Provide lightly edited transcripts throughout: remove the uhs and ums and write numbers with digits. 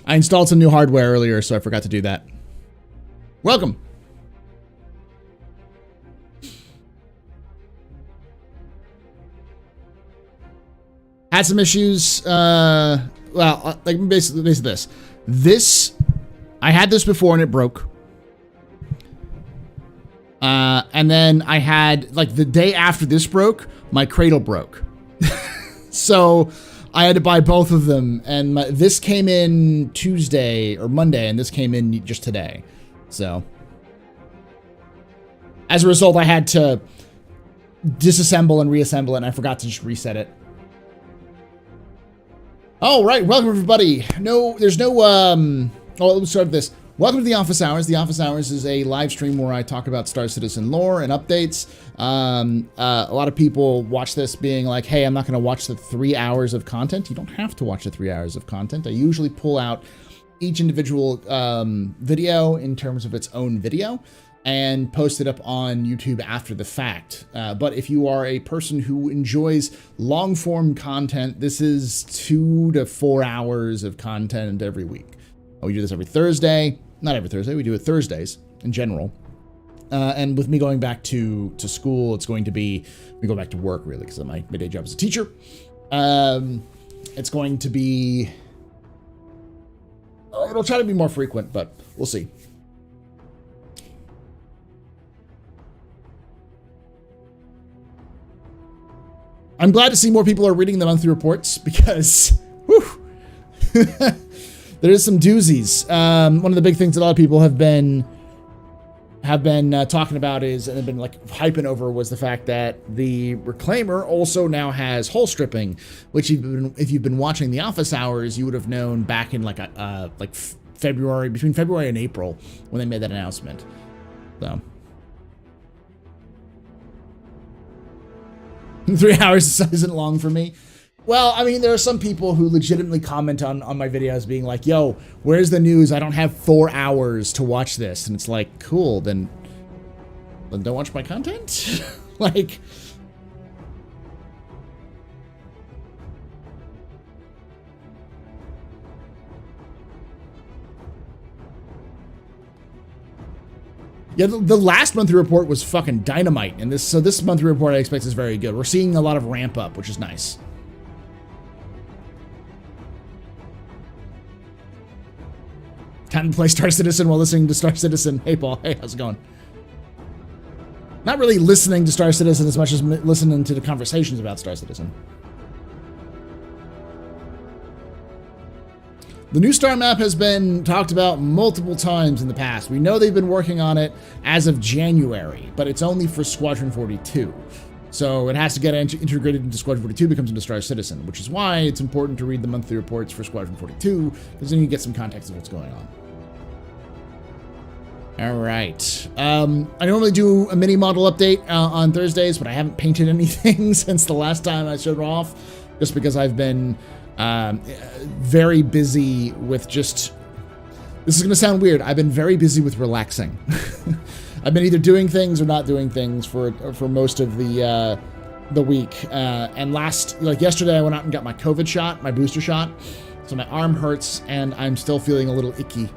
I installed some new hardware earlier, so I forgot to do that. Welcome. Had some issues. Well, like basically this. I had this before and it broke. And then I had, like, the day after this broke, my cradle broke. So I had to buy both of them, and this came in Tuesday or Monday, and this came in just today. So as a result, I had to disassemble and reassemble it, and I forgot to just reset it. All right, welcome everybody. There's no let's start with this. Welcome to the Office Hours. The Office Hours is a live stream where I talk about Star Citizen lore and updates. A lot of people watch this being like, hey, I'm not going to watch the 3 hours of content. You don't have to watch the 3 hours of content. I usually pull out each individual video in terms of its own video and post it up on YouTube after the fact. But if you are a person who enjoys long-form content, this is 2 to 4 hours of content every week. We do this every Thursday. Not every Thursday. We do it Thursdays in general. And with me going back to school, it's going to be, we go back to work really, because my day job as a teacher. It's going to be, it'll try to be more frequent, but we'll see. I'm glad to see more people are reading the monthly reports because, whew, there is some doozies. One of the big things that a lot of people have been talking about is, and have been like hyping over, was the fact that the Reclaimer also now has hull stripping, which if you've been watching the Office Hours, you would have known back in like February, between February and April, when they made that announcement. So 3 hours isn't long for me. Well, I mean, there are some people who legitimately comment on my videos being like, yo, where's the news? I don't have 4 hours to watch this. And it's like, cool, then don't watch my content? Like, yeah, the last monthly report was fucking dynamite. And this monthly report I expect is very good. We're seeing a lot of ramp up, which is nice. Time to play Star Citizen while listening to Star Citizen. Hey, Paul. Hey, how's it going? Not really listening to Star Citizen as much as listening to the conversations about Star Citizen. The new star map has been talked about multiple times in the past. We know they've been working on it as of January, but it's only for Squadron 42. So it has to get integrated into Squadron 42, becomes into Star Citizen, which is why it's important to read the monthly reports for Squadron 42, because then you get some context of what's going on. All right. I normally do a mini model update on Thursdays, but I haven't painted anything since the last time I showed off, just because I've been very busy with just... This is going to sound weird. I've been very busy with relaxing. I've been either doing things or not doing things for most of the week. And yesterday, I went out and got my COVID shot, my booster shot. So my arm hurts, and I'm still feeling a little icky.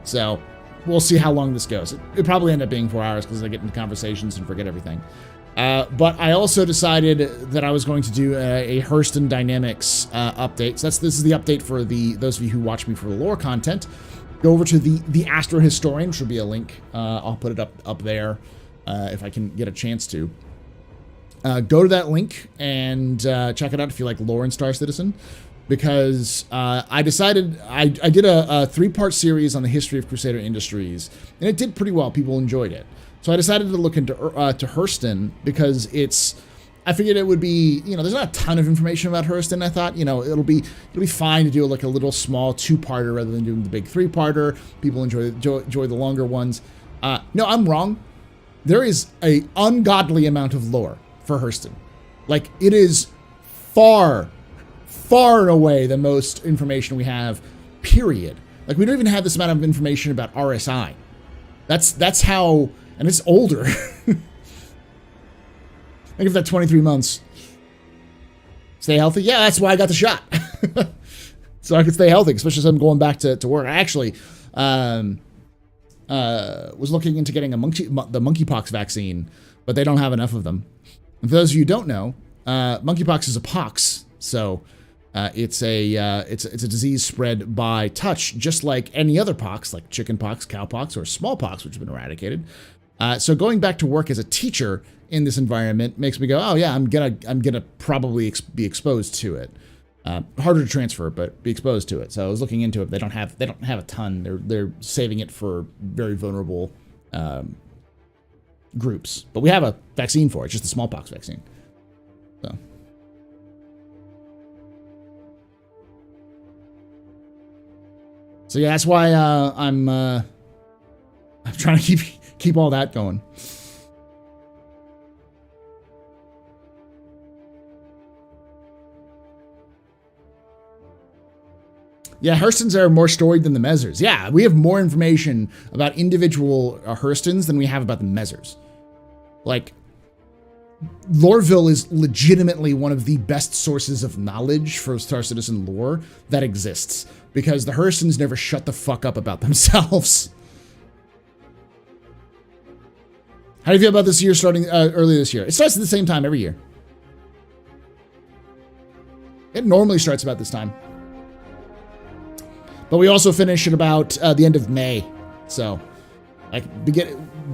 So we'll see how long this goes. It probably end up being 4 hours because I get into conversations and forget everything. But I also decided that I was going to do a Hurston Dynamics update. So this is the update for those of you who watch me for the lore content. Go over to the Astro Historian, which will be a link. I'll put it up there if I can get a chance to. Go to that link and check it out if you like lore and Star Citizen. Because I decided I did a 3-part series on the history of Crusader Industries, and it did pretty well. People enjoyed it. So I decided to look into to Hurston because I figured it would be, there's not a ton of information about Hurston. I thought, it'll be fine to do like a little small 2-parter rather than doing the big 3-parter. People enjoy the longer ones. No, I'm wrong. There is a ungodly amount of lore for Hurston. Like, it is far and away the most information we have, period. Like, we don't even have this amount of information about RSI. That's how, and it's older. Think of that 23 months. Stay healthy? Yeah, that's why I got the shot. so I could stay healthy, especially as I'm going back to work. I actually was looking into getting the monkeypox vaccine, but they don't have enough of them. And for those of you who don't know, monkeypox is a pox, so it's a disease spread by touch, just like any other pox, like chickenpox, cowpox, or smallpox, which have been eradicated. So going back to work as a teacher in this environment makes me go, oh yeah, I'm gonna probably be exposed to it. Harder to transfer, but be exposed to it. So I was looking into it. They don't have a ton. They're saving it for very vulnerable groups. But we have a vaccine for it, just the smallpox vaccine. So yeah, that's why I'm trying to keep all that going. Yeah, Hurstons are more storied than the Mezzers. Yeah, we have more information about individual Hurstons than we have about the Mezzers. Like, Loreville is legitimately one of the best sources of knowledge for Star Citizen lore that exists, because the Hurstons never shut the fuck up about themselves. How do you feel about this year starting early this year? It starts at the same time every year. It normally starts about this time. But we also finish at about the end of May. So, like,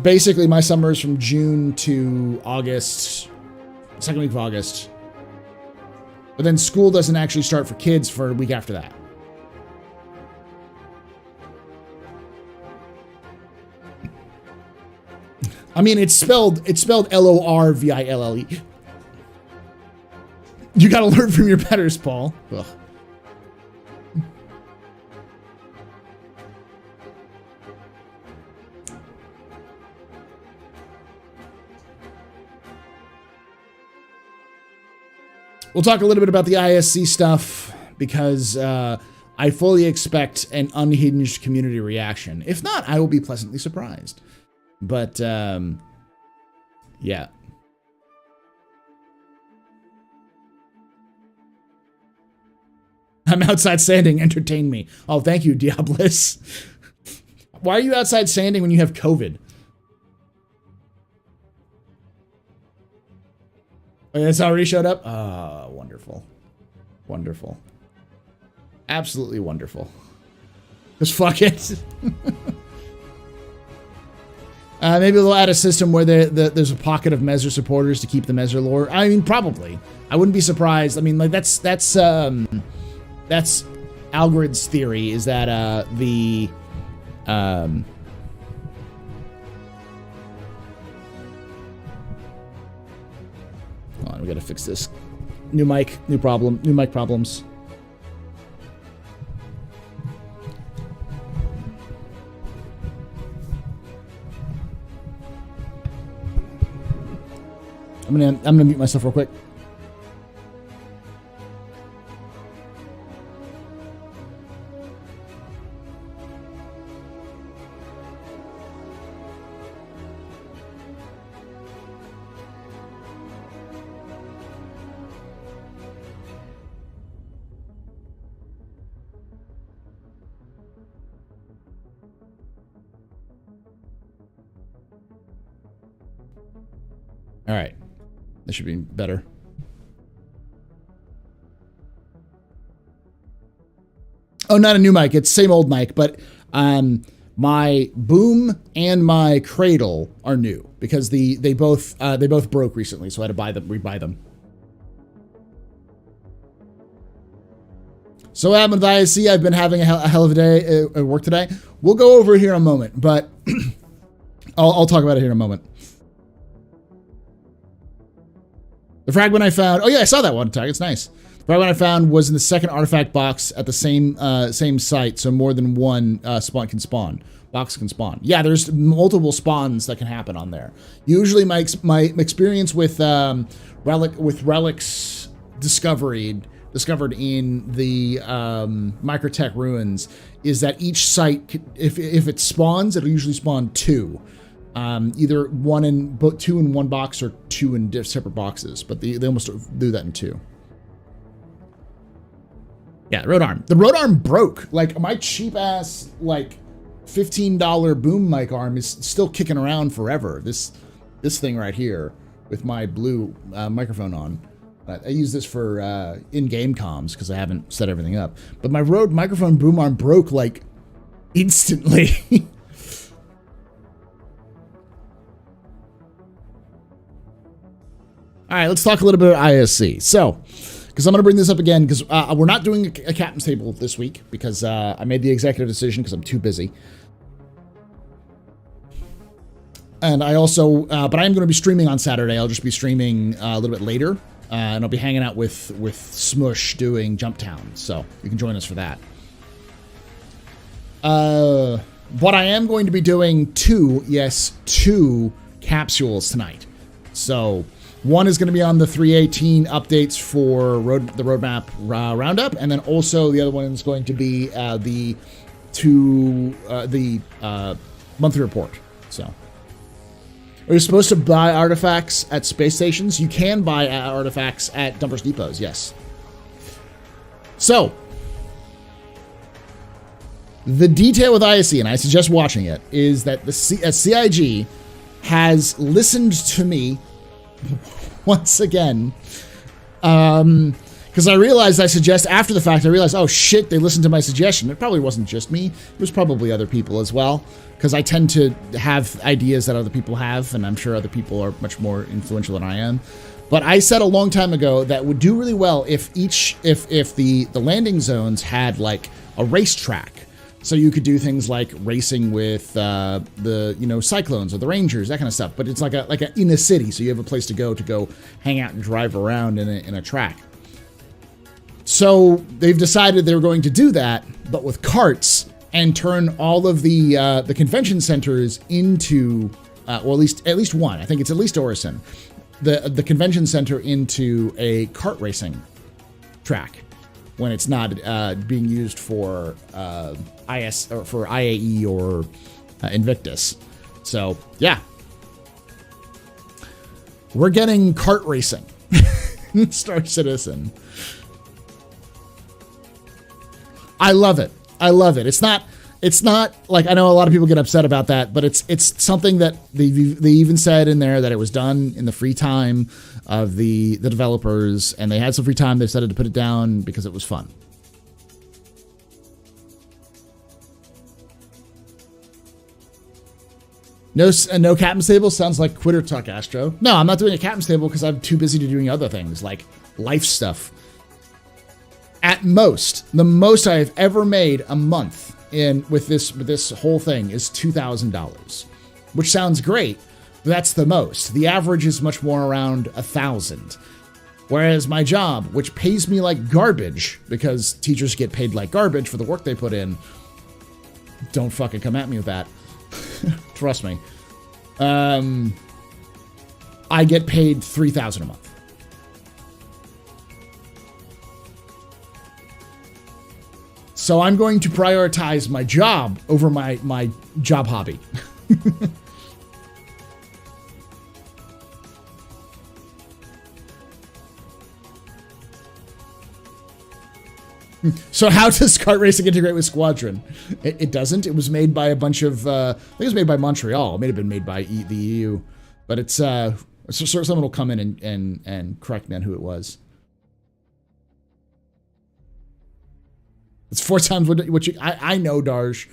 basically my summer is from June to August, second week of August. But then school doesn't actually start for kids for a week after that. I mean, it's spelled Lorville. You gotta learn from your betters, Paul. Ugh. We'll talk a little bit about the ISC stuff, because I fully expect an unhinged community reaction. If not, I will be pleasantly surprised. But, yeah. I'm outside sanding. Entertain me. Oh, thank you, Diablos. Why are you outside sanding when you have COVID? Oh, it's already showed up? Ah, wonderful. Wonderful. Absolutely wonderful. Just fuck it. Maybe they'll add a system where there's a pocket of Mezzer supporters to keep the Mezzer lore. I mean, probably. I wouldn't be surprised. I mean, like, that's Algrid's theory, is that hold on, we gotta fix this. New mic problems. I'm gonna mute myself real quick. All right. This should be better. Oh, not a new mic. It's same old mic, but my boom and my cradle are new because they both broke recently, so I had to rebuy them. So what happened with ISC? I've been having a hell of a day at work today. We'll go over it here in a moment, but I'll talk about it here in a moment. The fragment I found, oh yeah, I saw that one tag, it's nice. The fragment I found was in the second artifact box at the same site, so more than one box can spawn. Yeah, there's multiple spawns that can happen on there. Usually my experience with relics discovered in the Microtech ruins is that each site, if it spawns, it'll usually spawn two. Either two in one box or two in separate boxes, but they almost do that in two. Yeah, road arm. The road arm broke. Like, my cheap ass, like, $15 boom mic arm is still kicking around forever. This thing right here with my blue microphone on. I use this for in-game comms because I haven't set everything up. But my Rode microphone boom arm broke, like, instantly. All right, let's talk a little bit about ISC. So, because I'm going to bring this up again, because we're not doing a captain's table this week, because I made the executive decision because I'm too busy. And I also, but I am going to be streaming on Saturday. I'll just be streaming a little bit later, and I'll be hanging out with Smush doing Jump Town, so you can join us for that. But I am going to be doing two capsules tonight. So one is going to be on the 318 updates for the roadmap roundup, and then also the other one is going to be the monthly report. So, are you supposed to buy artifacts at space stations? You can buy artifacts at dumpers depots. Yes. So, the detail with ISC, and I suggest watching it, is that the CIG has listened to me once again, because I realized after the fact, I realized, oh shit, they listened to my suggestion. It probably wasn't just me. It was probably other people as well, because I tend to have ideas that other people have, and I'm sure other people are much more influential than I am. But I said a long time ago that would do really well if the landing zones had like a racetrack. So you could do things like racing with the Cyclones or the Rangers, that kind of stuff. But it's like a in a city, so you have a place to go hang out and drive around in a track. So they've decided they're going to do that, but with carts, and turn all of the convention centers into well, at least one. I think it's at least Orison, the convention center into a kart racing track, when it's not being used for IS or for IAE or Invictus. So yeah, we're getting kart racing. Star Citizen. I love it. I love it. It's not like, I know a lot of people get upset about that, but it's something that they even said in there that it was done in the free time of the developers, and they had some free time. They decided to put it down because it was fun. No captain's table sounds like quitter talk, Astro. No, I'm not doing a captain's table because I'm too busy to doing other things like life stuff. At most, the most I have ever made a month with this whole thing is $2,000, which sounds great, but that's the most. The average is much more around 1,000. Whereas my job, which pays me like garbage, because teachers get paid like garbage for the work they put in, don't fucking come at me with that. Trust me. I get paid $3,000 a month. So I'm going to prioritize my job over my job hobby. So how does kart racing integrate with Squadron? It doesn't. It was made by a bunch of, I think it was made by Montreal. It may have been made by the EU, but it's someone will come in and correct me on who it was. It's 4 times what you, I know, Darj.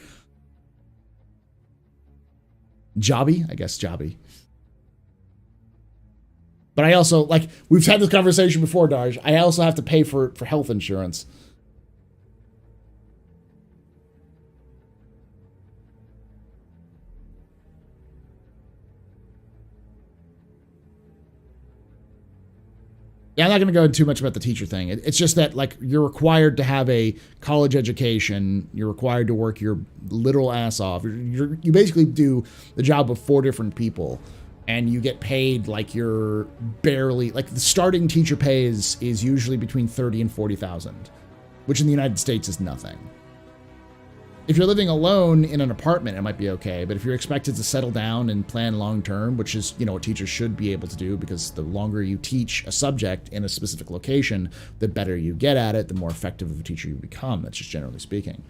Jobby? I guess Jobby. But I also, like, we've had this conversation before, Darj. I also have to pay for health insurance. Yeah, I'm not going to go into too much about the teacher thing. It's just that, like, you're required to have a college education. You're required to work your literal ass off. You basically do the job of 4 different people, and you get paid like you're barely, like, the starting teacher pay is usually between 30 and 40,000, which in the United States is nothing. If you're living alone in an apartment, it might be okay. But if you're expected to settle down and plan long term, which is, what teachers should be able to do, because the longer you teach a subject in a specific location, the better you get at it, the more effective of a teacher you become. That's just generally speaking.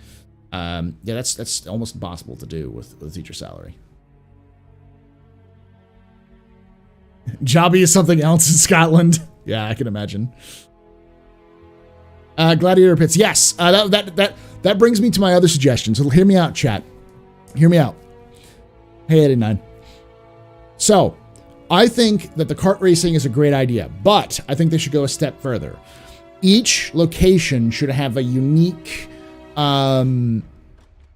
Yeah, that's almost impossible to do with a teacher salary. Jobby is something else in Scotland. Yeah, I can imagine. Gladiator Pits. Yes, that brings me to my other suggestion. So hear me out, chat. Hear me out. Hey, 89. So, I think that the kart racing is a great idea, but I think they should go a step further. Each location should have a unique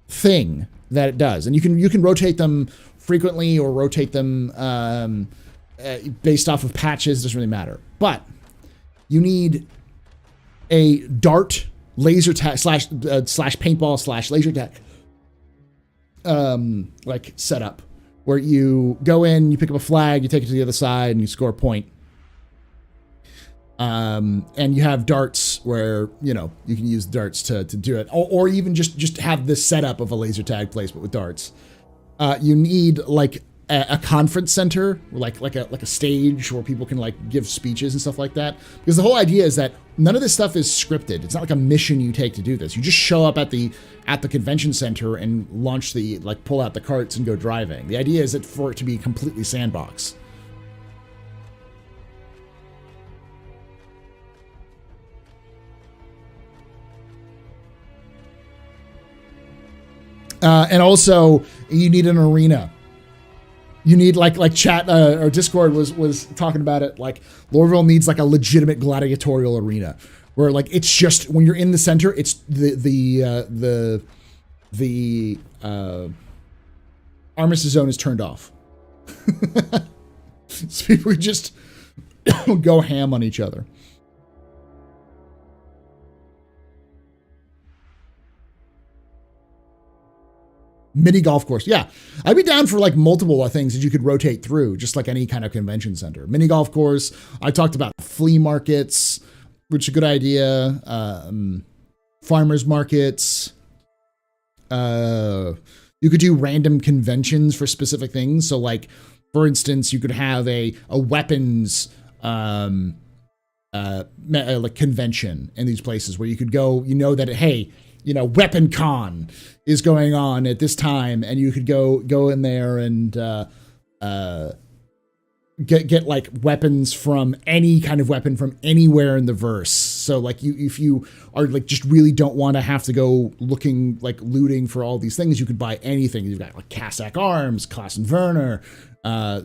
thing that it does, and you can rotate them frequently or rotate them based off of patches. Doesn't really matter. But you need a dart, laser tag slash paintball slash laser tag like setup where you go in, you pick up a flag, you take it to the other side, and you score a point. And you have darts where you can use darts to do it, or even just have this setup of a laser tag placement with darts. You need like a conference center, like a stage where people can like give speeches and stuff like that. Because the whole idea is that none of this stuff is scripted. It's not like a mission you take to do this. You just show up at the convention center and pull out the carts and go driving. The idea is that for it to be completely sandbox. And also you need an arena. You need like chat or Discord was talking about it. Like Lorville needs like a legitimate gladiatorial arena where like it's just when you're in the center, it's the armistice zone is turned off. So people just go ham on each other. Mini golf course. Yeah. I'd be down for like multiple things that you could rotate through, just like any kind of convention center. Mini golf course. I talked about flea markets, which is a good idea. Farmers markets. You could do random conventions for specific things. So like, for instance, you could have a weapons like convention in these places where you could go, that, hey, Weapon Con is going on at this time, and you could go in there and get like weapons from any kind of weapon from anywhere in the verse. So like if you are like just really don't want to have to go looting for all these things, you could buy anything. You've got like Cossack Arms, Klaus and Werner,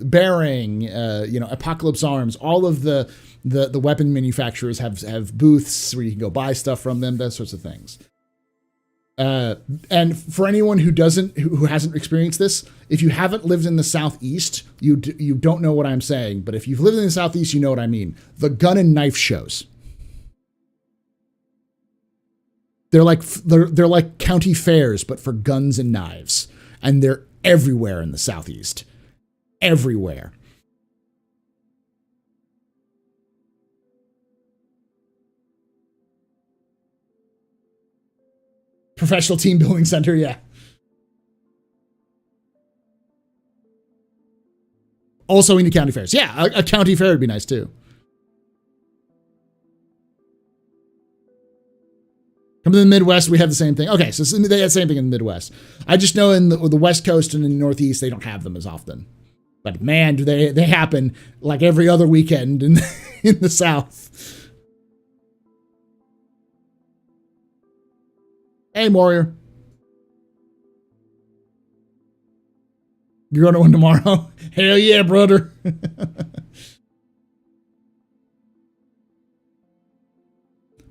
Bearing, Apocalypse Arms. All of the weapon manufacturers have booths where you can go buy stuff from them. Those sorts of things. And for anyone who hasn't experienced this, if you haven't lived in the Southeast, you don't know what I'm saying. But if you've lived in the Southeast, you know what I mean. The gun and knife shows. They're like county fairs, but for guns and knives, and they're everywhere in the Southeast. Everywhere. Professional team building center, yeah. Also into county fairs. Yeah, a county fair would be nice too. Come to the Midwest, we have the same thing. Okay, so they have the same thing in the Midwest. I just know in the West Coast and in the Northeast, they don't have them as often. But man, do they happen like every other weekend in the South. Hey, Warrior. You're going to one tomorrow? Hell yeah, brother.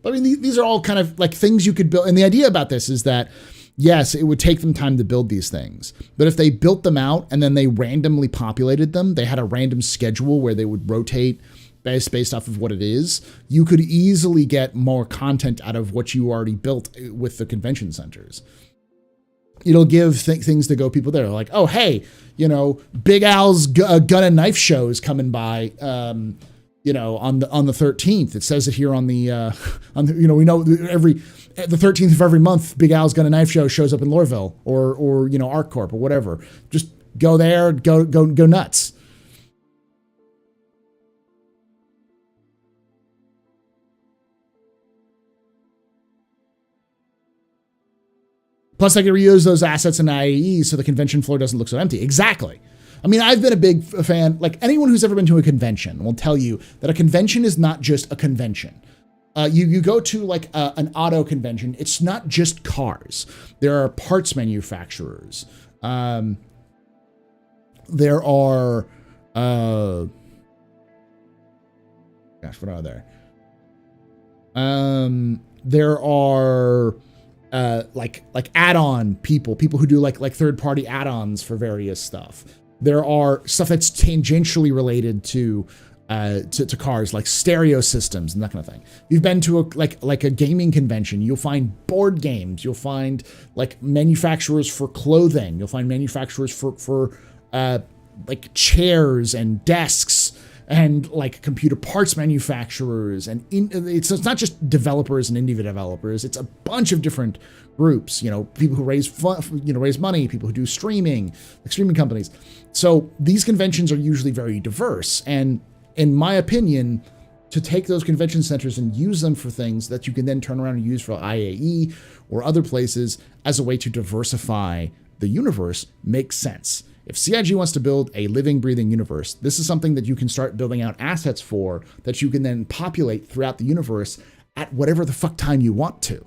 But I mean, these are all kind of like things you could build. And the idea about this is that, yes, it would take them time to build these things. But if they built them out and then they randomly populated them, they had a random schedule where they would rotate based off of what it is, you could easily get more content out of what you already built with the convention centers. It'll give things to go people there. Like, oh, hey, Big Al's gun and knife show is coming by. on the 13th. It says it here on the we know the 13th of every month, Big Al's Gun and Knife Show shows up in Lorville or ArcCorp or whatever. Just go there, go nuts. Plus, I can reuse those assets in IAE so the convention floor doesn't look so empty. Exactly. I mean, I've been a big fan, like anyone who's ever been to a convention will tell you that a convention is not just a convention. You go to like an auto convention, it's not just cars. There are parts manufacturers. There are, gosh, what are there? There are like add-on people who do like third-party add-ons for various stuff. There are stuff that's tangentially related to cars, like stereo systems and that kind of thing. You've been to a gaming convention, you'll find board games, you'll find like manufacturers for clothing, you'll find manufacturers for like chairs and desks and like computer parts manufacturers, and it's not just developers and indie developers. It's a bunch of different groups. People who raise money, people who do streaming, like streaming companies. So these conventions are usually very diverse, and in my opinion, to take those convention centers and use them for things that you can then turn around and use for IAE or other places as a way to diversify the universe makes sense. If CIG wants to build a living, breathing universe, this is something that you can start building out assets for that you can then populate throughout the universe at whatever the fuck time you want to.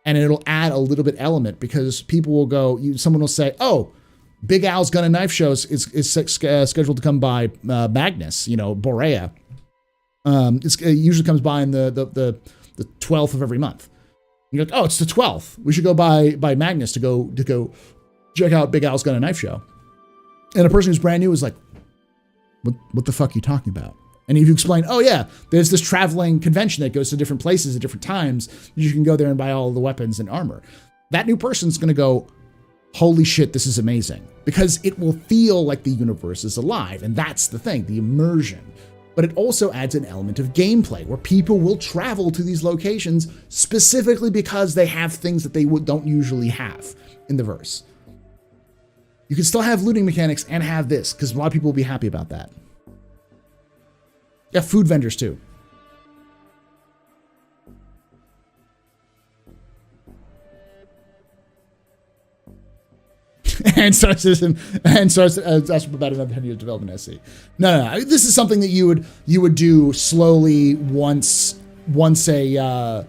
And it'll add a little bit element because people will go, someone will say, oh, Big Al's Gun and Knife Shows is scheduled to come by Magnus, Borea. It usually comes by in the 12th of every month. You're like, oh, it's the 12th. We should go by Magnus to go check out Big Al's Gun and Knife Show. And a person who's brand new is like, what the fuck are you talking about? And if you explain, oh yeah, there's this traveling convention that goes to different places at different times, you can go there and buy all the weapons and armor. That new person's going to go, holy shit, this is amazing. Because it will feel like the universe is alive. And that's the thing, the immersion. But it also adds an element of gameplay where people will travel to these locations specifically because they have things that they don't usually have in the verse. You can still have looting mechanics and have this, because a lot of people will be happy about that. Yeah, food vendors too. And starcitizen and AstroPub another 10 years development SC. No. This is something that you would do slowly once a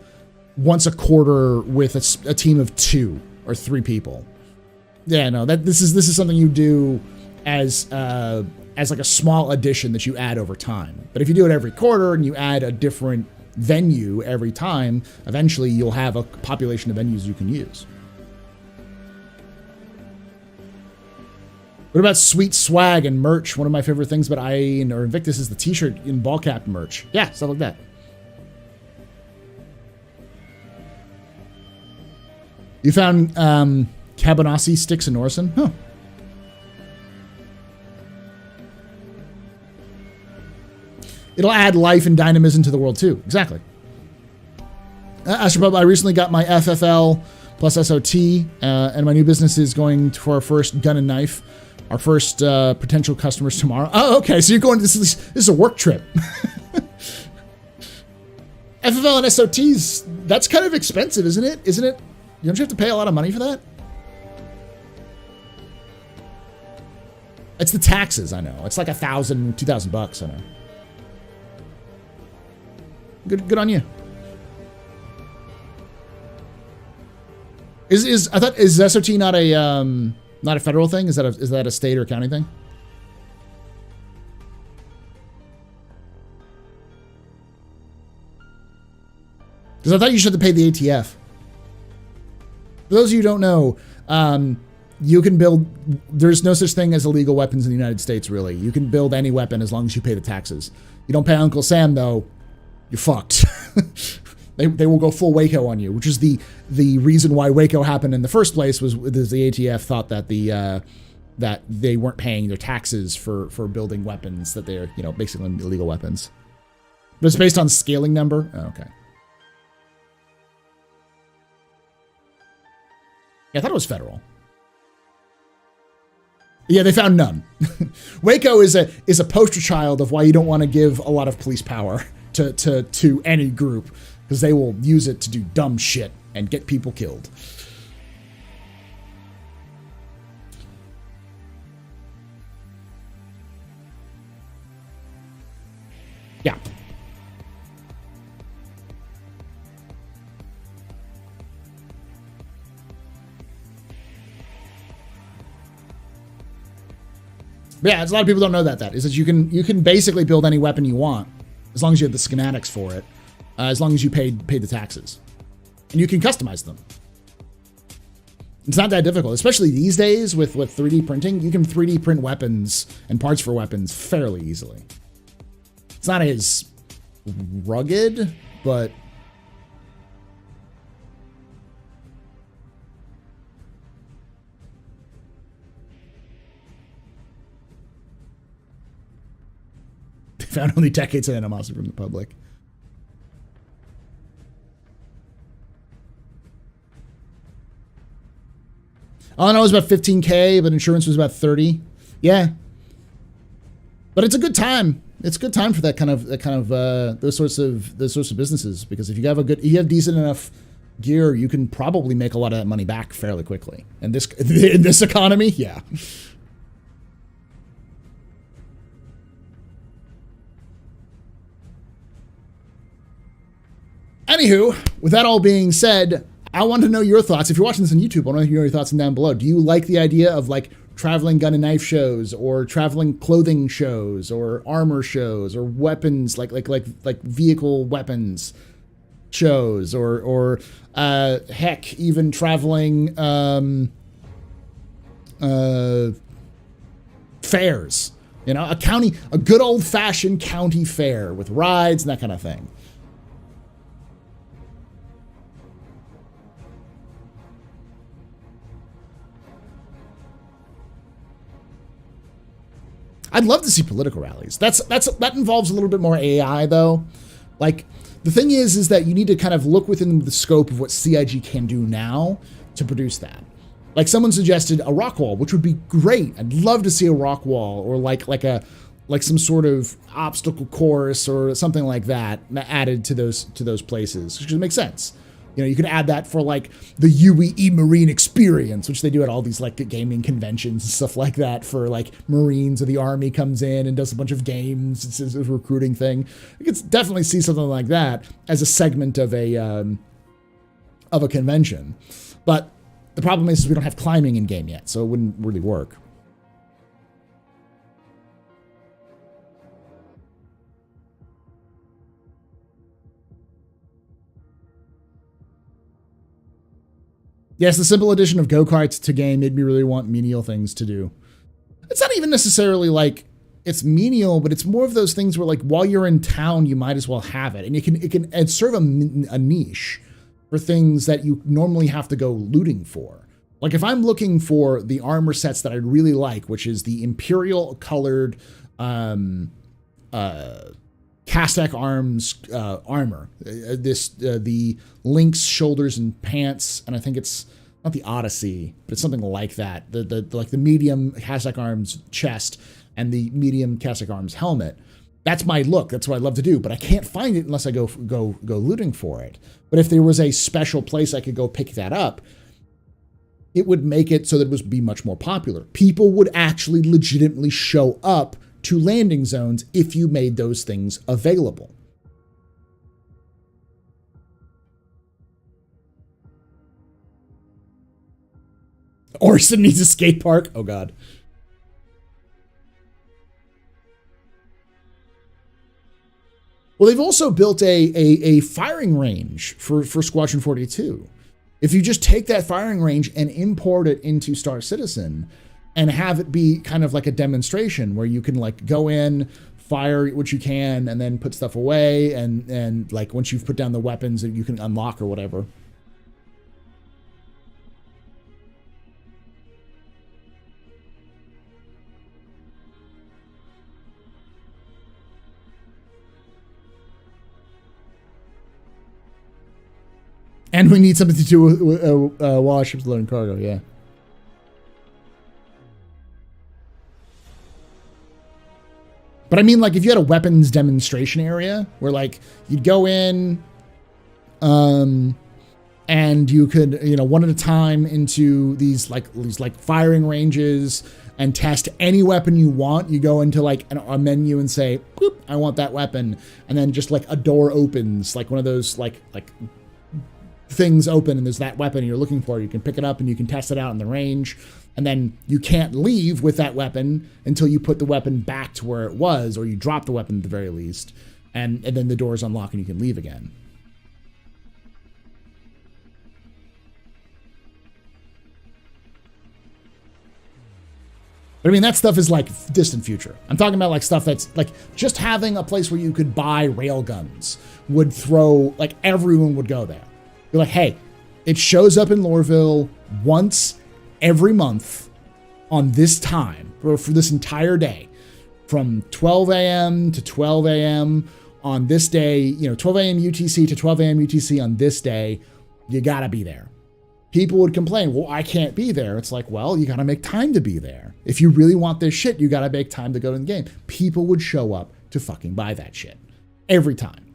quarter with a team of 2 or 3 people. Yeah, no, this is something you do as like a small addition that you add over time. But if you do it every quarter and you add a different venue every time, eventually you'll have a population of venues you can use. What about sweet swag and merch? One of my favorite things about IAE or Invictus is the t-shirt and ball cap merch. Yeah, stuff like that. You found Cabanassi sticks in Orson? Huh. It'll add life and dynamism to the world too. Exactly. AstroPub, I recently got my FFL plus SOT, and my new business is going for our first gun and knife. Our first potential customers tomorrow. Oh, okay. So you're going. This is a work trip. FFL and SOTs. That's kind of expensive, isn't it? Isn't it? Don't you have to pay a lot of money for that? It's the taxes. I know. It's like $1,000, $2,000. I know. Good on you. Is SOT not a federal thing? Is that a state or county thing? Because I thought you should have to pay the ATF. For those of you who don't know, you can build. There's no such thing as illegal weapons in the United States. Really, you can build any weapon as long as you pay the taxes. You don't pay Uncle Sam though, you're fucked. They will go full Waco on you, which is the reason why Waco happened in the first place was the ATF thought that that they weren't paying their taxes for building weapons that they're basically illegal weapons. But it's based on scaling number? Oh, okay. Yeah, I thought it was federal. Yeah, they found none. Waco is a poster child of why you don't want to give a lot of police power to any group, because they will use it to do dumb shit and get people killed. Yeah. Yeah, a lot of people don't know that is that you can basically build any weapon you want as long as you have the schematics for it, as long as you paid the taxes, and you can customize them. It's not that difficult, especially these days with 3D printing. You can 3D print weapons and parts for weapons fairly easily. It's not as rugged, but found only decades of animosity from the public. All I know is about 15K, but insurance was about 30. Yeah, but it's a good time. It's a good time for that kind of those sorts of businesses, because if you have decent enough gear, you can probably make a lot of that money back fairly quickly. And in this economy, yeah. Anywho, with that all being said, I want to know your thoughts. If you're watching this on YouTube, I want to know your thoughts down below. Do you like the idea of like traveling gun and knife shows, or traveling clothing shows, or armor shows, or weapons like vehicle weapons shows, or heck, even traveling fairs? You know, a good old fashioned county fair with rides and that kind of thing. I'd love to see political rallies. That involves a little bit more AI though. Like, the thing is that you need to kind of look within the scope of what CIG can do now to produce that. Like, someone suggested a rock wall, which would be great. I'd love to see a rock wall, or like some sort of obstacle course or something like that added to those places, which makes sense. You know, you could add that for like the UE Marine experience, which they do at all these like gaming conventions and stuff like that, for like Marines or the Army comes in and does a bunch of games. It's a recruiting thing. You could definitely see something like that as a segment of a convention. But the problem is we don't have climbing in game yet, so it wouldn't really work. Yes, the simple addition of go-karts to game made me really want menial things to do. It's not even necessarily like it's menial, but it's more of those things where like while you're in town, you might as well have it. And it can serve a niche for things that you normally have to go looting for. Like if I'm looking for the armor sets that I really like, which is the Imperial colored Castak Arms armor, the Lynx shoulders and pants, and I think it's not the Odyssey, but it's something like that. The medium Castak Arms chest and the medium Castak Arms helmet. That's my look. That's what I love to do, but I can't find it unless I go looting for it. But if there was a special place I could go pick that up, it would make it so that it would be much more popular. People would actually legitimately show up to landing zones if you made those things available. Hurston needs a skate park. Oh God. Well, they've also built a firing range for Squadron 42. If you just take that firing range and import it into Star Citizen, and have it be kind of like a demonstration where you can like go in, fire what you can, and then put stuff away, and like once you've put down the weapons that you can unlock or whatever. And we need something to do with while our ships loading cargo, yeah. But I mean, like, if you had a weapons demonstration area where, like, you'd go in, and you could, you know, one at a time into these firing ranges and test any weapon you want. You go into like a menu and say, "Boop, I want that weapon," and then just like a door opens, like one of those like things open, and there's that weapon you're looking for. You can pick it up and you can test it out in the range. And then you can't leave with that weapon until you put the weapon back to where it was, or you drop the weapon at the very least. And then the doors unlock and you can leave again. But I mean, that stuff is like distant future. I'm talking about like stuff that's like just having a place where you could buy railguns would throw, like everyone would go there. You're like, hey, it shows up in Lorville once every month on this time for this entire day from 12 a.m. to 12 a.m. on this day, you know, 12 a.m. UTC to 12 a.m. UTC on this day. You gotta be there. People would complain, well, I can't be there. It's like, well, you gotta make time to be there. If you really want this shit, you gotta make time to go to the game. People would show up to fucking buy that shit every time.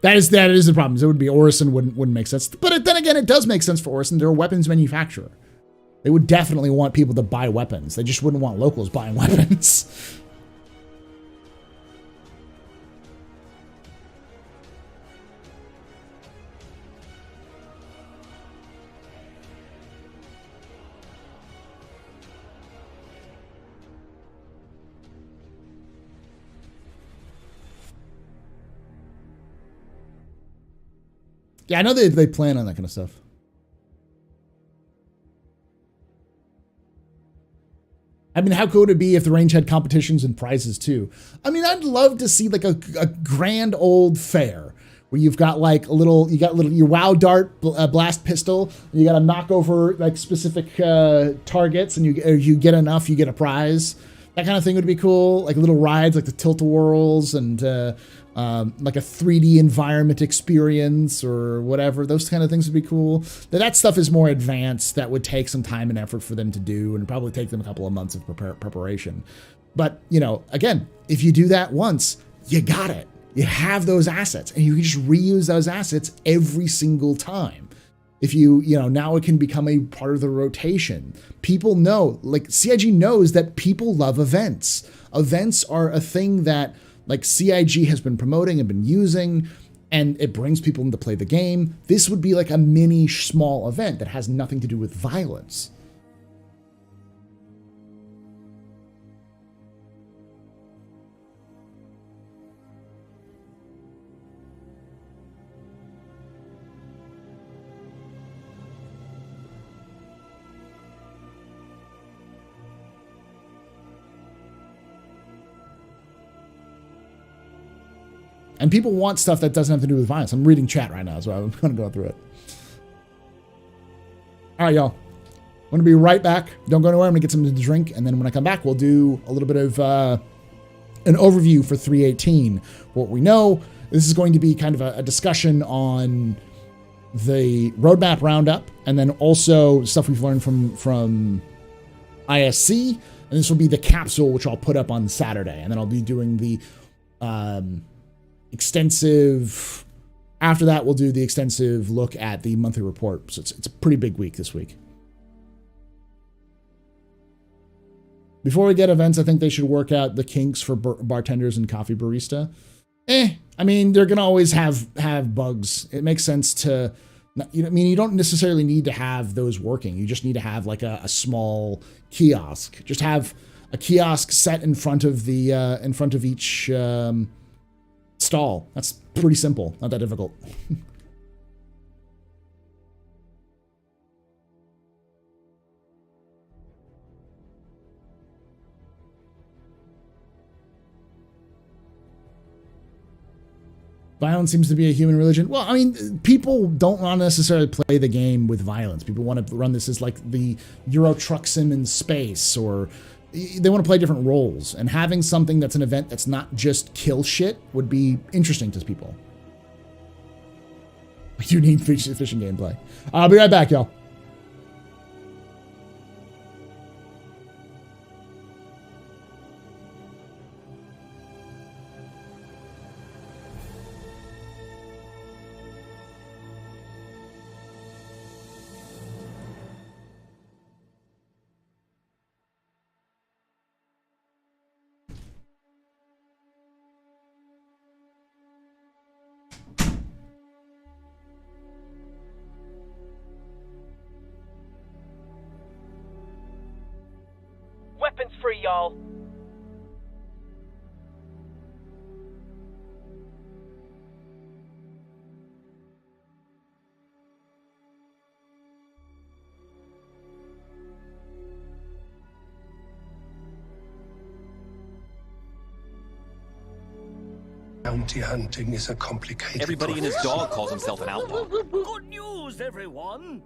That is the problem. It would be Orison wouldn't make sense. But then again, it does make sense for Orison. They're a weapons manufacturer. They would definitely want people to buy weapons. They just wouldn't want locals buying weapons. Yeah, I know they plan on that kind of stuff. I mean, how cool would it be if the range had competitions and prizes too? I mean, I'd love to see like a grand old fair where you've got like your WoW dart blast pistol, and you got to knock over like specific targets, and you get enough, you get a prize. That kind of thing would be cool. Like little rides, like the tilt-a-whirls, and like a 3D environment experience or whatever. Those kind of things would be cool. That stuff is more advanced. That would take some time and effort for them to do, and probably take them a couple of months of preparation. But, you know, again, if you do that once, you got it. You have those assets, and you can just reuse those assets every single time. If you know, now it can become a part of the rotation. People know, like CIG knows that people love events. Events are a thing that like CIG has been promoting and been using, and it brings people in to play the game. This would be like a mini small event that has nothing to do with violence. And people want stuff that doesn't have to do with violence. I'm reading chat right now, so I'm going to go through it. All right, y'all. I'm going to be right back. Don't go anywhere. I'm going to get something to drink. And then when I come back, we'll do a little bit of an overview for 3.18. What we know, this is going to be kind of a discussion on the roadmap roundup, and then also stuff we've learned from ISC. And this will be the capsule, which I'll put up on Saturday. And then I'll be doing the extensive, after that we'll do the extensive look at the monthly report. So it's a pretty big week this week. Before we get events, I think they should work out the kinks for bartenders and coffee barista. I mean, they're gonna always have bugs. It makes sense to, you know, I mean, you don't necessarily need to have those working. You just need to have like a small kiosk. Just have a kiosk set in front of the in front of each stall. That's pretty simple, not that difficult. Violence seems to be a human religion. Well, I mean, people don't want to necessarily play the game with violence. People want to run this as like the Euro Truck Sim in space, or they want to play different roles. And having something that's an event that's not just kill shit would be interesting to people. We do need fishing gameplay. I'll be right back, y'all. Weapons free, y'all. Bounty hunting is a complicated Everybody and his process. dog calls himself an outlaw. Good news, everyone.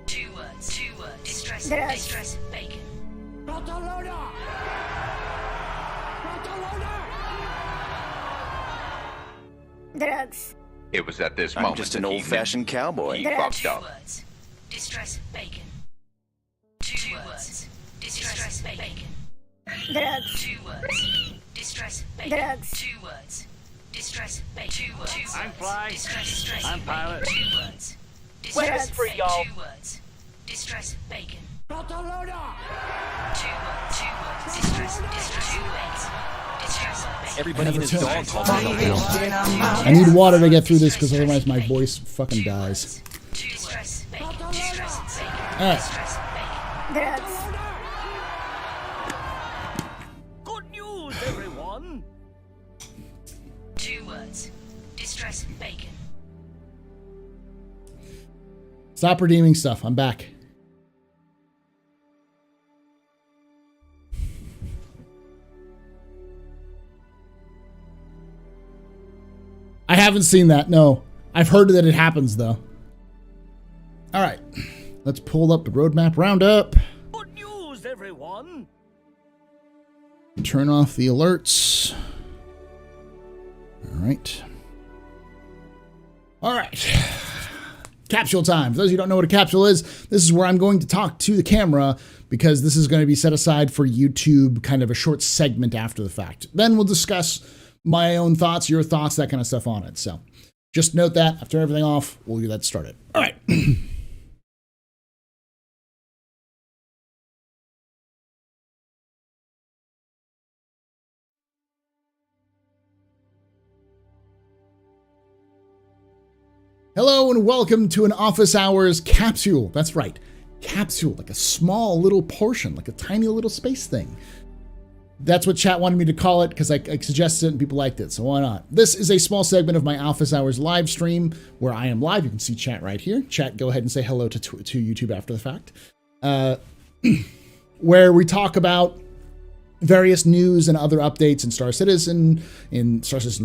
Two words, distress, bacon. Drugs. It was at this I'm moment just an that he old-fashioned knew cowboy. he Drugs. fucked Two up. words, distress, bacon. Two words, distress, bacon. Drugs. Two words, distress, bacon. Drugs. Two words, distress, bacon. Two words, I'm Fly. distress, I'm bacon. Pilot. Two words, Weapons distress, free, bacon. y'all. Two words, distress, bacon. Two words, distress, two words, distress, bacon. Everybody and his Never dog calls himself an outlaw. I need water to get through this because otherwise my voice fucking dies. Distress, bacon. Distress, bacon. All right. Distress, bacon. Drugs. Good news, everyone. Two words, distress, bacon. Stop redeeming stuff. I'm back. I haven't seen that, no. I've heard that it happens, though. All right. Let's pull up the roadmap roundup. Good news, everyone. Turn off the alerts. All right. All right. Capsule time. For those of you who don't know what a capsule is, this is where I'm going to talk to the camera because this is going to be set aside for YouTube, kind of a short segment after the fact. Then we'll discuss my own thoughts, your thoughts, that kind of stuff on it. So just note that after everything off, we'll get that started. All right. Hello and welcome to an office hours capsule. That's right. Capsule, like a small little portion, like a tiny little space thing. That's what chat wanted me to call it because I suggested it and people liked it, so why not? This is a small segment of my office hours live stream where I am live. You can see chat right here. Chat, go ahead and say hello to YouTube after the fact. Where we talk about various news and other updates in Star Citizen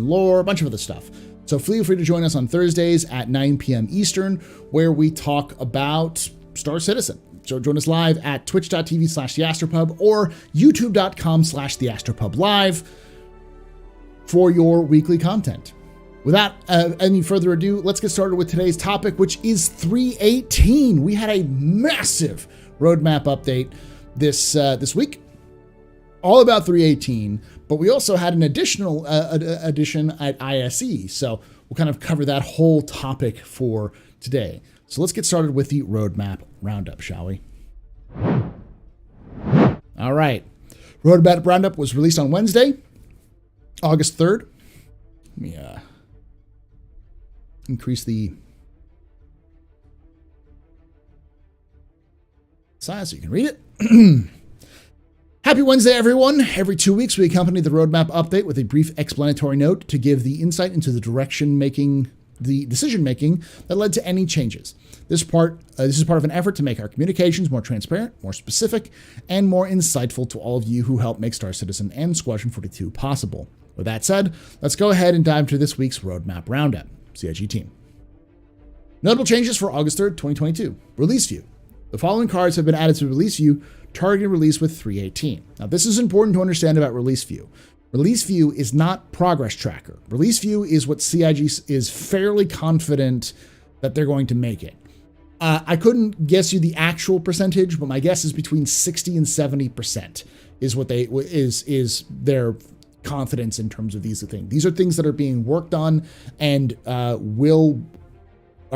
lore, a bunch of other stuff. So feel free to join us on Thursdays at 9 p.m. Eastern, where we talk about Star Citizen. So join us live at twitch.tv/TheAstroPub or youtube.com/TheAstroPubLive for your weekly content. Without any further ado, let's get started with today's topic, which is 3.18. We had a massive roadmap update this week, all about 3.18, but we also had an additional addition at ISE. So we'll kind of cover that whole topic for today. So let's get started with the roadmap roundup, shall we? All right. Roadmap roundup was released on Wednesday, August 3rd. Let me increase the size so you can read it. Happy Wednesday, everyone. Every 2 weeks, we accompany the roadmap update with a brief explanatory note to give the insight into the direction making the decision-making that led to any changes. This is part of an effort to make our communications more transparent, more specific, and more insightful to all of you who help make Star Citizen and Squadron 42 possible. With that said, let's go ahead and dive into this week's Roadmap Roundup. CIG team. Notable changes for August 3rd, 2022. Release View. The following cards have been added to Release View, targeting release with 318. Now, this is important to understand about Release View. Release View is not Progress Tracker. Release View is what CIG is fairly confident that they're going to make it. I couldn't guess you the actual percentage, but my guess is between 60 and 70% is what is their confidence in terms of these things. These are things that are being worked on and are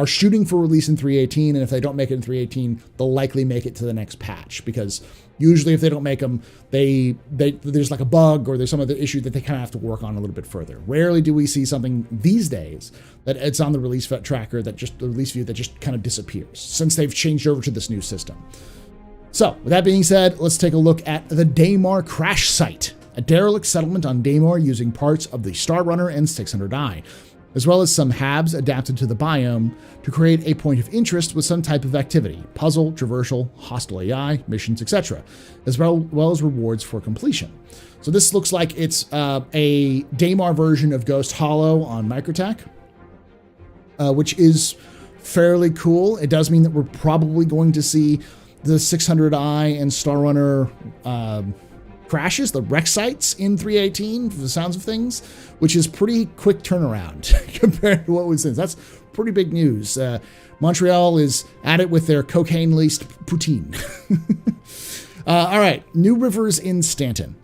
shooting for release in 318, and if they don't make it in 318, they'll likely make it to the next patch, because usually if they don't make them, there's like a bug or there's some other issue that they kind of have to work on a little bit further. Rarely do we see something these days that it's on the release tracker, the release view that just kind of disappears, since they've changed over to this new system. So with that being said, let's take a look at the Daymar crash site, a derelict settlement on Daymar using parts of the Star Runner and 600i, as well as some HABs adapted to the biome to create a point of interest with some type of activity, puzzle, traversal, hostile AI, missions, etc., as well as rewards for completion. So this looks like it's a Daymar version of Ghost Hollow on Microtech, which is fairly cool. It does mean that we're probably going to see the 600i and Star Runner crashes, the wreck sites in 318, for the sounds of things, which is pretty quick turnaround compared to what we've seen. That's pretty big news. Montreal is at it with their cocaine-laced poutine. All right, new rivers in Stanton.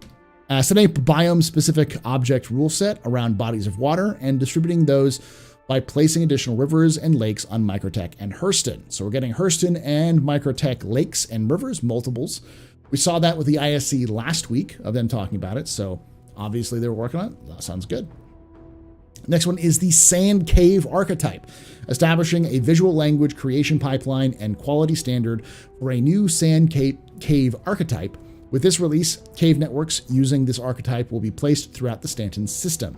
Setting up a biome-specific object rule set around bodies of water and distributing those by placing additional rivers and lakes on Microtech and Hurston. So we're getting Hurston and Microtech lakes and rivers, multiples. We saw that with the ISC last week of them talking about it, so obviously they were working on it. That sounds good. Next one is the Sand Cave archetype, establishing a visual language creation pipeline and quality standard for a new Sand Cave archetype. With this release, cave networks using this archetype will be placed throughout the Stanton system.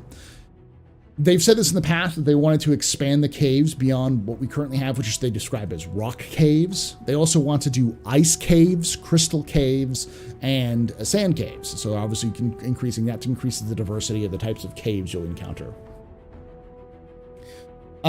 They've said this in the past, that they wanted to expand the caves beyond what we currently have, which they describe as rock caves. They also want to do ice caves, crystal caves, and sand caves. So obviously increasing that to increase the diversity of the types of caves you'll encounter.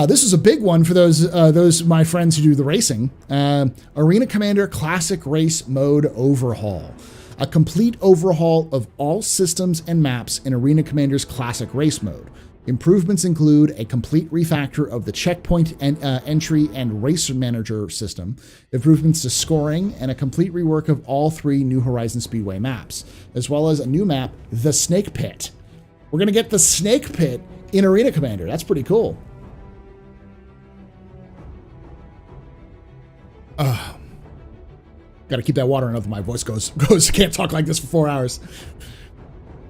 This is a big one for those my friends who do the racing. Arena Commander Classic Race Mode Overhaul. A complete overhaul of all systems and maps in Arena Commander's Classic Race Mode. Improvements include a complete refactor of the checkpoint and entry and race manager system, improvements to scoring, and a complete rework of all 3 New Horizons Speedway maps, as well as a new map, the Snake Pit. We're going to get the Snake Pit in Arena Commander. That's pretty cool. Got to keep that water in, otherwise my voice goes. Can't talk like this for 4 hours.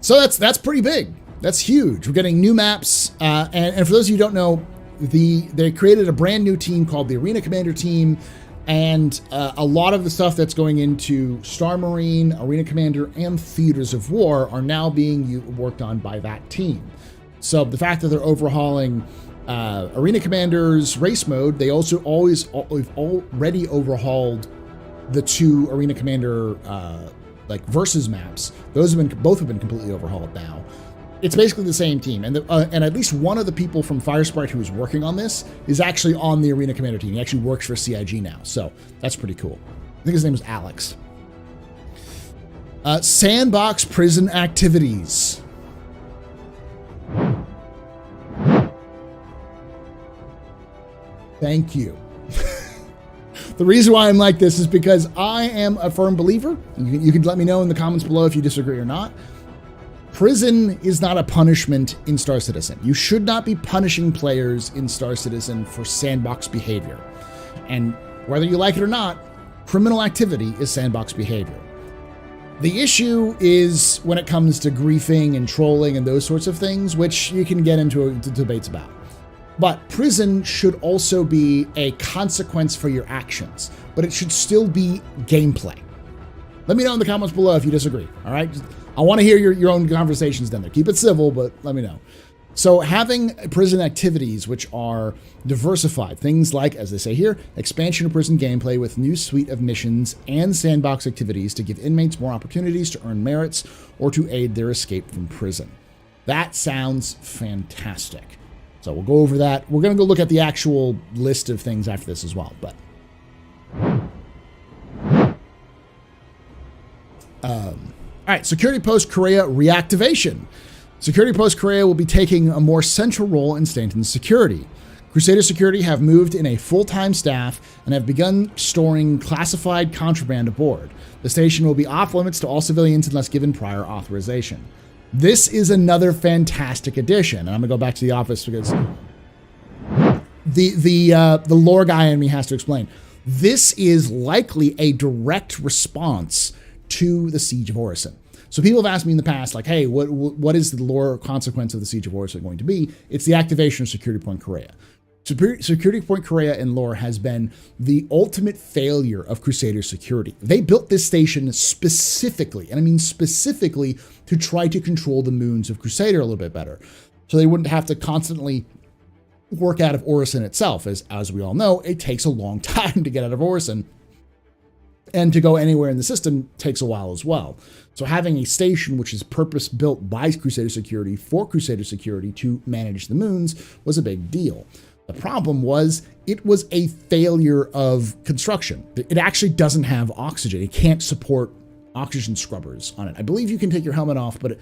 So that's pretty big. That's huge. We're getting new maps, and for those of you who don't know, they created a brand new team called the Arena Commander team, and a lot of the stuff that's going into Star Marine, Arena Commander, and Theaters of War are now being worked on by that team. So the fact that they're overhauling Arena Commander's race mode, they've already overhauled the 2 Arena Commander versus maps. Both have been completely overhauled now. It's basically the same team, and at least one of the people from Firesprite who is working on this is actually on the Arena Commander team. He actually works for CIG now, so that's pretty cool. I think his name is Alex. Sandbox prison activities. Thank you. The reason why I'm like this is because I am a firm believer. You can let me know in the comments below if you disagree or not. Prison is not a punishment in Star Citizen. You should not be punishing players in Star Citizen for sandbox behavior. And whether you like it or not, criminal activity is sandbox behavior. The issue is when it comes to griefing and trolling and those sorts of things, which you can get into debates about. But prison should also be a consequence for your actions, but it should still be gameplay. Let me know in the comments below if you disagree, all right? I want to hear your own conversations down there. Keep it civil, but let me know. So having prison activities which are diversified, things like, as they say here, expansion of prison gameplay with new suite of missions and sandbox activities to give inmates more opportunities to earn merits or to aid their escape from prison. That sounds fantastic. So we'll go over that. We're going to go look at the actual list of things after this as well. But all right, Security Post Korea reactivation. Security Post Korea will be taking a more central role in Stanton's security. Crusader Security have moved in a full-time staff and have begun storing classified contraband aboard. The station will be off limits to all civilians unless given prior authorization. This is another fantastic addition, and I'm gonna go back to the office because the lore guy in me has to explain. This is likely a direct response to the Siege of Orison. So people have asked me in the past, like, hey, what is the lore consequence of the Siege of Orison going to be? It's the activation of Security Point Korea. Security Point Korea in lore has been the ultimate failure of Crusader security. They built this station specifically, and I mean specifically, to try to control the moons of Crusader a little bit better. So they wouldn't have to constantly work out of Orison itself. As we all know, it takes a long time to get out of Orison. And to go anywhere in the system takes a while as well. So having a station which is purpose-built by Crusader Security for Crusader Security to manage the moons was a big deal. The problem was it was a failure of construction. It actually doesn't have oxygen. It can't support oxygen scrubbers on it. I believe you can take your helmet off, but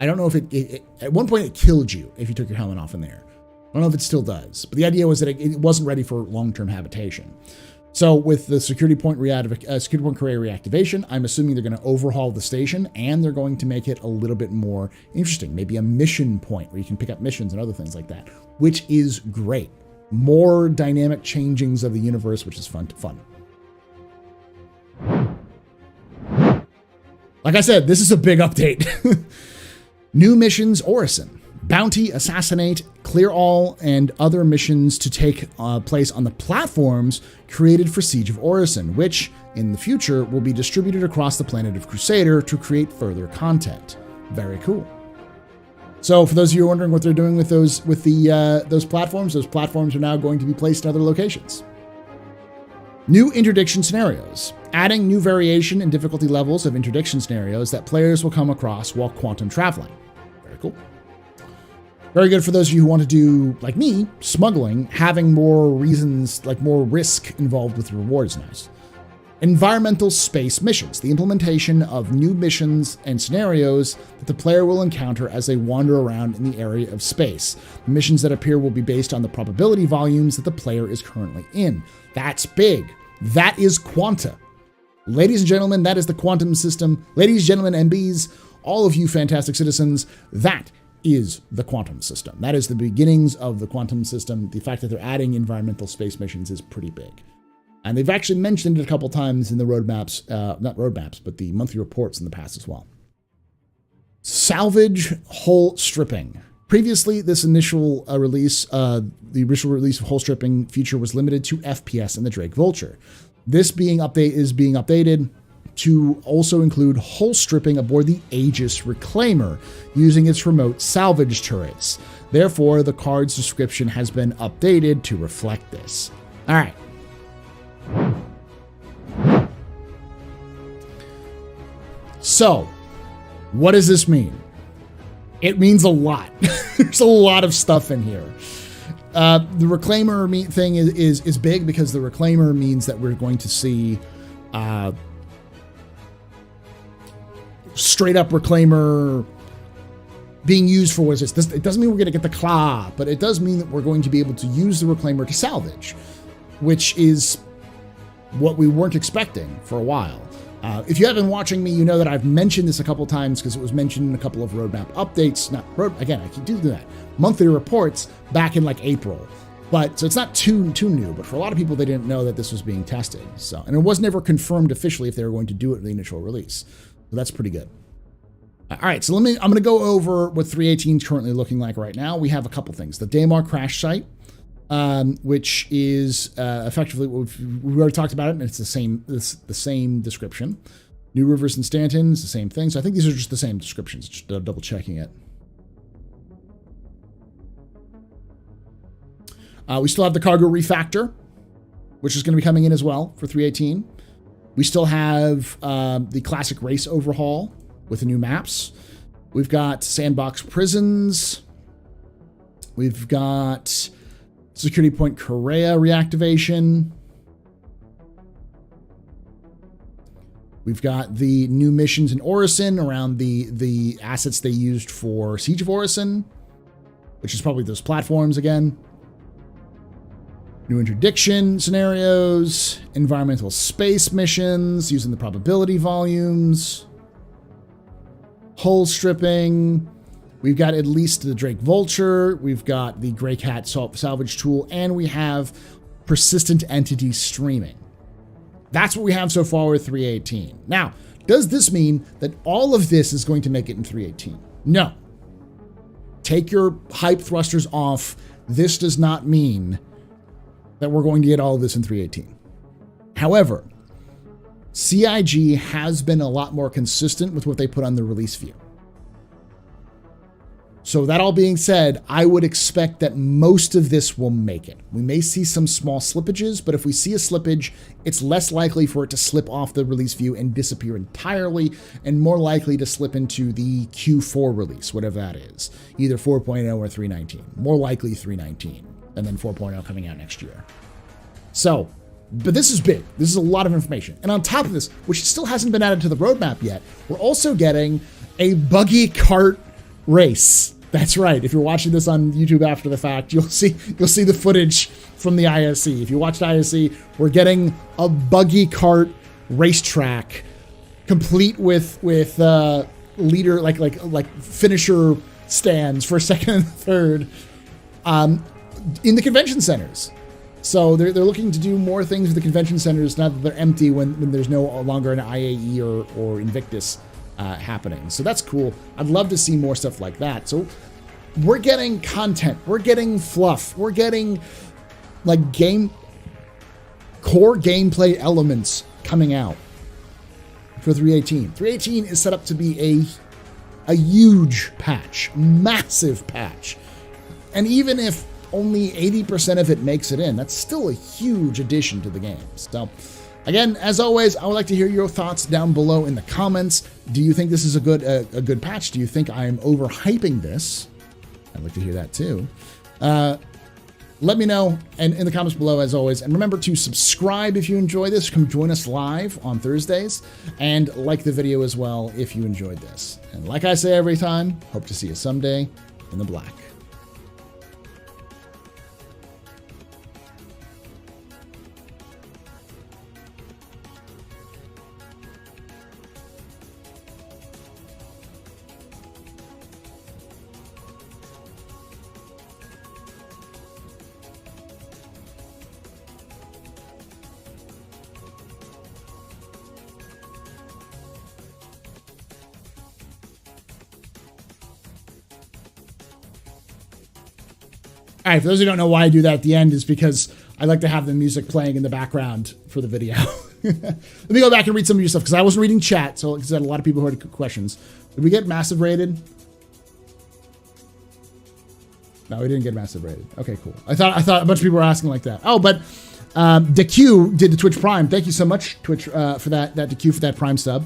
I don't know if it at one point it killed you if you took your helmet off in there. I don't know if it still does, but the idea was that it wasn't ready for long-term habitation. So with the Security Point Korea reactivation, I'm assuming they're going to overhaul the station and they're going to make it a little bit more interesting. Maybe a mission point where you can pick up missions and other things like that, which is great. More dynamic changings of the universe, which is fun. Like I said, this is a big update. New missions, Orison. Bounty, Assassinate, Clear All, and other missions to take place on the platforms created for Siege of Orison, which, in the future, will be distributed across the planet of Crusader to create further content. Very cool. So, for those of you who are wondering what they're doing with those platforms are now going to be placed in other locations. New interdiction scenarios. Adding new variation and difficulty levels of interdiction scenarios that players will come across while quantum traveling. Very cool. Very good for those of you who want to do, like me, smuggling. Having more reasons, like more risk involved with rewards is nice. Environmental space missions. The implementation of new missions and scenarios that the player will encounter as they wander around in the area of space. The missions that appear will be based on the probability volumes that the player is currently in. That's big. That is Quanta. Ladies and gentlemen, that is the quantum system. Ladies and gentlemen, MBs, all of you fantastic citizens, that is the quantum system. That is the beginnings of the quantum system. The fact that they're adding environmental space missions is pretty big. And they've actually mentioned it a couple times in the roadmaps, not roadmaps, but the monthly reports in the past as well. Salvage hull stripping. Previously, this initial release, the initial release of hull stripping feature was limited to FPS and the Drake Vulture. This being updated to also include hull stripping aboard the Aegis Reclaimer using its remote salvage turrets. Therefore, the card's description has been updated to reflect this. All right. So, what does this mean? It means a lot. There's a lot of stuff in here. The Reclaimer thing is big because the Reclaimer means that we're going to see straight up Reclaimer being used for what is this? It doesn't mean we're going to get the claw, but it does mean that we're going to be able to use the Reclaimer to salvage, which is what we weren't expecting for a while. If you have been watching me, you know that I've mentioned this a couple times because it was mentioned in a couple of roadmap updates. Again, I can do that. Monthly reports back in like April. But so it's not too new, but for a lot of people, they didn't know that this was being tested. So, and it was never confirmed officially if they were going to do it in the initial release. So that's pretty good. All right, so I'm going to go over what 3.18 is currently looking like right now. We have a couple things. The Daymar crash site, which is effectively, we already talked about it, and it's the same description. New Rivers and Stanton is the same thing. So I think these are just the same descriptions, just double checking it. We still have the cargo refactor, which is going to be coming in as well for 3.18. We still have the classic race overhaul with the new maps. We've got sandbox prisons. We've got security point Korea reactivation. We've got the new missions in Orison around the assets they used for Siege of Orison, which is probably those platforms again. New interdiction scenarios, environmental space missions using the probability volumes, hull stripping. We've got at least the Drake Vulture. We've got the Grey Cat salvage tool, and we have persistent entity streaming. That's what we have so far with 3.18. Now, does this mean that all of this is going to make it in 3.18? No. Take your hype thrusters off. This does not mean that we're going to get all of this in 3.18. However, CIG has been a lot more consistent with what they put on the release view. So that all being said, I would expect that most of this will make it. We may see some small slippages, but if we see a slippage, it's less likely for it to slip off the release view and disappear entirely, and more likely to slip into the Q4 release, whatever that is. Either 4.0 or 3.19. More likely 3.19, and then 4.0 coming out next year. So, but this is big. This is a lot of information. And on top of this, which still hasn't been added to the roadmap yet, we're also getting a buggy cart race. That's right. If you're watching this on YouTube after the fact, you'll see the footage from the ISE. If you watched ISE, we're getting a buggy cart racetrack, complete with leader like finisher stands for second and third, in the convention centers. So they're looking to do more things with the convention centers now that they're empty when there's no longer an IAE or Invictus happening. So that's cool. I'd love to see more stuff like that. So we're getting content. We're getting fluff. We're getting like core gameplay elements coming out for 3.18. 3.18 is set up to be a huge patch, massive patch. And even if only 80% of it makes it in, that's still a huge addition to the game. So again, as always, I would like to hear your thoughts down below in the comments. Do you think this is a good patch? Do you think I am overhyping this? I'd like to hear that too. Let me know in the comments below, as always. And remember to subscribe if you enjoy this. Come join us live on Thursdays. And like the video as well if you enjoyed this. And like I say every time, hope to see you someday in the black. All right, for those who don't know why I do that at the end is because I like to have the music playing in the background for the video. Let me go back and read some of your stuff because I wasn't reading chat, so because I had a lot of people who had questions. Did we get massive rated? No, we didn't get massive rated. Okay, cool. I thought a bunch of people were asking like that. Oh, but DeQ did the Twitch Prime. Thank you so much, Twitch, for that DeQ for that Prime sub.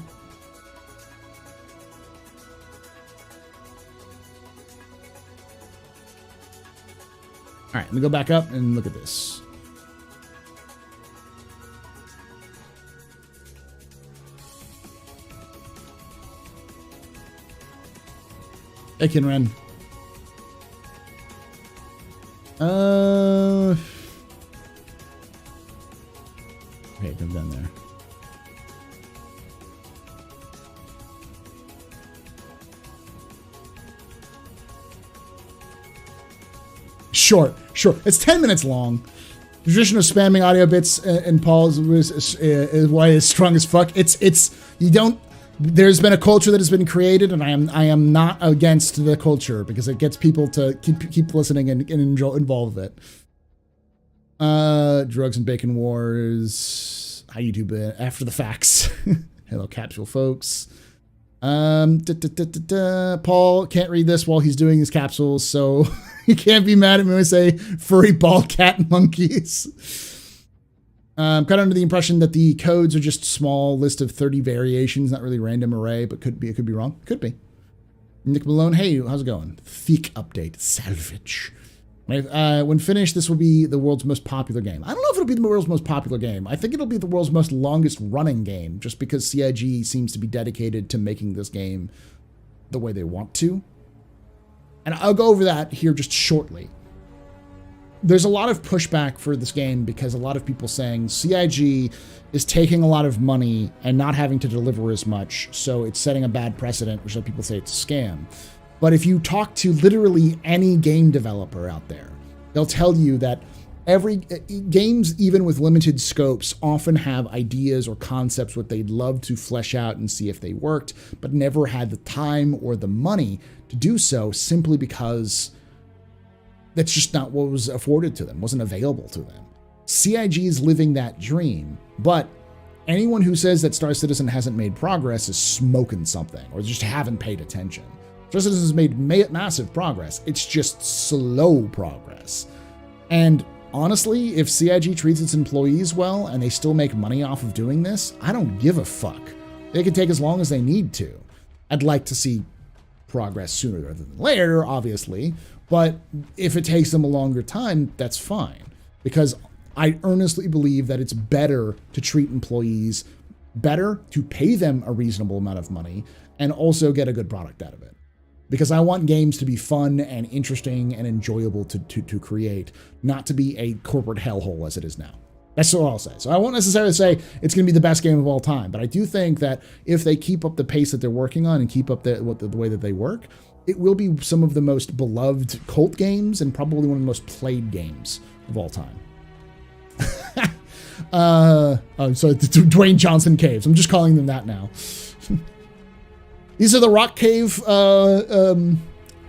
All right, let me go back up and look at this. Hey, Kinren. Okay, come down there. Short. It's 10 minutes long. The tradition of spamming audio bits and Paul's is why it's strong as fuck. You don't. There's been a culture that has been created, and I am not against the culture because it gets people to keep listening and involved with it. Drugs and Bacon Wars. How YouTube after the facts. Hello, Capsule folks. Paul can't read this while he's doing his capsules, so he can't be mad at me when I say furry ball cat monkeys. I'm kind of under the impression that the codes are just small list of 30 variations, not really random array, but could be. It could be wrong. Could be. Nick Malone, hey, how's it going? Thick update, salvage. When finished, this will be the world's most popular game. I don't know if it'll be the world's most popular game. I think it'll be the world's most longest running game, just because CIG seems to be dedicated to making this game the way they want to. And I'll go over that here just shortly. There's a lot of pushback for this game because a lot of people saying CIG is taking a lot of money and not having to deliver as much, so it's setting a bad precedent, which some people say it's a scam. But if you talk to literally any game developer out there, they'll tell you that games, even with limited scopes, often have ideas or concepts what they'd love to flesh out and see if they worked, but never had the time or the money to do so simply because that's just not what was afforded to them, wasn't available to them. CIG is living that dream, but anyone who says that Star Citizen hasn't made progress is smoking something or just haven't paid attention. Star Citizen has made massive progress. It's just slow progress. And honestly, if CIG treats its employees well and they still make money off of doing this, I don't give a fuck. They can take as long as they need to. I'd like to see progress sooner rather than later, obviously, but if it takes them a longer time, that's fine. Because I earnestly believe that it's better to treat employees better, to pay them a reasonable amount of money, and also get a good product out of it. Because I want games to be fun and interesting and enjoyable to create, not to be a corporate hellhole as it is now. That's all I'll say. So I won't necessarily say it's going to be the best game of all time, but I do think that if they keep up the pace that they're working on and keep up the way that they work, it will be some of the most beloved cult games and probably one of the most played games of all time. So Dwayne Johnson caves. I'm just calling them that now. These are the rock cave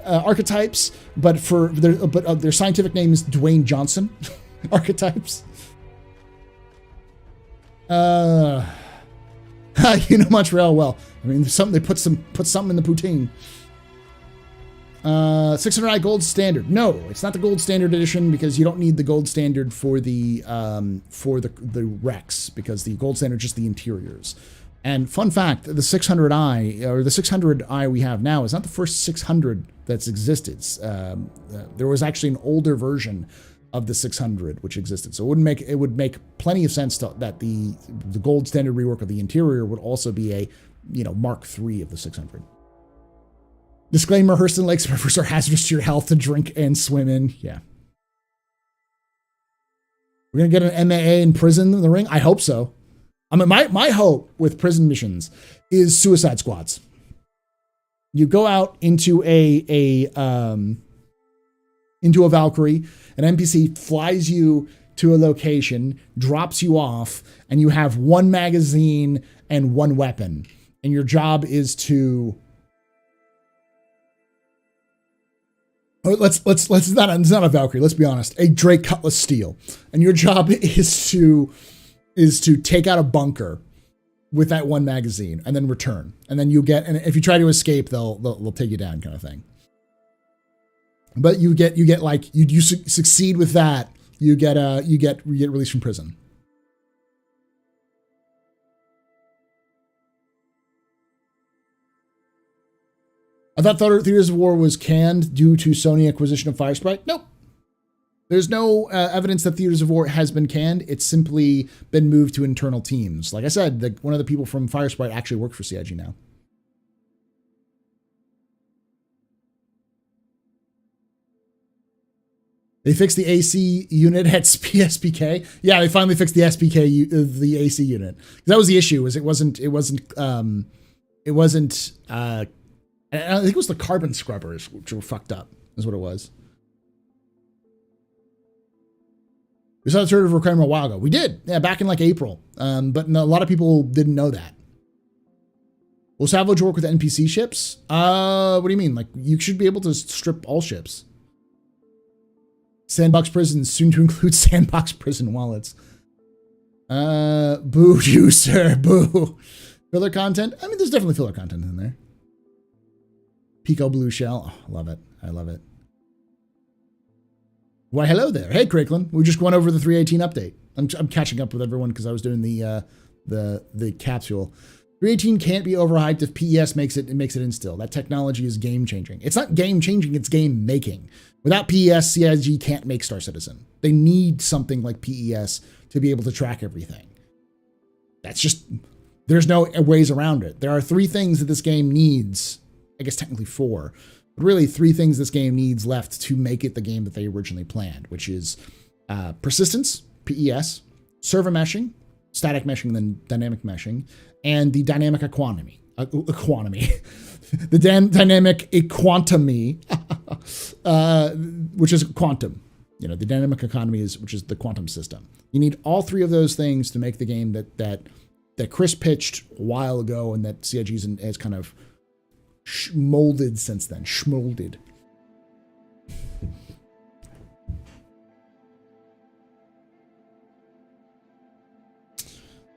archetypes, but their scientific name is Dwayne Johnson archetypes. You know Montreal well. I mean, they put something in the poutine. 600i gold standard. No, it's not the gold standard edition because you don't need the gold standard for the Rex, because the gold standard is just the interiors. And fun fact, the 600i, or the 600i we have now, is not the first 600 that's existed. There was actually an older version of the 600 which existed. So it would make plenty of sense that the gold standard rework of the interior would also be a, Mark III of the 600. Disclaimer, Hurston Lakes rivers are hazardous to your health to drink and swim in. Yeah. We're going to get an MAA in prison in the ring? I hope so. I mean, my hope with prison missions is suicide squads. You go out into a Valkyrie, an NPC flies you to a location, drops you off, and you have one magazine and one weapon. And your job is to... It's not a Valkyrie, let's be honest. A Drake Cutlass Steel. And your job is to take out a bunker with that one magazine and then return. And then and if you try to escape, they'll take you down, kind of thing. But you succeed with that, you get released from prison. I thought Theaters of War was canned due to Sony acquisition of Firesprite. Nope. There's no evidence that Theaters of War has been canned. It's simply been moved to internal teams. Like I said, one of the people from Firesprite actually works for CIG now. They fixed the AC unit at SPK. Yeah, they finally fixed the SPK, the AC unit. That was the issue. It wasn't. I think it was the carbon scrubbers which were fucked up. Is what it was. We saw the turret of requirement a while ago. We did, yeah, back in like April. But a lot of people didn't know that. Will Savage work with NPC ships? What do you mean? Like, you should be able to strip all ships. Sandbox prisons, soon to include sandbox prison wallets. Boo, you, sir, boo. Filler content? I mean, there's definitely filler content in there. Pico Blue Shell. Oh, love it. I love it. Why, hello there. Hey, Craiklin. We just went over the 318 update. I'm catching up with everyone because I was doing the capsule. 318 can't be overhyped if PES makes it instill. That technology is game changing. It's not game changing, it's game making. Without PES, CIG can't make Star Citizen. They need something like PES to be able to track everything. That's just, there's no ways around it. There are 3 things that this game needs. I guess technically 4, but really 3 things this game needs left to make it the game that they originally planned, which is persistence, PES, server meshing, static meshing, then dynamic meshing, and the dynamic economy. The dynamic equantomy, which is quantum. You know, the dynamic economy which is the quantum system. You need all 3 of those things to make the game that Chris pitched a while ago and that CIG has kind of molded since then. Schmolded.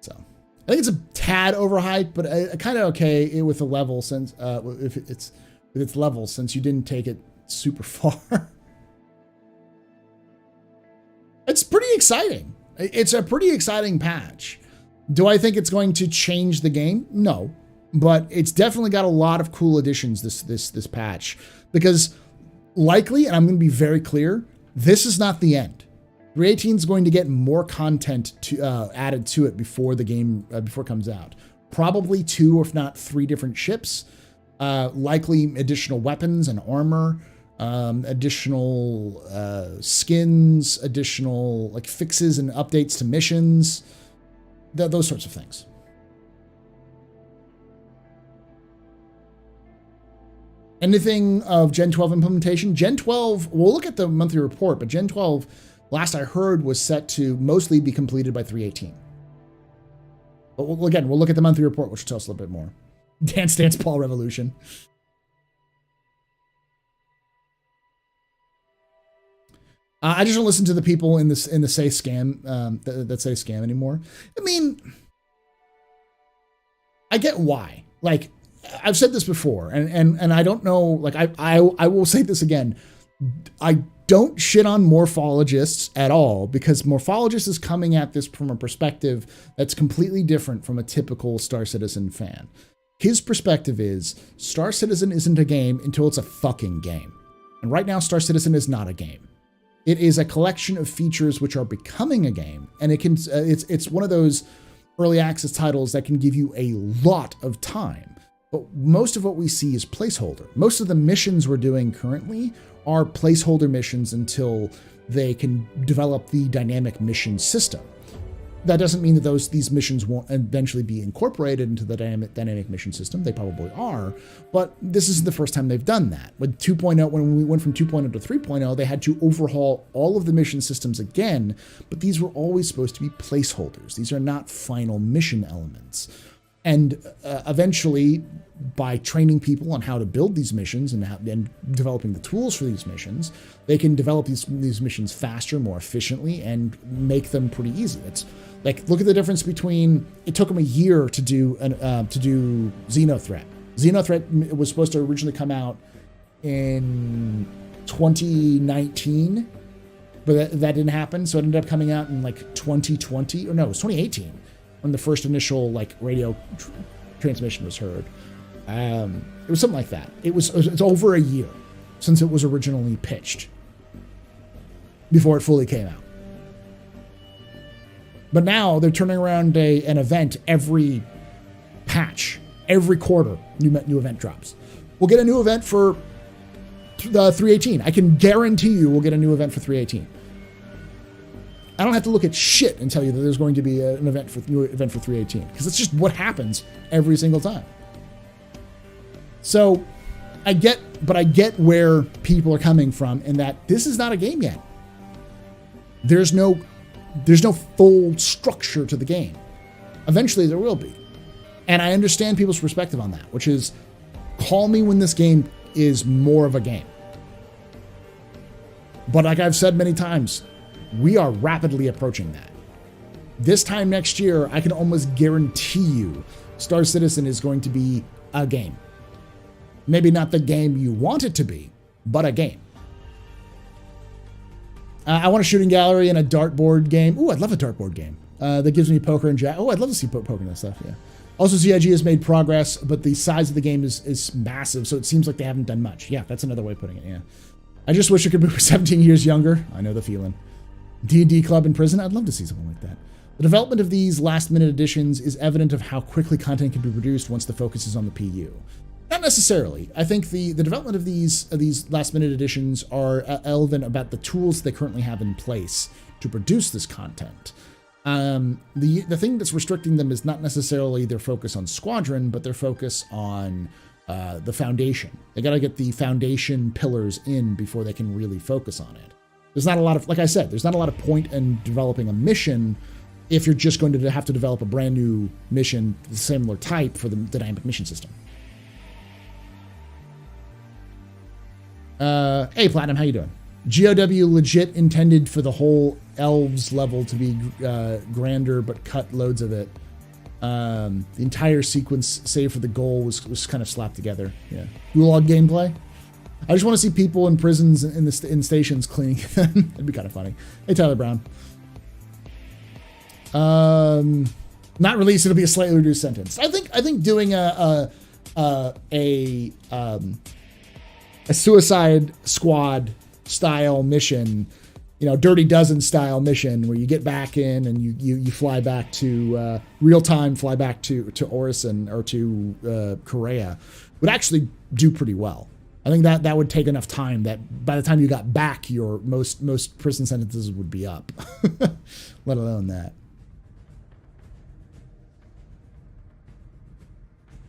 So I think it's a tad overhyped, but kind of okay with the level since if it's with its level since you didn't take it super far. It's pretty exciting. It's a pretty exciting patch. Do I think it's going to change the game? No. But it's definitely got a lot of cool additions this patch, because likely, and I'm going to be very clear, this is not the end. 318 is going to get more content added to it before the game before it comes out. Probably 2, if not 3 different ships, likely additional weapons and armor, additional skins, additional like fixes and updates to missions, those sorts of things. Anything of Gen 12 implementation? Gen 12, we'll look at the monthly report, but Gen 12, last I heard, was set to mostly be completed by 318. But we'll look at the monthly report, which will tell us a little bit more. Dance Dance Paul Revolution. I just don't listen to the people in the say scam that say scam anymore. I mean, I get why. Like, I've said this before, and I don't know, like, I will say this again. I don't shit on morphologists at all, because morphologist is coming at this from a perspective that's completely different from a typical Star Citizen fan. His perspective is Star Citizen isn't a game until it's a fucking game. And right now, Star Citizen is not a game. It is a collection of features which are becoming a game, and it's one of those early access titles that can give you a lot of time. But most of what we see is placeholder. Most of the missions we're doing currently are placeholder missions until they can develop the dynamic mission system. That doesn't mean that these missions won't eventually be incorporated into the dynamic mission system. They probably are, but this is the first time they've done that. With 2.0, when we went from 2.0 to 3.0, they had to overhaul all of the mission systems again, but these were always supposed to be placeholders. These are not final mission elements. And eventually, by training people on how to build these missions and developing the tools for these missions, they can develop these missions faster, more efficiently, and make them pretty easy. It's like, look at the difference between, it took them a year to do Xenothreat. Xenothreat was supposed to originally come out in 2019, but that didn't happen. So it ended up coming out in like 2020, or no, it was 2018 when the first initial like radio transmission was heard. It was something like that. It's over a year since it was originally pitched before it fully came out. But now they're turning around an event every patch, every quarter. New event drops. We'll get a new event for the 318. I can guarantee you we'll get a new event for 318. I don't have to look at shit and tell you that there's going to be a new event for 318, because it's just what happens every single time. So I get where people are coming from, in that this is not a game yet. There's no full structure to the game. Eventually there will be. And I understand people's perspective on that, which is, call me when this game is more of a game. But like I've said many times, we are rapidly approaching that. This time next year, I can almost guarantee you Star Citizen is going to be a game. Maybe not the game you want it to be, but a game. I want a shooting gallery and a dartboard game. Ooh, I'd love a dartboard game. That gives me poker and jack. Oh, I'd love to see poker and that stuff, yeah. Also, CIG has made progress, but the size of the game is massive, so it seems like they haven't done much. Yeah, that's another way of putting it, yeah. I just wish it could be 17 years younger. I know the feeling. D&D Club in prison? I'd love to see something like that. The development of these last-minute additions is evident of how quickly content can be produced once the focus is on the PU. Not necessarily. I think the development of these last-minute additions are relevant about the tools they currently have in place to produce this content. The thing that's restricting them is not necessarily their focus on Squadron, but their focus on the foundation. They got to get the foundation pillars in before they can really focus on it. There's not a lot of, like I said, there's not a lot of point in developing a mission if you're just going to have to develop a brand new mission, similar type for the dynamic mission system. Hey, Platinum, how you doing? GOW legit intended for the whole elves level to be grander, but cut loads of it. The entire sequence, save for the goal, was kind of slapped together. Yeah. Gulag gameplay. I just want to see people in prisons in stations cleaning them. It'd be kind of funny. Hey, Tyler Brown. Not released. It'll be a slightly reduced sentence. I think doing a Suicide Squad style mission, Dirty Dozen style mission, where you get back in and you fly back to real time, fly back to Orison or to Korea, would actually do pretty well. I think that would take enough time that by the time you got back, your most prison sentences would be up, let alone that.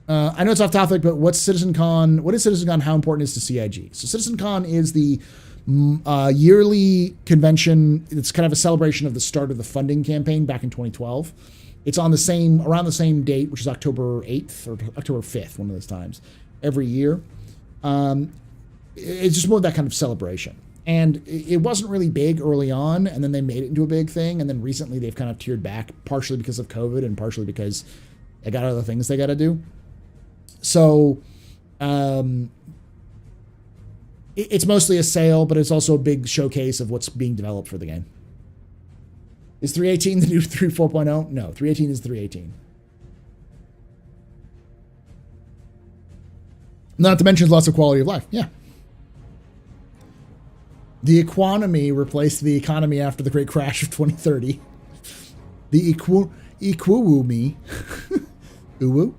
I know it's off topic, but what's CitizenCon? What is CitizenCon? How important is to CIG? So CitizenCon is the yearly convention. It's kind of a celebration of the start of the funding campaign back in 2012. It's on around the same date, which is October 8th or October 5th, one of those times, every year. It's just more of that kind of celebration. And it wasn't really big early on, and then they made it into a big thing, and then recently they've kind of tiered back, partially because of COVID and partially because they got other things they got to do. So it's mostly a sale, but it's also a big showcase of what's being developed for the game. Is 3.18 the new 3.4.0? No, 3.18 is 3.18. Not to mention lots of quality of life. Yeah. The economy replaced the economy after the great crash of 2030. The equuumi. Uwu.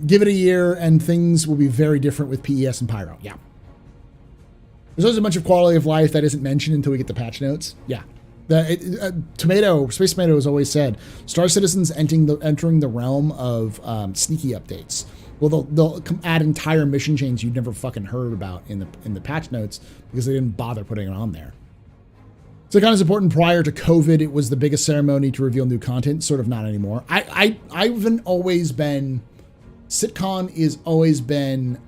Give it a year and things will be very different with PES and Pyro. Yeah. There's always a bunch of quality of life that isn't mentioned until we get the patch notes. Yeah. Space Tomato has always said, Star Citizen's entering the realm of sneaky updates. Well, they'll add entire mission chains you've never fucking heard about in the patch notes because they didn't bother putting it on there. CitCon is important. Prior to COVID, it was the biggest ceremony to reveal new content. Sort of not anymore. CitCon is always been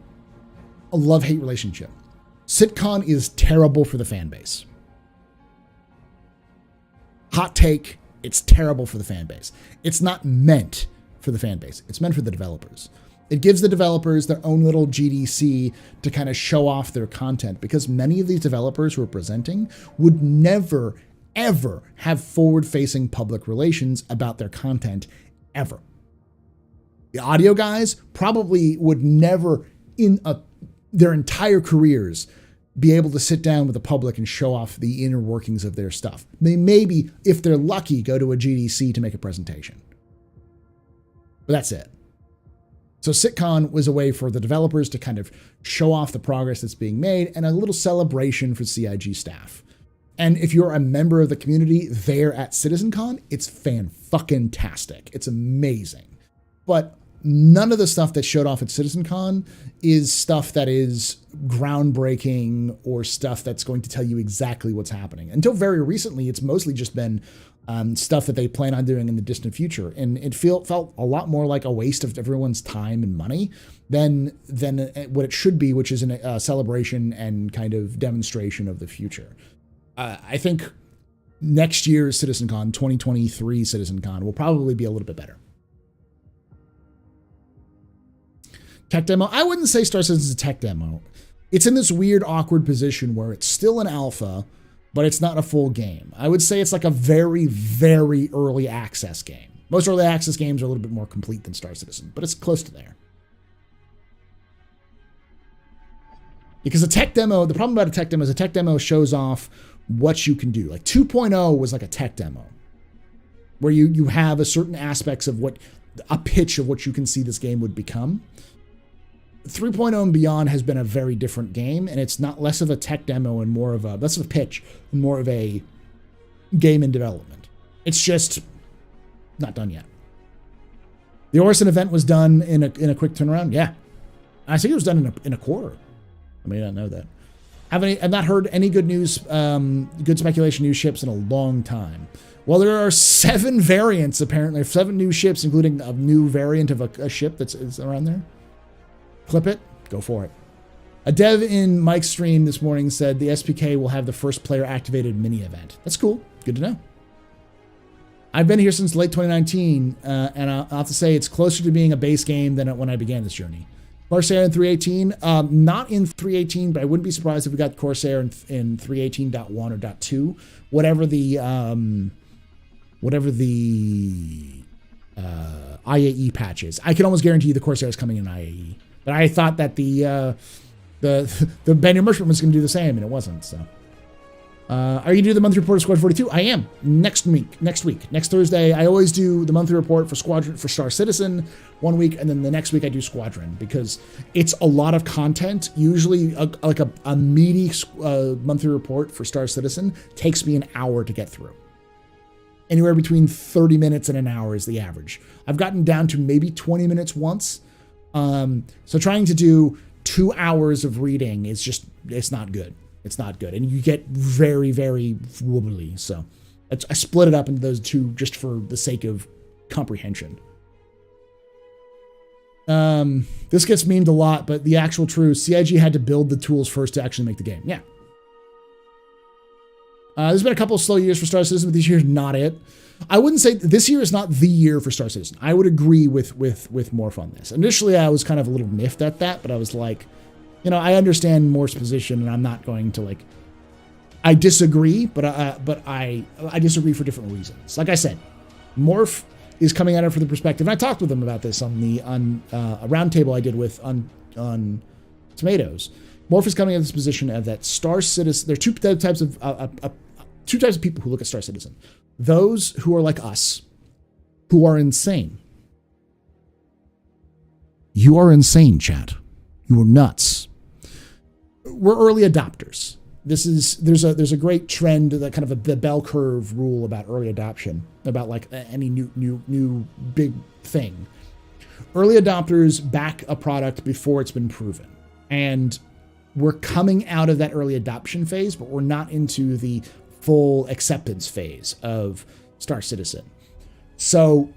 a love-hate relationship. CitCon is terrible for the fan base. Hot take, it's terrible for the fan base. It's not meant for the fan base. It's meant for the developers. It gives the developers their own little GDC to kind of show off their content, because many of these developers who are presenting would never, ever have forward-facing public relations about their content, ever. The audio guys probably would never in their entire careers be able to sit down with the public and show off the inner workings of their stuff. They maybe, if they're lucky, go to a GDC to make a presentation. But that's it. So CitCon was a way for the developers to kind of show off the progress that's being made and a little celebration for CIG staff. And if you're a member of the community there at CitizenCon, it's fan-fucking-tastic. It's amazing. But none of the stuff that showed off at CitizenCon is stuff that is groundbreaking or stuff that's going to tell you exactly what's happening. Until very recently, it's mostly just been stuff that they plan on doing in the distant future. And it felt a lot more like a waste of everyone's time and money than what it should be, which is a celebration and kind of demonstration of the future. I think next year's CitizenCon, 2023 CitizenCon, will probably be a little bit better. Tech demo? I wouldn't say Star Citizen is a tech demo. It's in this weird, awkward position where it's still an alpha, but it's not a full game. I would say it's like a very, very early access game. Most early access games are a little bit more complete than Star Citizen, but it's close to there. Because a tech demo, the problem about a tech demo is a tech demo shows off what you can do. Like 2.0 was like a tech demo, where you have a certain aspects of a pitch of what you can see this game would become. 3.0 and beyond has been a very different game, and it's not less of a tech demo and less of a pitch and more of a game in development. It's just not done yet. The Hurston event was done in a quick turnaround. Yeah, I think it was done in a quarter. I may not know that. I've not heard any good news, good speculation news ships in a long time. Well, there are 7 variants apparently, 7 new ships, including a new variant of a ship that's around there. Clip it, go for it. A dev in Mike's stream this morning said the SPK will have the first player activated mini event. That's cool. Good to know. I've been here since late 2019, and I'll have to say it's closer to being a base game than when I began this journey. Corsair in 3.18, not in 3.18, but I wouldn't be surprised if we got Corsair in 3.18.1 or .2, whatever the IAE patch is. I can almost guarantee you the Corsair is coming in IAE. But I thought that the Band Immersion was going to do the same, and it wasn't. So, are you going to do the monthly report of Squad 42? I am next week, next Thursday. I always do the monthly report for Squadron for Star Citizen 1 week, and then the next week I do Squadron because it's a lot of content. Usually, a meaty monthly report for Star Citizen takes me an hour to get through. Anywhere between 30 minutes and an hour is the average. I've gotten down to maybe 20 minutes once. So trying to do 2 hours of reading is it's not good. It's not good. And you get very, very wobbly. So I split it up into those two just for the sake of comprehension. This gets memed a lot, but the actual truth, CIG had to build the tools first to actually make the game. Yeah. There's been a couple of slow years for Star Citizen, but this year's not it. I wouldn't say this year is not the year for Star Citizen. I would agree with Morph on this. Initially, I was kind of a little miffed at that, but I was like, I understand Morph's position, and I'm not going to I disagree, but I disagree for different reasons. Like I said, Morph is coming at it from the perspective, and I talked with him about this on a roundtable I did on Tomatoes. Morph is coming at this position of that Star Citizen. There are two types of people who look at Star Citizen. Those who are like us, who are insane. You are insane, chat. You are nuts. We're early adopters. There's a great trend, that kind of the bell curve rule about early adoption, about any new big thing. Early adopters back a product before it's been proven, and we're coming out of that early adoption phase, but we're not into the full acceptance phase of Star Citizen. So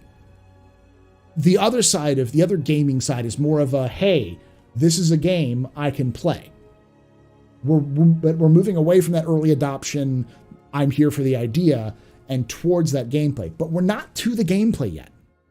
the other gaming side is more of a, hey, this is a game I can play. But we're moving away from that early adoption, I'm here for the idea, and towards that gameplay. But we're not to the gameplay yet.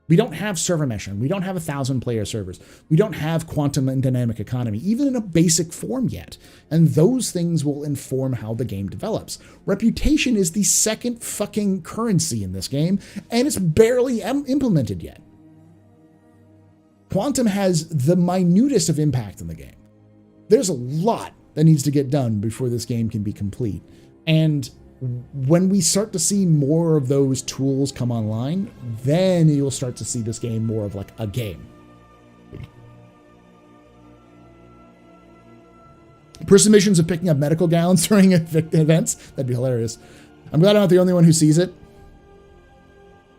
We don't have server meshing. We don't have 1,000-player servers. We don't have quantum and dynamic economy, even in a basic form yet. And those things will inform how the game develops. Reputation is the second fucking currency in this game, and it's barely implemented yet. Quantum has the minutest of impact in the game. There's a lot that needs to get done before this game can be complete. And when we start to see more of those tools come online, then you'll start to see this game more of a game. Person missions of picking up medical gowns during events. That'd be hilarious. I'm glad I'm not the only one who sees it.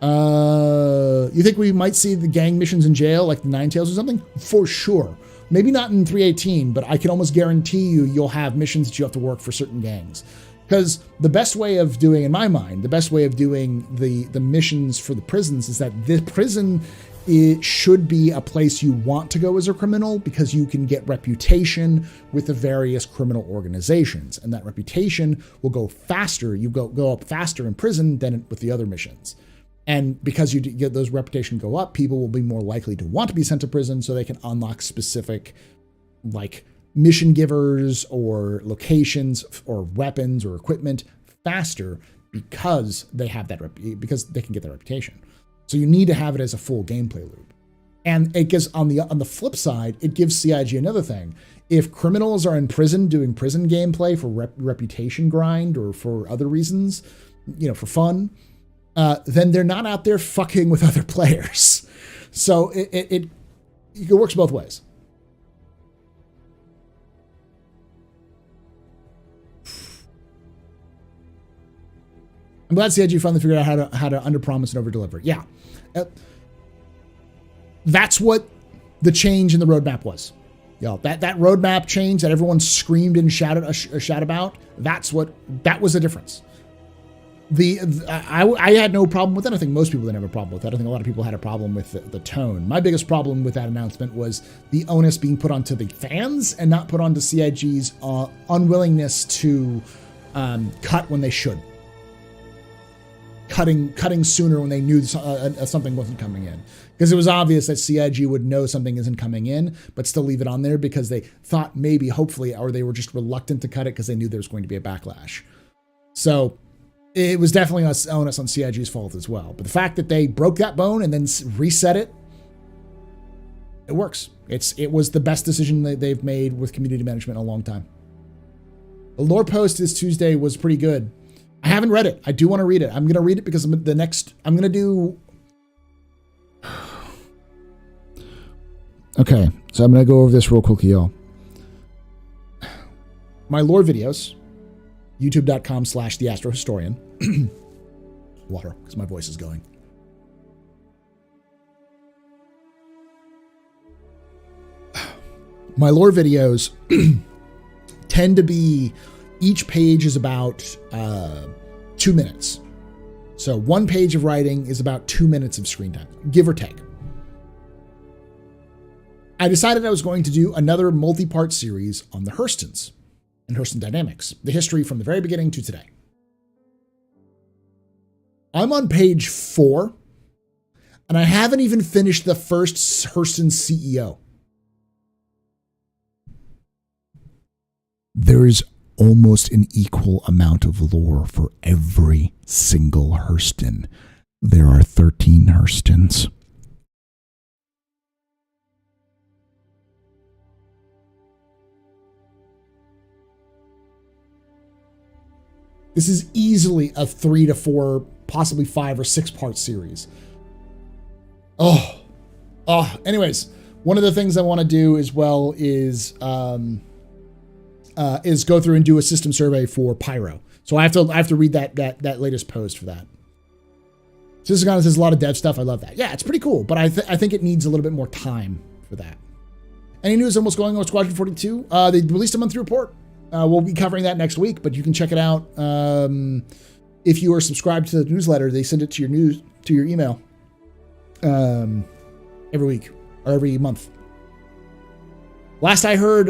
You think we might see the gang missions in jail, like the Ninetales or something? For sure. Maybe not in 3.18, but I can almost guarantee you'll have missions that you have to work for certain gangs. Because the best way of doing, in my mind, the missions for the prisons is that this prison should be a place you want to go as a criminal, because you can get reputation with the various criminal organizations, and that reputation will go faster. You go up faster in prison than with the other missions. And because you get those reputation go up, people will be more likely to want to be sent to prison so they can unlock specific like mission givers or locations or weapons or equipment faster because they have that because they can get that reputation. So you need to have it as a full gameplay loop. And it gives on the flip side, it gives CIG another thing. If criminals are in prison doing prison gameplay for reputation grind or for other reasons, for fun, then they're not out there fucking with other players. So it works both ways. I'm glad CIG finally figured out how to underpromise and overdeliver. Yeah. That's what the change in the roadmap was. That roadmap change that everyone screamed and shouted about, that was the difference. I had no problem with that. I think most people didn't have a problem with that. I think a lot of people had a problem with the tone. My biggest problem with that announcement was the onus being put onto the fans and not put onto CIG's unwillingness to cut when they should. Cutting sooner when they knew something wasn't coming in. Because it was obvious that CIG would know something isn't coming in, but still leave it on there because they thought maybe, hopefully, or they were just reluctant to cut it because they knew there was going to be a backlash. So it was definitely an onus on CIG's fault as well. But the fact that they broke that bone and then reset it, it works. It was the best decision that they've made with community management in a long time. The lore post this Tuesday was pretty good. I haven't read it. I do want to read it. I'm going to read it because I'm going to do... Okay, so I'm going to go over this real quickly, y'all. My lore videos, youtube.com/TheAstroHistorian. Water, because my voice is going. My lore videos tend to be... Each page is about 2 minutes. So one page of writing is about 2 minutes of screen time, give or take. I decided I was going to do another multi-part series on the Hurstons and Hurston dynamics, the history from the very beginning to today. I'm on page 4, and I haven't even finished the first Hurston CEO. There is almost an equal amount of lore for every single Hurston. There are 13 Hurstons. This is easily a 3 to 4, possibly 5 or 6 part series. Anyways, one of the things I want to do as well is go through and do a system survey for Pyro. So I have to read that latest post for that. Sysagon says a lot of dev stuff. I love that. Yeah, it's pretty cool, but I think it needs a little bit more time for that. Any news on what's going on with Squadron 42? They released a monthly report. We'll be covering that next week, but you can check it out. If you are subscribed to the newsletter, they send it to your email every week or every month. Last I heard,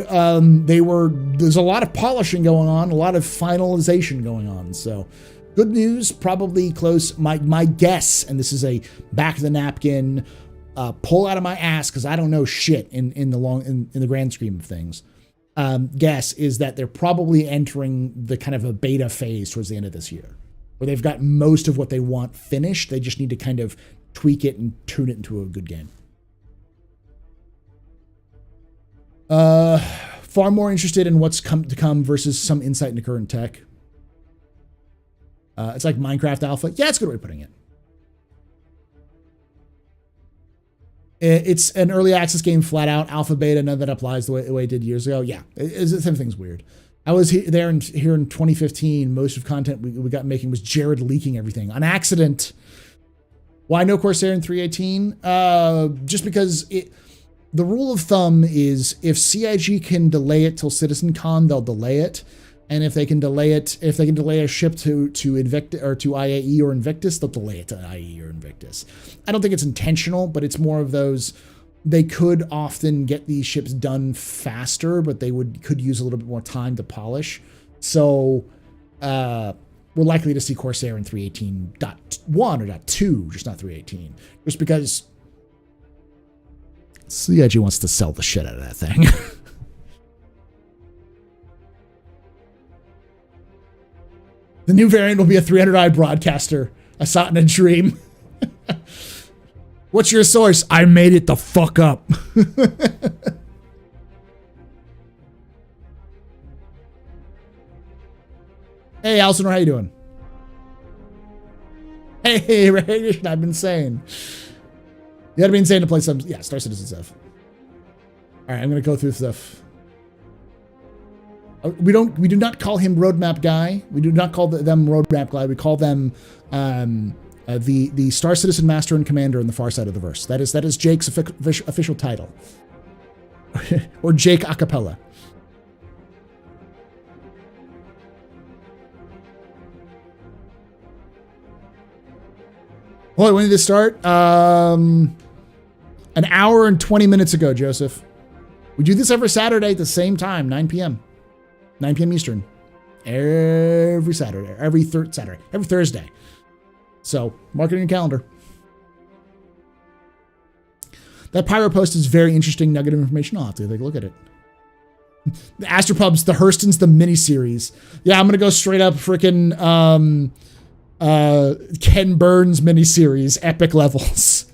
there's a lot of polishing going on, a lot of finalization going on. So good news, probably close. My guess, and this is a back of the napkin, pull out of my ass because I don't know shit in the grand scheme of things. Guess is that they're probably entering the kind of a beta phase towards the end of this year, where they've got most of what they want finished. They just need to kind of tweak it and turn it into a good game. Far more interested in what's to come versus some insight into current tech. It's like Minecraft Alpha. Yeah, it's a good way of putting it. It's an early access game, flat out. Alpha, beta, none of that applies the way it did years ago. Yeah, everything's weird. I was here in 2015. Most of content we got making was Jared leaking everything on accident. Why no Corsair in 3.18? Just because the rule of thumb is if CIG can delay it till CitizenCon, they'll delay it. And if they can delay a ship to Invictus or to IAE or Invictus, they'll delay it to IAE or Invictus. I don't think it's intentional, but it's more of those. They could often get these ships done faster, but they could use a little bit more time to polish. So we're likely to see Corsair in 3.18.1 or .2, just not 3.18. Just because CIG wants to sell the shit out of that thing. The new variant will be a 300i broadcaster. I saw it in a dream. What's your source? I made it the fuck up. Hey, Alison, how you doing? Hey, radiation, I've been saying. You gotta be insane to play some, yeah, Star Citizen stuff. All right, I'm gonna go through stuff. We do not call him Roadmap Guy. We do not call them Roadmap Guy. We call them the Star Citizen Master and Commander in the far side of the verse. That is Jake's official title, or Jake Acapella. Boy, when did this start? An hour and 20 minutes ago, Joseph. We do this every Saturday at the same time, 9 p.m. 9 p.m. Eastern. Every Saturday. Every Thursday. So, mark it in your calendar. That Pyro post is very interesting nugget of information. I'll have to take a look at it. The AstroPub's The Hurston's the miniseries. Yeah, I'm going to go straight up freaking Ken Burns miniseries, epic levels.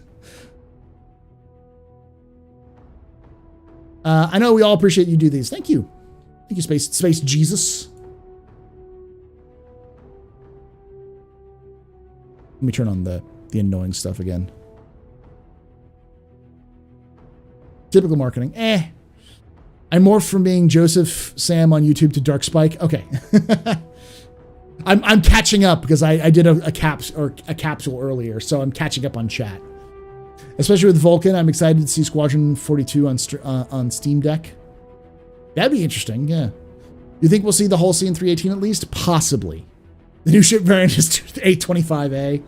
I know we all appreciate you do these. Thank you. Thank you, Space Jesus. Let me turn on the annoying stuff again. Typical marketing. I morphed from being Joseph Sam on YouTube to Dark Spike. Okay. I'm catching up because I did a capsule earlier, so I'm catching up on chat. Especially with Vulcan, I'm excited to see Squadron 42 on Steam Deck. That'd be interesting, yeah. You think we'll see the whole scene 318 at least? Possibly. The new ship variant is 825A.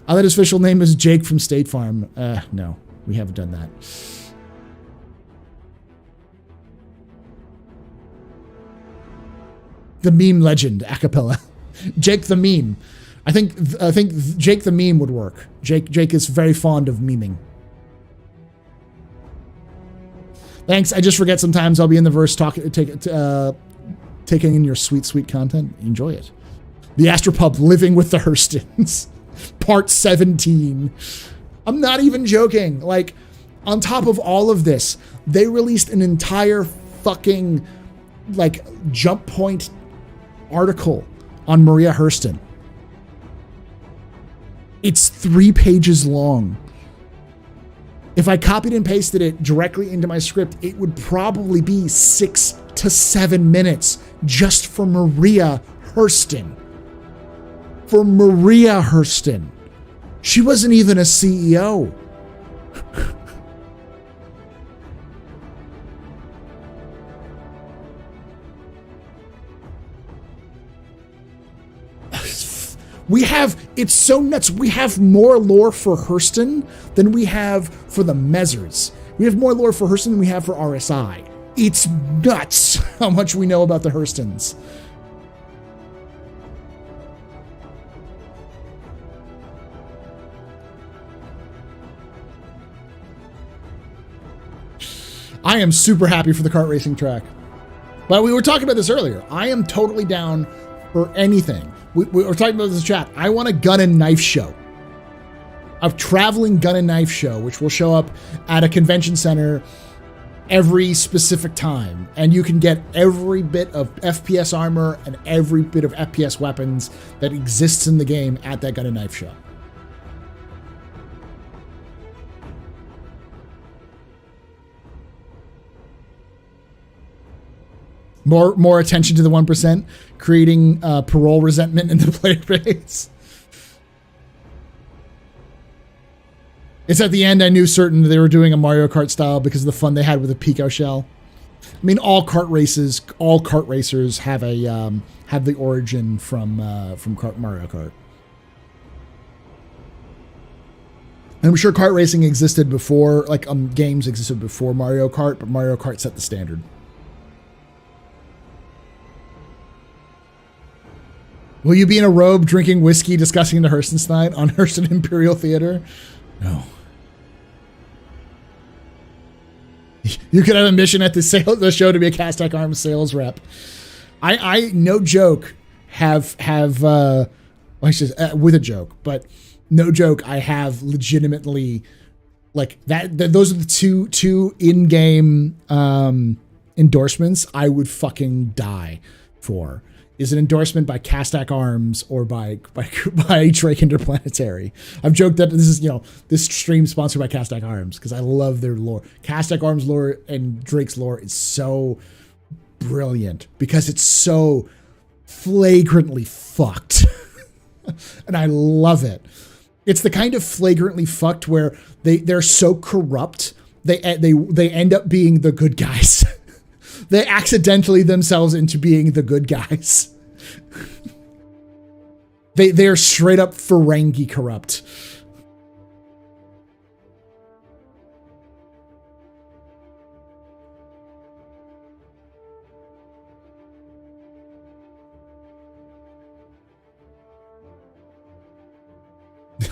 I thought his official name is Jake from State Farm. No, we haven't done that. The meme legend, acapella. Jake the meme. I think Jake the meme would work. Jake is very fond of memeing. Thanks. I just forget sometimes. I'll be in the verse taking in your sweet content. Enjoy it. The AstroPub living with the Hurstons. Part 17. I'm not even joking. Like, on top of all of this, they released an entire fucking like jump point article on Maria Hurston. It's 3 pages long. If I copied and pasted it directly into my script, it would probably be 6 to 7 minutes just for Maria Hurston. For Maria Hurston. She wasn't even a CEO. It's so nuts. We have more lore for Hurston than we have for the Mezzers. We have more lore for Hurston than we have for RSI. It's nuts how much we know about the Hurstons. I am super happy for the kart racing track. But we were talking about this earlier. I am totally down for anything. We were talking about this in chat. I want a gun and knife show. A traveling gun and knife show, which will show up at a convention center every specific time. And you can get every bit of FPS armor and every bit of FPS weapons that exists in the game at that gun and knife show. More attention to the 1%, creating parole resentment in the player base. It's at the end I knew certain they were doing a Mario Kart style because of the fun they had with the Pico shell. I mean, all kart racers have a have the origin from Mario Kart. And I'm sure kart racing existed before, like games existed before Mario Kart, but Mario Kart set the standard. Will you be in a robe drinking whiskey discussing the Hurston night on Hurston Imperial Theater? No. You could have a mission at the show to be a Castak Arms sales rep. I no joke have with a joke, but no joke, I have legitimately like that. Those are the two in-game endorsements I would fucking die for. Is an endorsement by Castak Arms or by Drake Interplanetary. I've joked that this is, this stream sponsored by Castak Arms because I love their lore. Castak Arms lore and Drake's lore is so brilliant because it's so flagrantly fucked. And I love it. It's the kind of flagrantly fucked where they're so corrupt they end up being the good guys. They accidentally themselves into being the good guys. They're straight up Ferengi corrupt.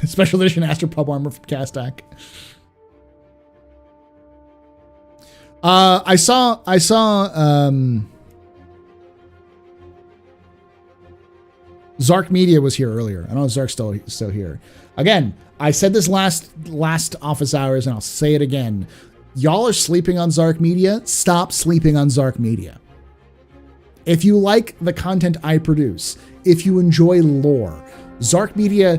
Special edition AstroPub armor from Castak. I saw Zark Media was here earlier. I don't know if Zark's still here. Again, I said this last office hours and I'll say it again. Y'all are sleeping on Zark Media. Stop sleeping on Zark Media. If you like the content I produce, if you enjoy lore, Zark Media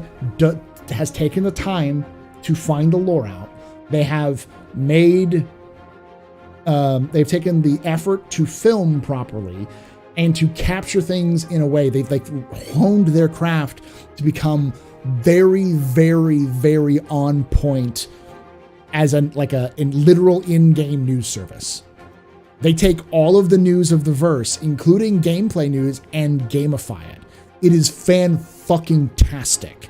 has taken the time to find the lore out. They have made they've taken the effort to film properly and to capture things in a way. They've honed their craft to become very, very, very on point as a literal in-game news service. They take all of the news of the verse, including gameplay news, and gamify it. It is fan-fucking-tastic.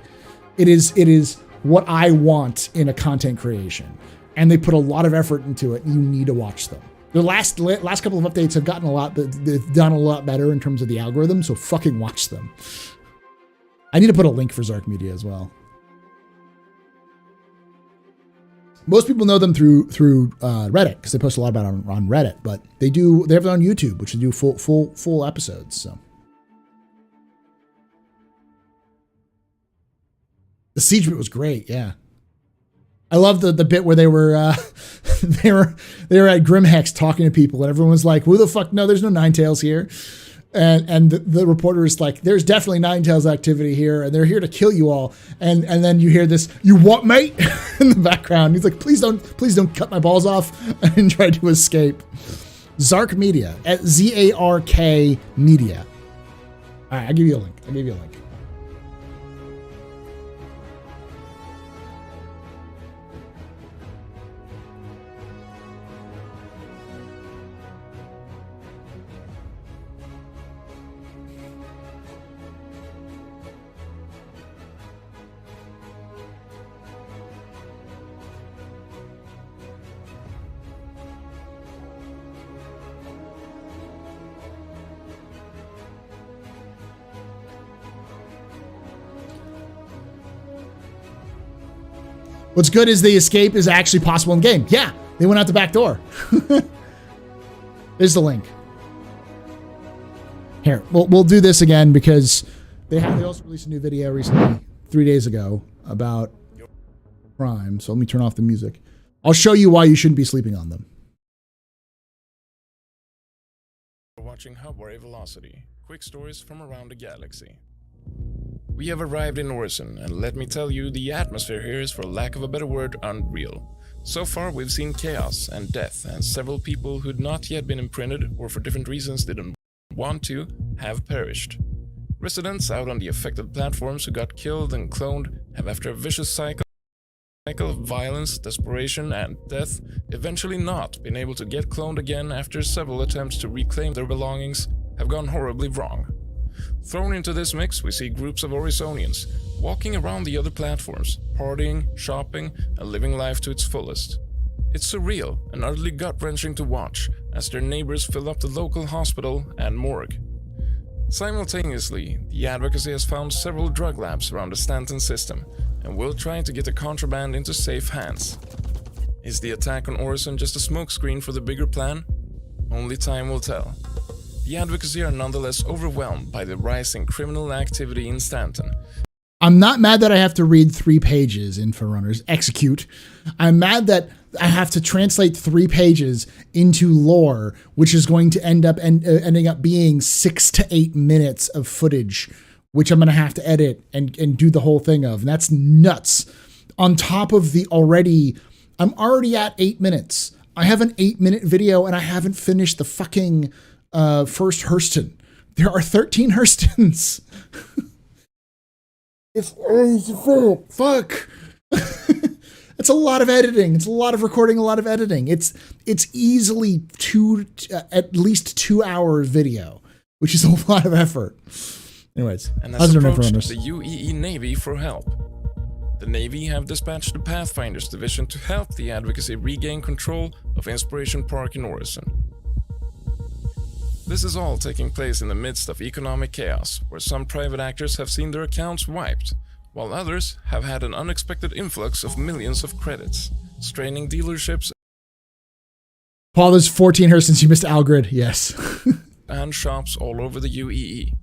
It is what I want in a content creation. And they put a lot of effort into it. And you need to watch them. The last couple of updates have gotten they've done a lot better in terms of the algorithm, so fucking watch them. I need to put a link for Zark Media as well. Most people know them through Reddit because they post a lot about it on Reddit, but they have it on YouTube, which they do full episodes. So the siege bit was great, yeah. I love the bit where they were they were at Grimhex talking to people and everyone was like, "Who the fuck? No, there's no Ninetales here." And the reporter is like, "There's definitely Ninetales activity here, and they're here to kill you all." And then you hear this, "You what, mate?" in the background. He's like, "Please don't cut my balls off," and try to escape. Zark Media at ZARK Media. All right, I'll give you a link. What's good is the escape is actually possible in game. Yeah, they went out the back door. There's the link. Here, we'll do this again because they also released a new video recently, 3 days ago, about crime. So let me turn off the music. I'll show you why you shouldn't be sleeping on them. Watching Hubway Velocity, quick stories from around the galaxy. We have arrived in Hurston, and let me tell you, the atmosphere here is, for lack of a better word, unreal. So far, we've seen chaos and death, and several people who'd not yet been imprinted, or for different reasons didn't want to, have perished. Residents out on the affected platforms who got killed and cloned have, after a vicious cycle of violence, desperation, and death, eventually not been able to get cloned again after several attempts to reclaim their belongings have gone horribly wrong. Thrown into this mix, we see groups of Orisonians walking around the other platforms, partying, shopping, and living life to its fullest. It's surreal and utterly gut-wrenching to watch as their neighbors fill up the local hospital and morgue. Simultaneously, the advocacy has found several drug labs around the Stanton system and will try to get the contraband into safe hands. Is the attack on Orison just a smokescreen for the bigger plan? Only time will tell. The advocacy are nonetheless overwhelmed by the rising criminal activity in Stanton. I'm not mad that I have to read 3 pages in Forerunners Execute. I'm mad that I have to translate 3 pages into lore, which is going to ending up being 6 to 8 minutes of footage, which I'm going to have to edit and do the whole thing of. And that's nuts. On top of I'm already at 8 minutes. I have an 8-minute video and I haven't finished the fucking first Hurston. There are 13 Hurstons. It's fuck. It's a lot of editing. It's a lot of recording, a lot of editing. It's easily at least 2 hours video, which is a lot of effort. Anyways, and has approached the UEE Navy for help. The Navy have dispatched the Pathfinders Division to help the advocacy regain control of Inspiration Park in Orison. This is all taking place in the midst of economic chaos, where some private actors have seen their accounts wiped, while others have had an unexpected influx of millions of credits, straining dealerships. Paul, there's 14 Hurstons. You missed Algrid. Yes. And shops all over the UEE.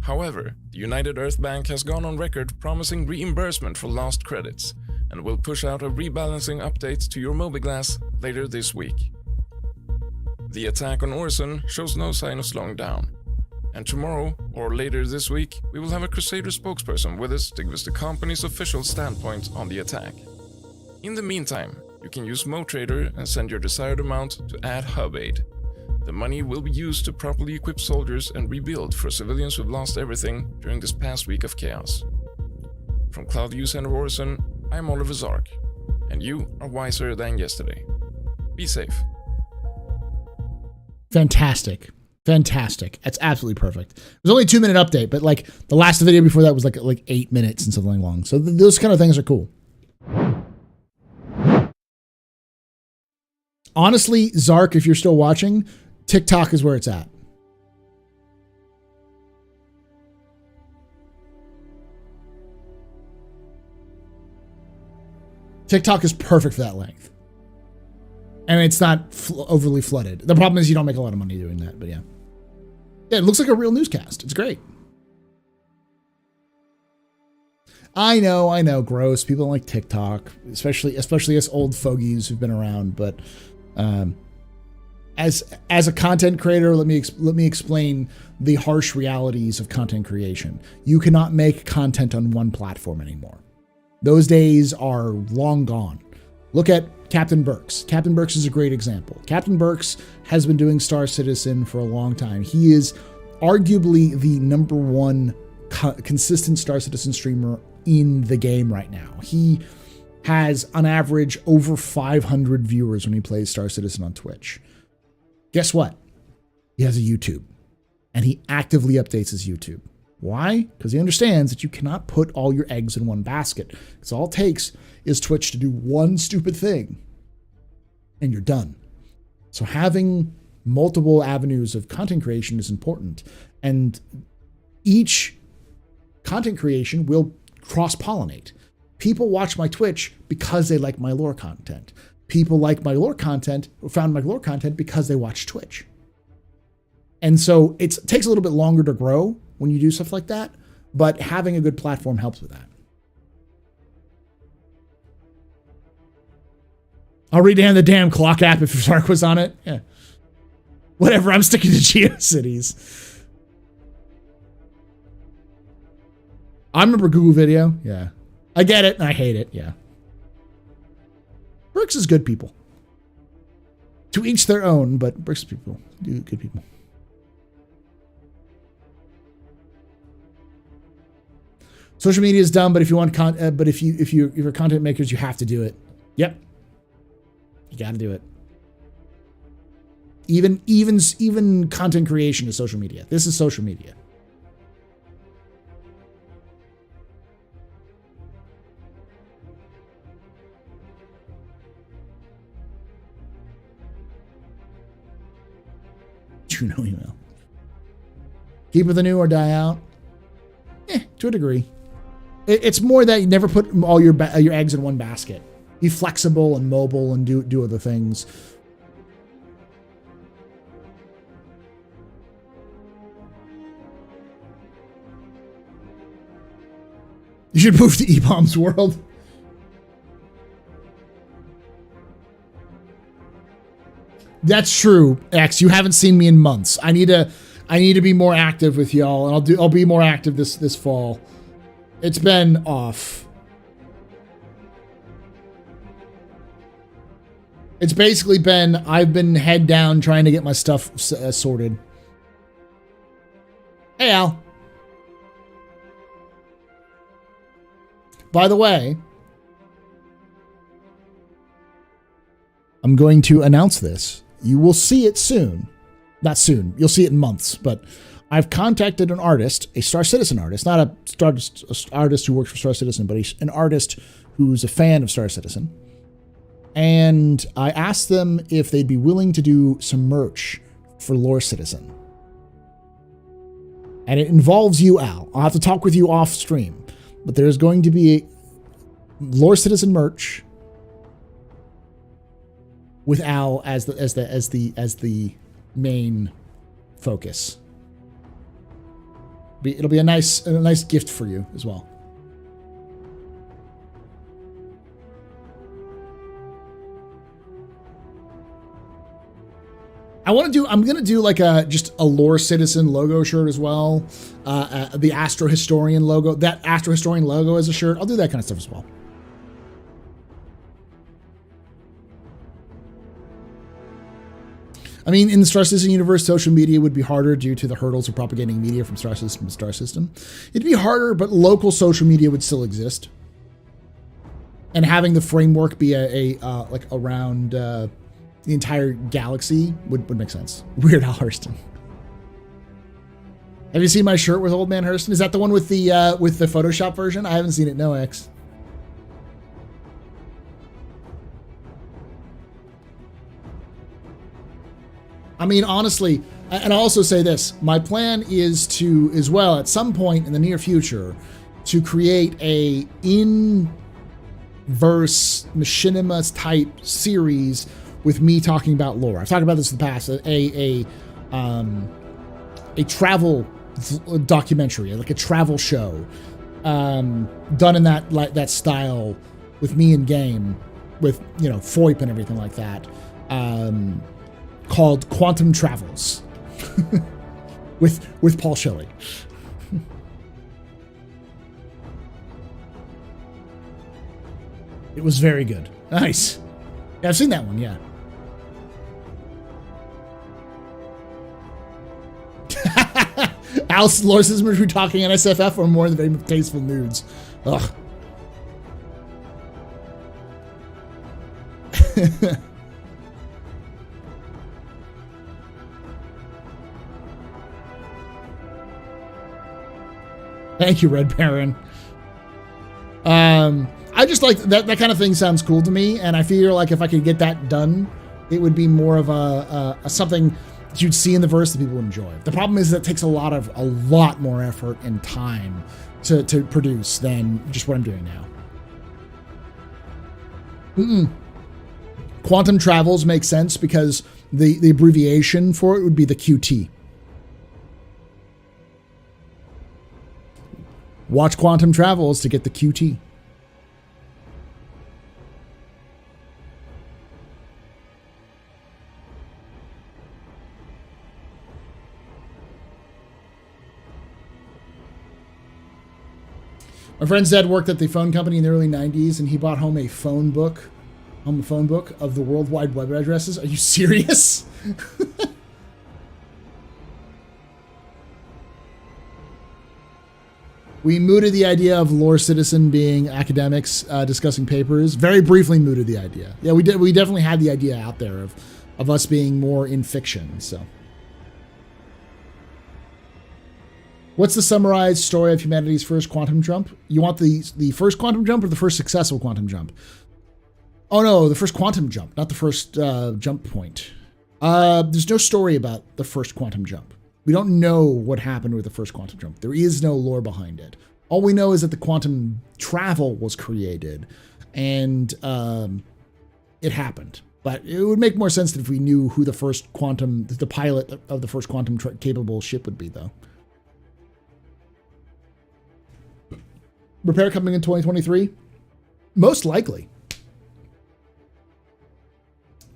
However, the United Earth Bank has gone on record promising reimbursement for lost credits, and will push out a rebalancing update to your Mobiglass later this week. The attack on Orison shows no sign of slowing down, and tomorrow, or later this week, we will have a Crusader spokesperson with us to give us the company's official standpoint on the attack. In the meantime, you can use MoTrader and send your desired amount to add hub aid. The money will be used to properly equip soldiers and rebuild for civilians who've lost everything during this past week of chaos. From Cloud View Center Orison, I'm Oliver Zark, and you are wiser than yesterday. Be safe. Fantastic. That's absolutely perfect. It was only a 2-minute update, but like the last video before that was like 8 minutes and something long. So those kind of things are cool. Honestly, Zark, if you're still watching, TikTok is where it's at. TikTok is perfect for that length. And it's not overly flooded. The problem is you don't make a lot of money doing that, but yeah. Yeah, it looks like a real newscast. It's great. I know, gross. People don't like TikTok, especially us old fogies who've been around. But as a content creator, let me explain the harsh realities of content creation. You cannot make content on one platform anymore. Those days are long gone. Look at Captain Burks. Captain Burks is a great example. Captain Burks has been doing Star Citizen for a long time. He is arguably the #1 consistent Star Citizen streamer in the game right now. He has, on average, over 500 viewers when he plays Star Citizen on Twitch. Guess what? He has a YouTube, and he actively updates his YouTube. Why? Because he understands that you cannot put all your eggs in one basket. Because all it takes is Twitch to do one stupid thing, and you're done. So having multiple avenues of content creation is important. And each content creation will cross-pollinate. People watch my Twitch because they like my lore content. People like my lore content, or found my lore content because they watch Twitch. And so it takes a little bit longer to grow when you do stuff like that, but having a good platform helps with that. I'll read down the damn clock app if Zark was on it. Yeah. Whatever, I'm sticking to GeoCities. I remember Google Video. Yeah. I get it, and I hate it. Yeah. Brooks is good people. To each their own, but Brooks is people. Good people. Social media is dumb, but if you want but if you're content makers, you have to do it. Yep. You got to do it. Even content creation is social media. This is social media. Juno email. Keep with the new or die out. To a degree. It's more that you never put all your eggs in one basket. Be flexible and mobile and do other things. You should move to E-Bomb's world. That's true, X. You haven't seen me in months. I need to be more active with y'all, and I'll be more active this fall. It's been off. It's basically been I've been head down trying to get my stuff sorted. Hey, Al. By the way, I'm going to announce this. You will see it soon. Not soon. You'll see it in months. But I've contacted an artist, a Star Citizen artist, not a artist who works for Star Citizen, but an artist who's a fan of Star Citizen. And I asked them if they'd be willing to do some merch for Lore Citizen. And it involves you, Al. I'll have to talk with you off stream. But there's going to be Lore Citizen merch with Al as the main focus. It'll be a nice gift for you as well. I'm gonna do like just a Lore Citizen logo shirt as well. The Astro Historian logo, that Astro Historian logo as a shirt. I'll do that kind of stuff as well. I mean, in the Star Citizen universe, social media would be harder due to the hurdles of propagating media from Star System to Star System. It'd be harder, but local social media would still exist. And having the framework be like around the entire galaxy would make sense. Weird Al Hurston. Have you seen my shirt with Old Man Hurston? Is that the one with the Photoshop version? I haven't seen it. No, X. I mean, honestly, and I'll also say this, my plan is to, as well, at some point in the near future, to create a in-verse machinima type series with me talking about lore. I've talked about this in the past, a travel documentary, like a travel show, done in that style with me in game, with, you know, FOIP and everything like that. Called Quantum Travels with Paul Shelley. It was very good. Nice. Yeah, I've seen that one, yeah. Alice Lorse's were talking on SFF or more in the very tasteful nudes. Ugh. Thank you, Red Baron. I just like that kind of thing sounds cool to me, and I feel like if I could get that done, it would be more of a something that you'd see in the verse that people would enjoy. The problem is that it takes a lot more effort and time to produce than just what I'm doing now. Quantum Travels makes sense because the abbreviation for it would be the QT. Watch Quantum Travels to get the QT. My friend Zed worked at the phone company in the early 90s, and he bought home a phone book of the World Wide Web addresses. Are you serious? We mooted the idea of Lore Citizen being academics discussing papers. Very briefly mooted the idea. Yeah, we definitely had the idea out there of us being more in fiction. So, what's the summarized story of humanity's first quantum jump? You want the first quantum jump or the first successful quantum jump? Oh no, the first quantum jump, not the first jump point. There's no story about the first quantum jump. We don't know what happened with the first quantum jump. There is no lore behind it. All we know is that the quantum travel was created and it happened. But it would make more sense if we knew who the pilot of the first quantum capable ship would be, though. Repair coming in 2023? Most likely.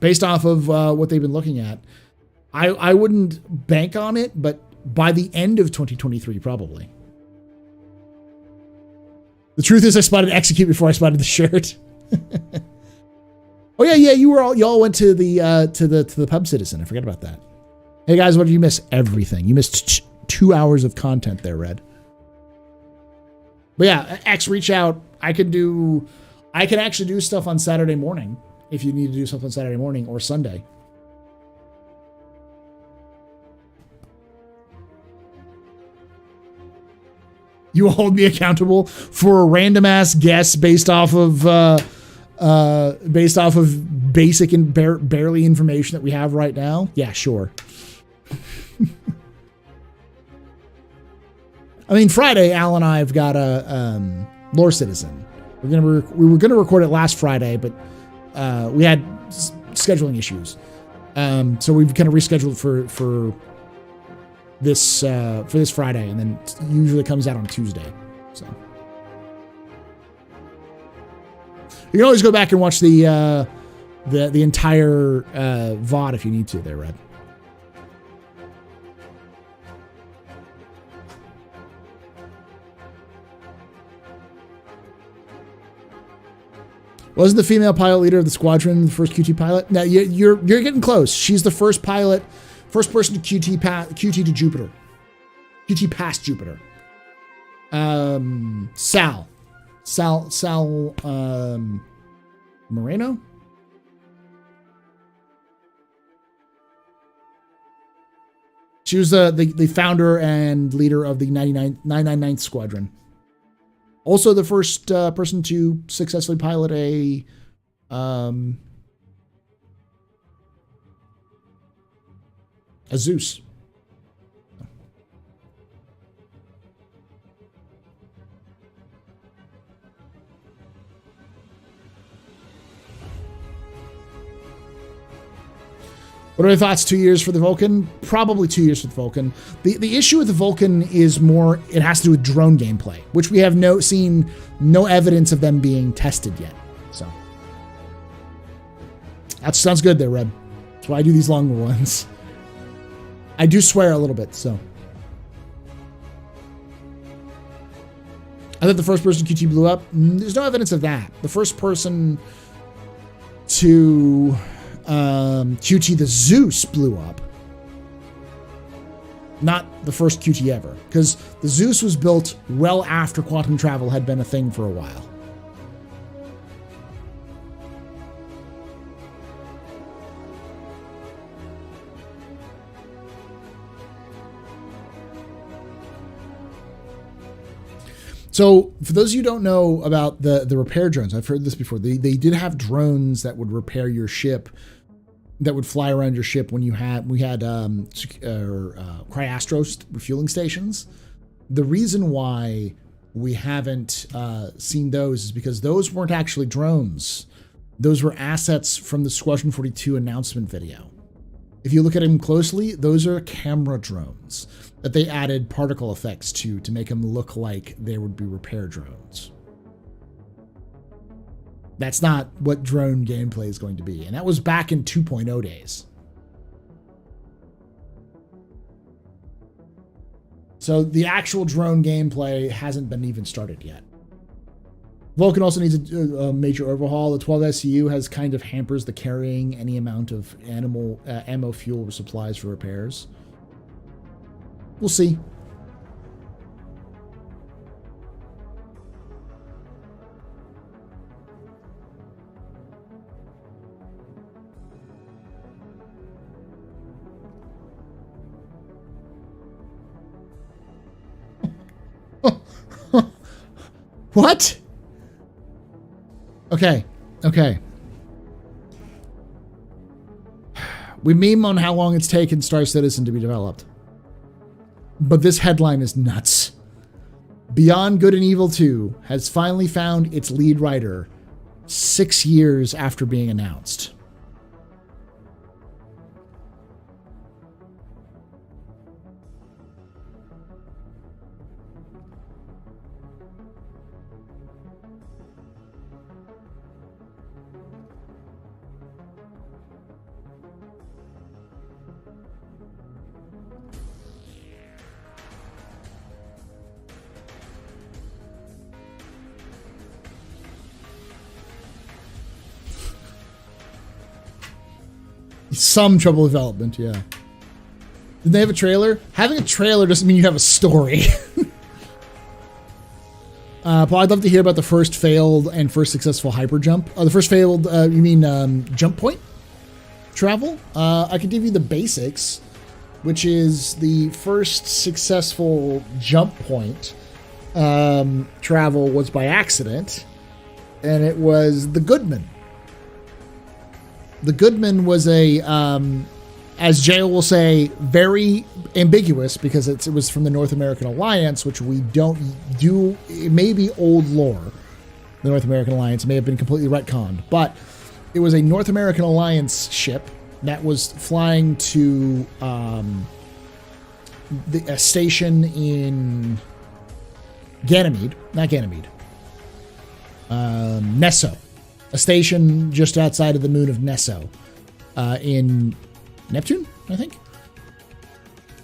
Based off of what they've been looking at. I wouldn't bank on it, but by the end of 2023, probably. The truth is I spotted Execute before I spotted the shirt. Oh yeah, y'all went to the pub citizen. I forgot about that. Hey guys, what did you miss? Everything. You missed 2 hours of content there, Red. But yeah, X, reach out. I can actually do stuff on Saturday morning if you need to do stuff on Saturday morning or Sunday. You will hold me accountable for a random ass guess based off of basic and barely information that we have right now. Yeah, sure. I mean, Friday, Al and I have got a lore citizen. We were gonna record it last Friday, but we had scheduling issues, so we've kind of rescheduled for this Friday, and then it usually comes out on Tuesday. So you can always go back and watch the entire VOD if you need to. There, Red. Wasn't the female pilot leader of the squadron the first QT pilot? No, you're getting close. She's the first pilot, first person to QT to Jupiter. QT past Jupiter. Sal Moreno? She was the founder and leader of the 999th Squadron. Also the first person to successfully pilot a Zeus. What are your thoughts? 2 years for the Vulcan? Probably 2 years for the Vulcan. The issue with the Vulcan is more, it has to do with drone gameplay, which we have seen no evidence of them being tested yet. So that sounds good there, Red. That's why I do these longer ones. I do swear a little bit, so. I thought the first person QT blew up. There's no evidence of that. The first person to QT the Zeus blew up. Not the first QT ever, because the Zeus was built well after quantum travel had been a thing for a while. So, for those of you who don't know about the repair drones, I've heard this before. They did have drones that would repair your ship, that would fly around your ship when we had Astro refueling stations. The reason why we haven't seen those is because those weren't actually drones. Those were assets from the Squadron 42 announcement video. If you look at them closely, those are camera drones that they added particle effects to make them look like they would be repair drones. That's not what drone gameplay is going to be. And that was back in 2.0 days. So the actual drone gameplay hasn't been even started yet. Vulcan also needs a major overhaul. The 12 SCU has kind of hampers the carrying any amount of ammo, fuel, or supplies for repairs. We'll see. What? Okay. We meme on how long it's taken Star Citizen to be developed. But this headline is nuts. Beyond Good and Evil 2 has finally found its lead writer 6 years after being announced. Some trouble development, yeah. Did they have a trailer? Having a trailer doesn't mean you have a story. Paul, I'd love to hear about the first failed and first successful hyper jump. The first failed, you mean jump point travel? I could give you the basics, which is the first successful jump point travel was by accident, and it was the Goodman. The Goodman was a, as Jail will say, very ambiguous because it was from the North American Alliance, which we don't do. It may be old lore. The North American Alliance may have been completely retconned, but it was a North American Alliance ship that was flying to a station in Nesso. A station just outside of the moon of Nesso, in Neptune, I think.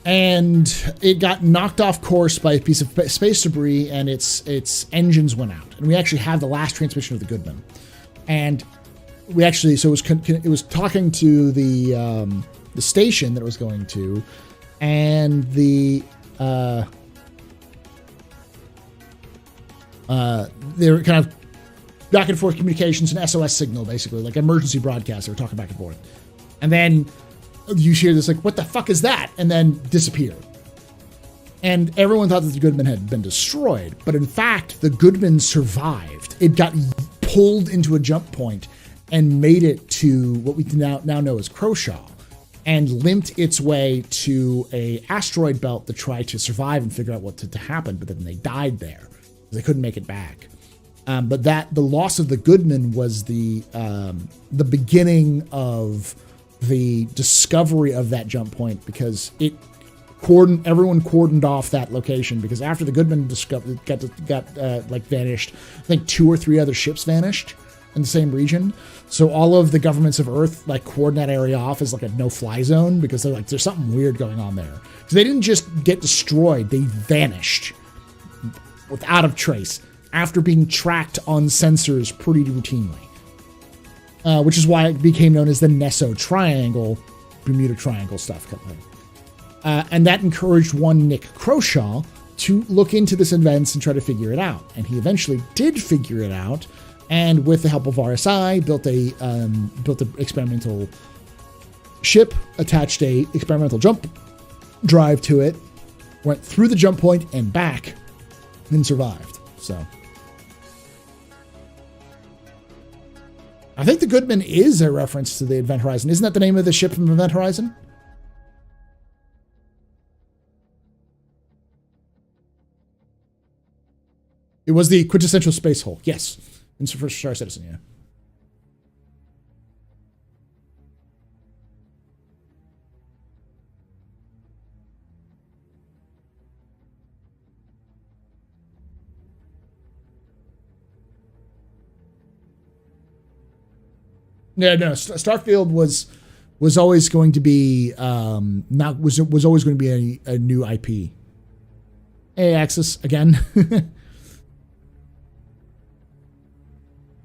And it got knocked off course by a piece of space debris, and its engines went out. And we actually have the last transmission of the Goodman. And we actually, so it was talking to the station that it was going to, and they were kind of back and forth communications and SOS signal, basically, like emergency broadcast. They were talking back and forth. And then you hear this, like, what the fuck is that? And then disappear. And everyone thought that the Goodman had been destroyed. But in fact, the Goodman survived. It got pulled into a jump point and made it to what we now know as Croshaw, and limped its way to a asteroid belt to try to survive and figure out what to happen. But then they died there. They couldn't make it back. But the loss of the Goodman was the beginning of the discovery of that jump point, because everyone cordoned off that location, because after the Goodman got vanished, I think 2 or 3 other ships vanished in the same region. So all of the governments of Earth cordoned that area off as a no-fly zone, because they're there's something weird going on there. Because they didn't just get destroyed; they vanished without a trace, after being tracked on sensors pretty routinely. Which is why it became known as the Nesso Triangle, Bermuda Triangle stuff. And that encouraged one Nick Croshaw to look into this events and try to figure it out. And he eventually did figure it out, and with the help of RSI, built a experimental ship, attached a experimental jump drive to it, went through the jump point and back, and survived. So I think the Goodman is a reference to the Event Horizon. Isn't that the name of the ship from Event Horizon? It was the quintessential space hulk. Yes. And for Star Citizen, yeah. Yeah, no. Starfield was always going to be was always going to be a new IP. Hey, Axis again.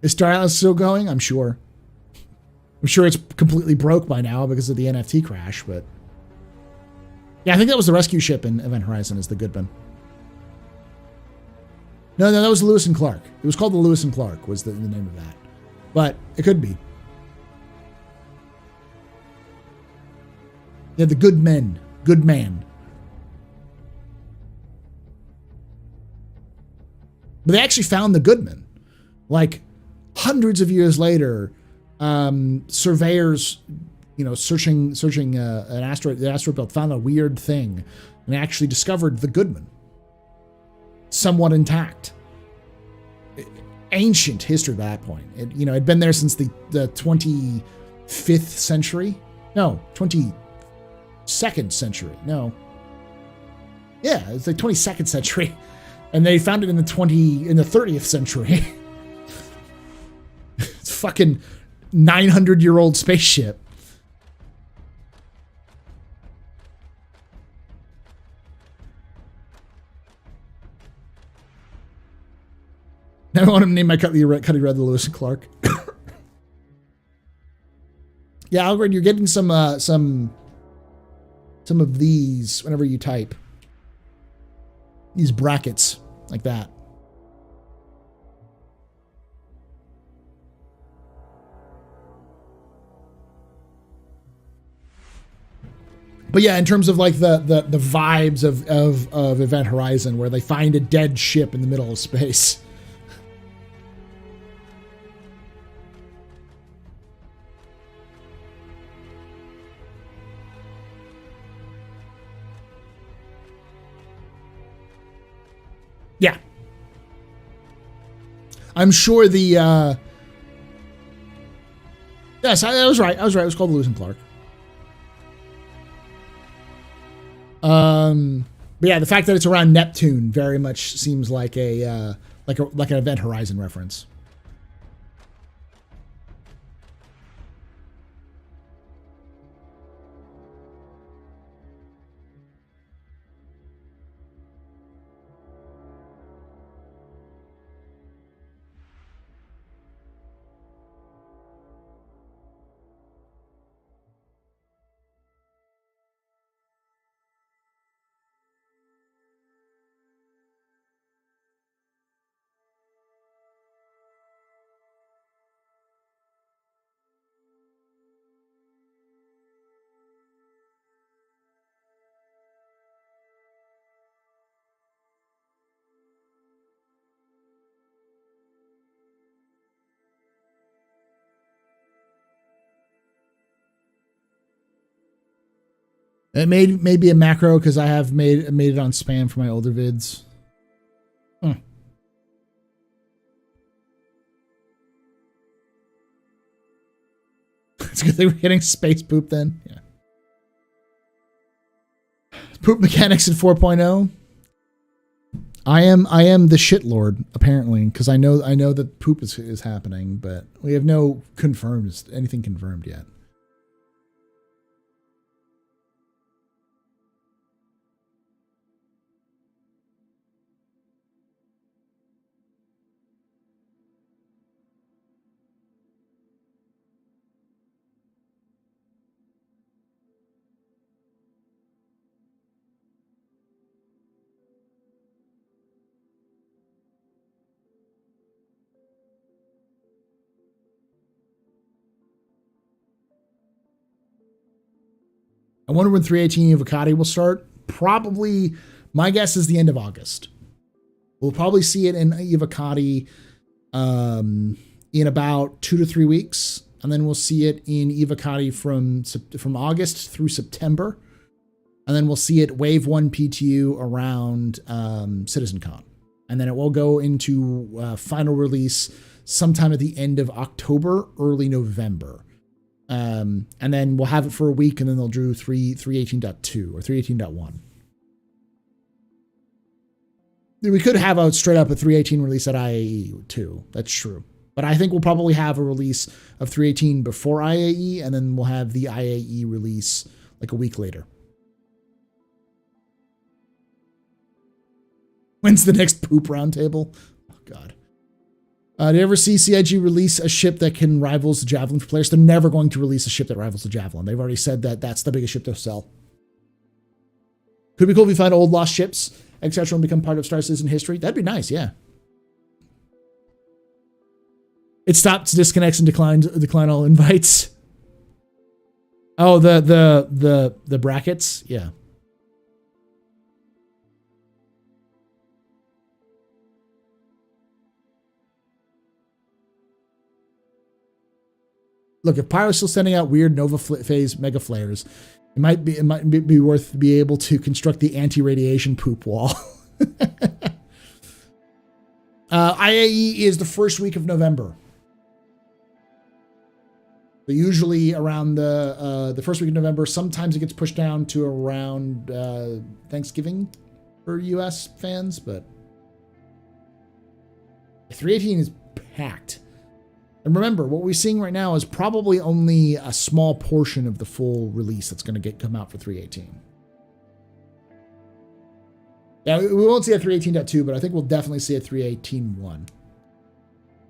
Is Star Atlas still going? I'm sure. I'm sure it's completely broke by now because of the NFT crash, but yeah, I think that was the rescue ship in Event Horizon, is the Goodman. No, that was Lewis and Clark. It was called the Lewis and Clark was the name of that, but it could be. Yeah, the good man. But they actually found the Goodman. Hundreds of years later, surveyors searching an asteroid, the asteroid belt, found a weird thing, and actually discovered the Goodman, somewhat intact. Ancient history by that point. It'd been there since the 25th century. No, 22nd century. No. Yeah, it's the 22nd century. And they found it in the 30th century. It's a fucking 900-year-old spaceship. Now I want to name my Cuddy Red the Lewis and Clark. Yeah, Algrid, you're getting some of these whenever you type. These brackets like that. But yeah, in terms of like the vibes of Event Horizon, where they find a dead ship in the middle of space. Yeah. I'm sure the yes, I was right. It was called Lewis and Clark. But yeah, the fact that it's around Neptune very much seems like an Event Horizon reference. It may be a macro because I have made it on spam for my older vids. It's a good thing we're getting space poop then. Yeah. Poop mechanics in 4.0. I am the shit lord apparently because I know that poop is happening, but we have no anything confirmed yet. I wonder when 318 Evocati will start. Probably, my guess is the end of August. We'll probably see it in Evocati in about 2 to 3 weeks. And then we'll see it in Evocati from August through September. And then we'll see it Wave 1 PTU around CitizenCon. And then it will go into final release sometime at the end of October, early November. And then we'll have it for a week, and then they'll do 318.2 or 318.1. We could have a straight up a 318 release at IAE too. That's true. But I think we'll probably have a release of 318 before IAE, and then we'll have the IAE release like a week later. When's the next poop roundtable? Oh, God. Do you ever see CIG release a ship that can rivals the Javelin for players? They're never going to release a ship that rivals the Javelin. They've already said that that's the biggest ship to sell. Could be cool if we find old lost ships, etc., and become part of Star Citizen history. That'd be nice, yeah. It stops, disconnects, and decline all invites. Oh, the brackets, yeah. look, if Pyro's still sending out weird Nova phase mega flares, it might be worth to be able to construct the anti-radiation poop wall. IAE is the first week of November. So usually around the first week of November. Sometimes it gets pushed down to around Thanksgiving for US fans, but 318 is packed. And remember, what we're seeing right now is probably only a small portion of the full release that's going to come out for 318. Yeah, we won't see a 318.2, but I think we'll definitely see a 318.1.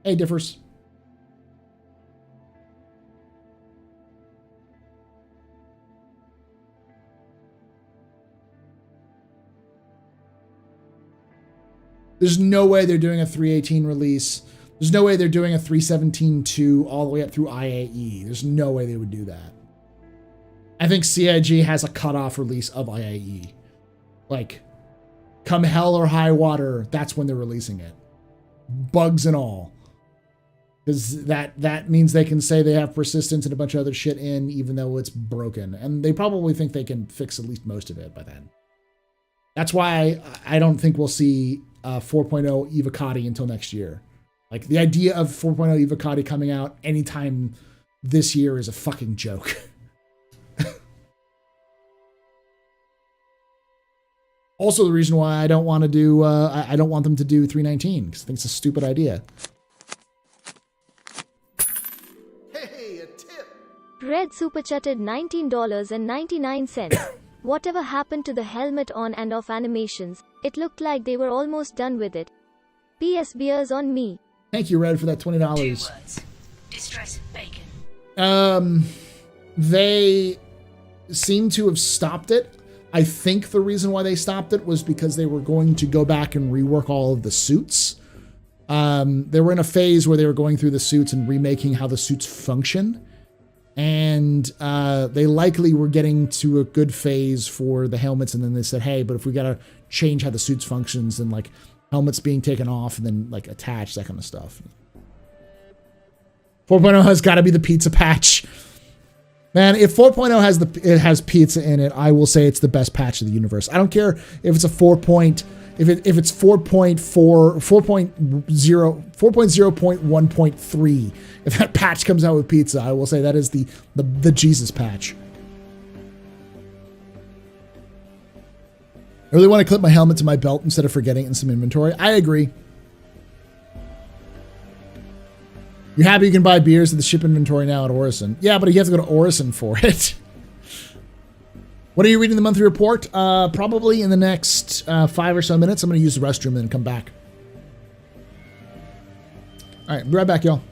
Hey, Differs. There's no way they're doing a 318 release. There's no way they're doing a 317.2 all the way up through IAE. There's no way they would do that. I think CIG has a cutoff release of IAE. Like, come hell or high water, that's when they're releasing it. Bugs and all. Because that means they can say they have persistence and a bunch of other shit in, even though it's broken. And they probably think they can fix at least most of it by then. That's why I don't think we'll see 4.0 Evocati until next year. Like, the idea of 4.0 Evocati coming out anytime this year is a fucking joke. Also, the reason why I don't want to do, I don't want them to do 319, because I think it's a stupid idea. Hey, a tip. Red super chatted $19.99. Whatever happened to the helmet on and off animations? It looked like they were almost done with it. PS beers on me. Thank you, Red, for that $20. 2 words. Distress bacon. They seem to have stopped it. I think the reason why they stopped it was because they were going to go back and rework all of the suits. They were in a phase where they were going through the suits and remaking how the suits function. And they likely were getting to a good phase for the helmets, and then they said, hey, but if we got to change how the suits functions, and like helmets being taken off and then like attached, that kind of stuff. 4.0 has got to be the pizza patch. Man, if 4.0 has pizza in it, I will say it's the best patch of the universe. I don't care if it's a 4.0, if it's 4.0.1.3. If that patch comes out with pizza, I will say that is the Jesus patch. I really want to clip my helmet to my belt instead of forgetting it in some inventory. I agree. You're happy you can buy beers at the ship inventory now at Orison. Yeah, but you have to go to Orison for it. What are you reading the monthly report? Probably in the next 5 or so minutes. I'm going to use the restroom and then come back. All right, be right back, y'all.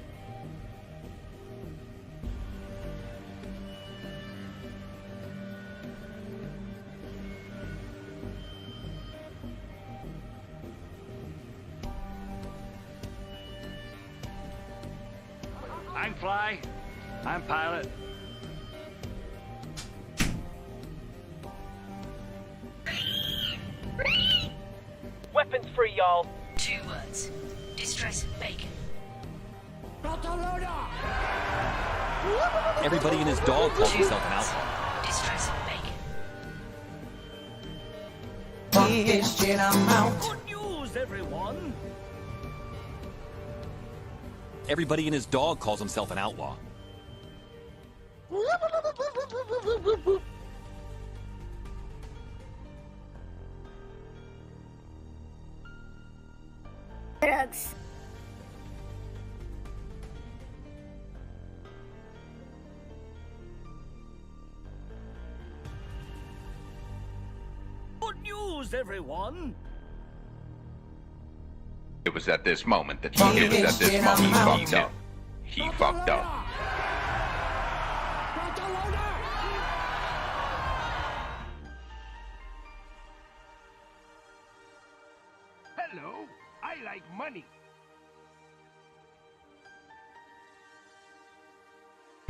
I'm Fly. I'm Pilot. Weapons free, y'all. 2 words. Distress bacon. Everybody and his dog calls 2 himself an words. outlaw. Distress bacon. Good news, everyone. Everybody and his dog calls himself an outlaw. Drugs. Good news, everyone. It was at this moment that he fucked up. He fucked up. Hello, I like money.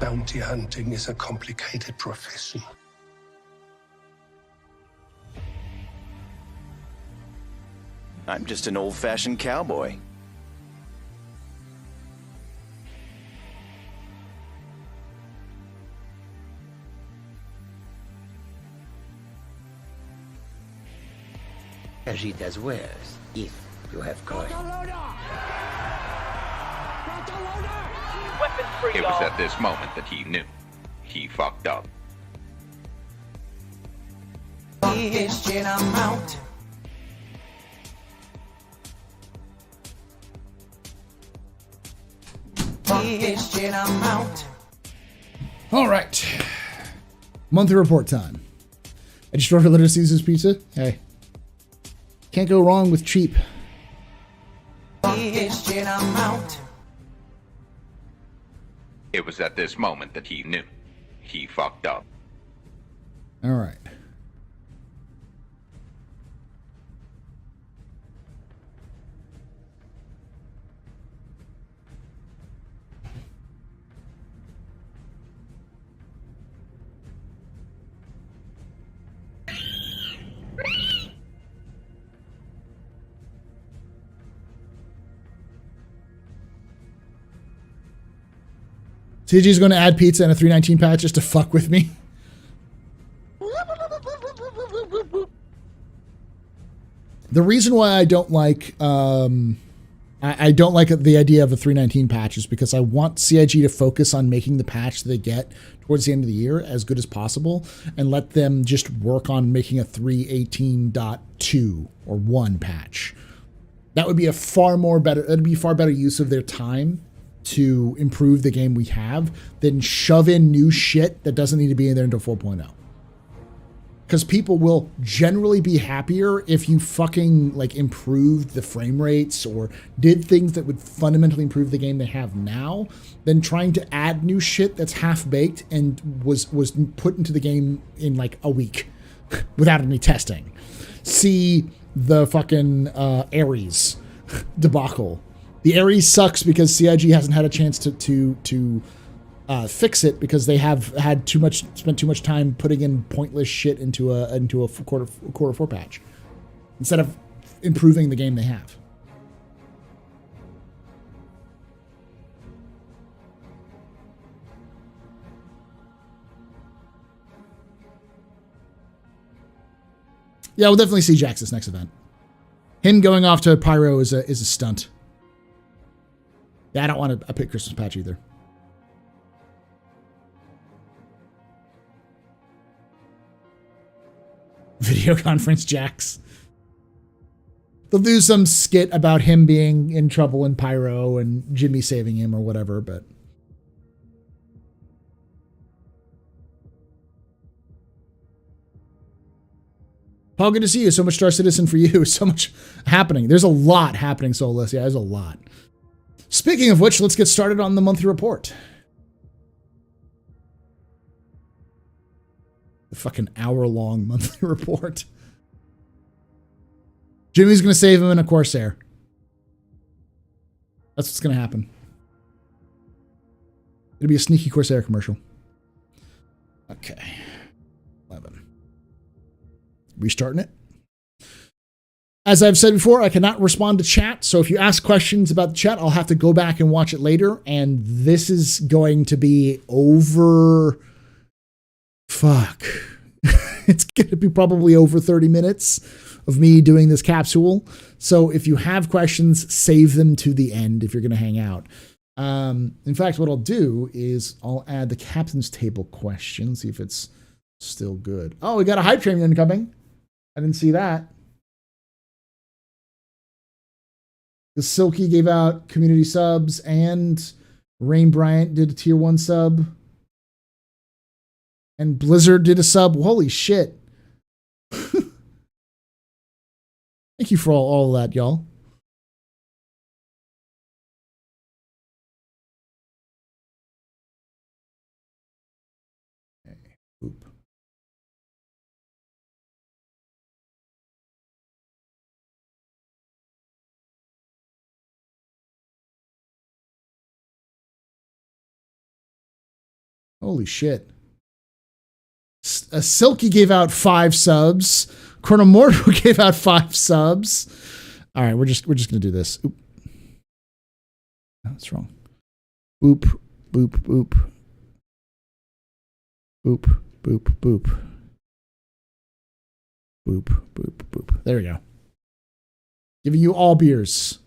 Bounty hunting is a complicated profession. I'm just an old-fashioned cowboy. as it as well, if you have coin. Weapons free, It was y'all. at this moment that he knew. He fucked up. All right. Monthly report time. I just ordered Little Caesar's pizza. Hey. Can't go wrong with cheap. It was at this moment that he knew. He fucked up. All right. TG's going to add pizza and a 319 patch just to fuck with me. The reason why I don't like I don't like the idea of a 319 patch is because I want CIG to focus on making the patch that they get towards the end of the year as good as possible and let them just work on making a 318.2 or 1 patch. That would be a far better use of their time to improve the game we have than shove in new shit that doesn't need to be in there until 4.0. Because people will generally be happier if you fucking like improved the frame rates or did things that would fundamentally improve the game they have now than trying to add new shit that's half-baked and was put into the game in like a week without any testing. See the fucking Ares debacle. The Ares sucks because CIG hasn't had a chance to fix it because they have had spent too much time putting in pointless shit into a quarter 4 patch instead of improving the game they have. Yeah, we'll definitely see Jax this next event. Him going off to Pyro is a stunt. Yeah, I don't want a pick Christmas patch either. Video conference Jax. They'll do some skit about him being in trouble in Pyro and Jimmy saving him or whatever, but... Paul, good to see you. So much Star Citizen for you. So much happening. There's a lot happening, Soulless. Yeah, there's a lot. Speaking of which, let's get started on the monthly report. The fucking hour-long monthly report. Jimmy's going to save him in a Corsair. That's what's going to happen. It'll be a sneaky Corsair commercial. Okay. 11. Restarting it. As I've said before, I cannot respond to chat, so if you ask questions about the chat, I'll have to go back and watch it later, and this is going to be over... Fuck. It's going to be probably over 30 minutes of me doing this capsule, so if you have questions, save them to the end if you're going to hang out. In fact, what I'll do is I'll add the captain's table question, see if it's still good. Oh, we got a hype train incoming. I didn't see that. The Silky gave out community subs and Rain Bryant did a tier 1 sub. And Blizzard did a sub. Holy shit. Thank you for all that, y'all. Okay. Oop. Holy shit. Silky gave out 5 subs. Colonel Mordo gave out 5 subs. All right, we're just gonna do this. Oop. No, that's wrong. Boop, boop, boop. Boop, boop, boop. Boop, boop, boop. There we go. Giving you all beers.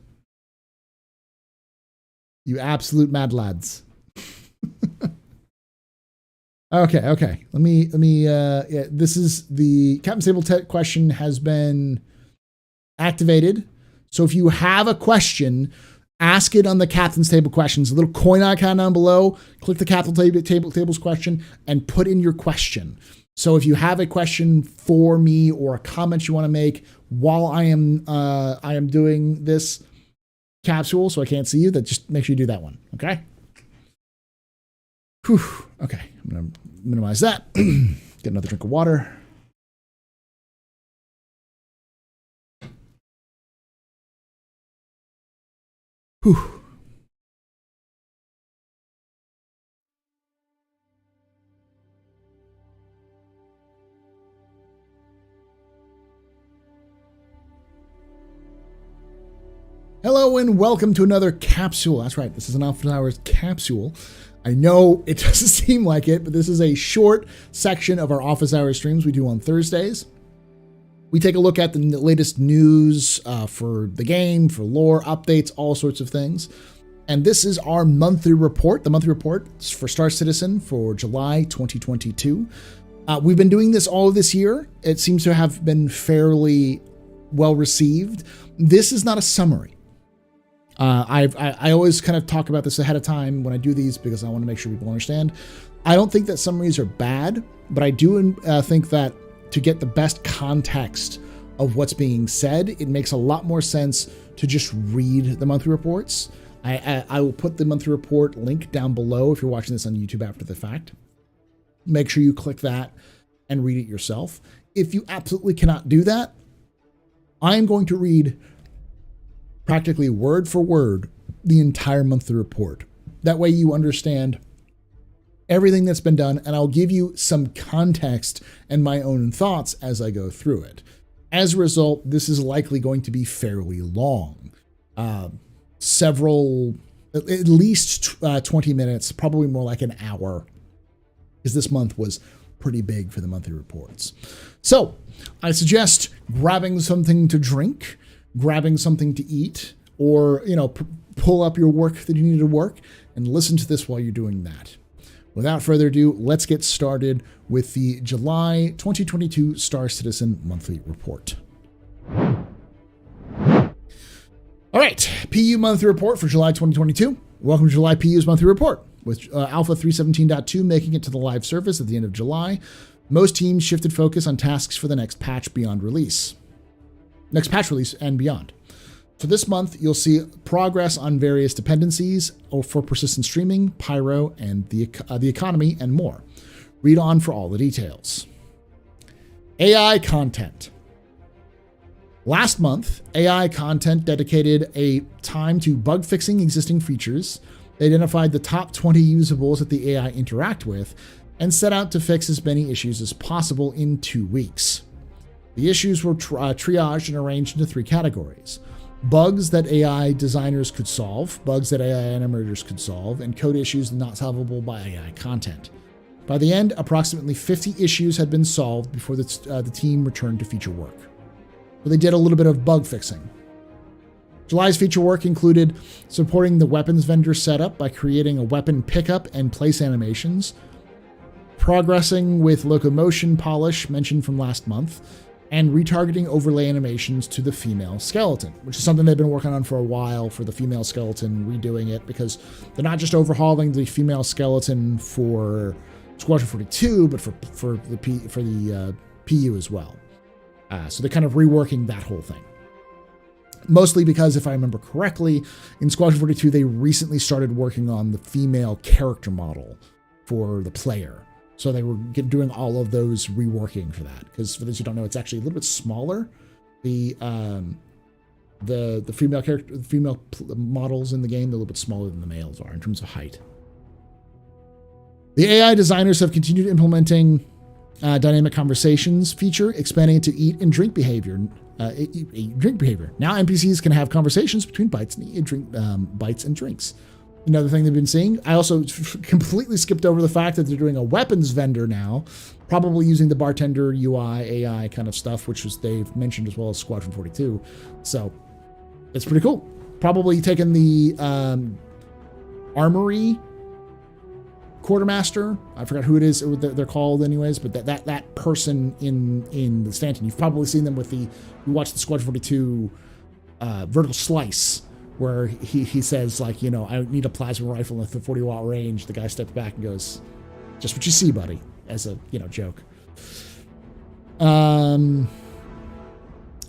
You absolute mad lads. Okay. Let me, yeah, this is the Captain's Table question has been activated. So if you have a question, ask it on the Captain's Table questions. A little coin icon down below. Click the Captain's Table's question and put in your question. So if you have a question for me or a comment you want to make while I am doing this capsule, so I can't see you, that just make sure you do that one. Okay. Whew. Okay. I'm going to minimize that. Get another drink of water. Whew. Hello and welcome to another capsule. That's right, this is an Office Hours capsule. I know it doesn't seem like it, but this is a short section of our Office Hours streams we do on Thursdays. We take a look at the latest news for the game, for lore, updates, all sorts of things. And this is our monthly report. The monthly report is for Star Citizen for July 2022. We've been doing this all of this year. It seems to have been fairly well received. This is not a summary. I always kind of talk about this ahead of time when I do these because I want to make sure people understand. I don't think that summaries are bad, but I do think that to get the best context of what's being said, it makes a lot more sense to just read the monthly reports. I will put the monthly report link down below if you're watching this on YouTube after the fact. Make sure you click that and read it yourself. If you absolutely cannot do that, I am going to read practically word for word the entire monthly report. That way you understand everything that's been done, and I'll give you some context and my own thoughts as I go through it. As a result, this is likely going to be fairly long. At least 20 minutes, probably more like an hour, because this month was pretty big for the monthly reports. So I suggest grabbing something to drink, grabbing something to eat, or, pull up your work that you need to work and listen to this while you're doing that. Without further ado, let's get started with the July 2022 Star Citizen monthly report. All right, PU monthly report for July 2022. Welcome to July PU's monthly report. With Alpha 317.2 making it to the live service at the end of July, most teams shifted focus on tasks for the next patch release and beyond. For this month, you'll see progress on various dependencies for persistent streaming, Pyro, and the economy, and more. Read on for all the details. AI content. Last month, AI content dedicated a time to bug fixing existing features. They identified the top 20 usables that the AI interact with and set out to fix as many issues as possible in 2 weeks. The issues were triaged and arranged into 3 categories: bugs that AI designers could solve, bugs that AI animators could solve, and code issues not solvable by AI content. By the end, approximately 50 issues had been solved before the team returned to feature work. So they did a little bit of bug fixing. July's feature work included supporting the weapons vendor setup by creating a weapon pickup and place animations, progressing with locomotion polish mentioned from last month, and retargeting overlay animations to the female skeleton, which is something they've been working on for a while for the female skeleton, redoing it because they're not just overhauling the female skeleton for Squadron 42, but for the PU as well. So they're kind of reworking that whole thing. Mostly because, if I remember correctly, in Squadron 42, they recently started working on the female character model for the player. So they were doing all of those reworking for that. Because for those who don't know, it's actually a little bit smaller. The female models in the game, they're a little bit smaller than the males are in terms of height. The AI designers have continued implementing dynamic conversations feature, expanding it to eat and drink behavior. Drink behavior. Now NPCs can have conversations between bites and drinks. Another thing they've been seeing. I also completely skipped over the fact that they're doing a weapons vendor now, probably using the bartender UI, AI kind of stuff, which they've mentioned as well as Squadron 42. So It's pretty cool. Probably taking the armory quartermaster. I forgot who it is. They're called anyways, but that person in the Stanton, you've probably seen them with you watch the Squadron 42 vertical slice, where he says, like, you know, I need a plasma rifle with a 40-watt range. The guy steps back and goes, just what you see, buddy, as a, you know, joke.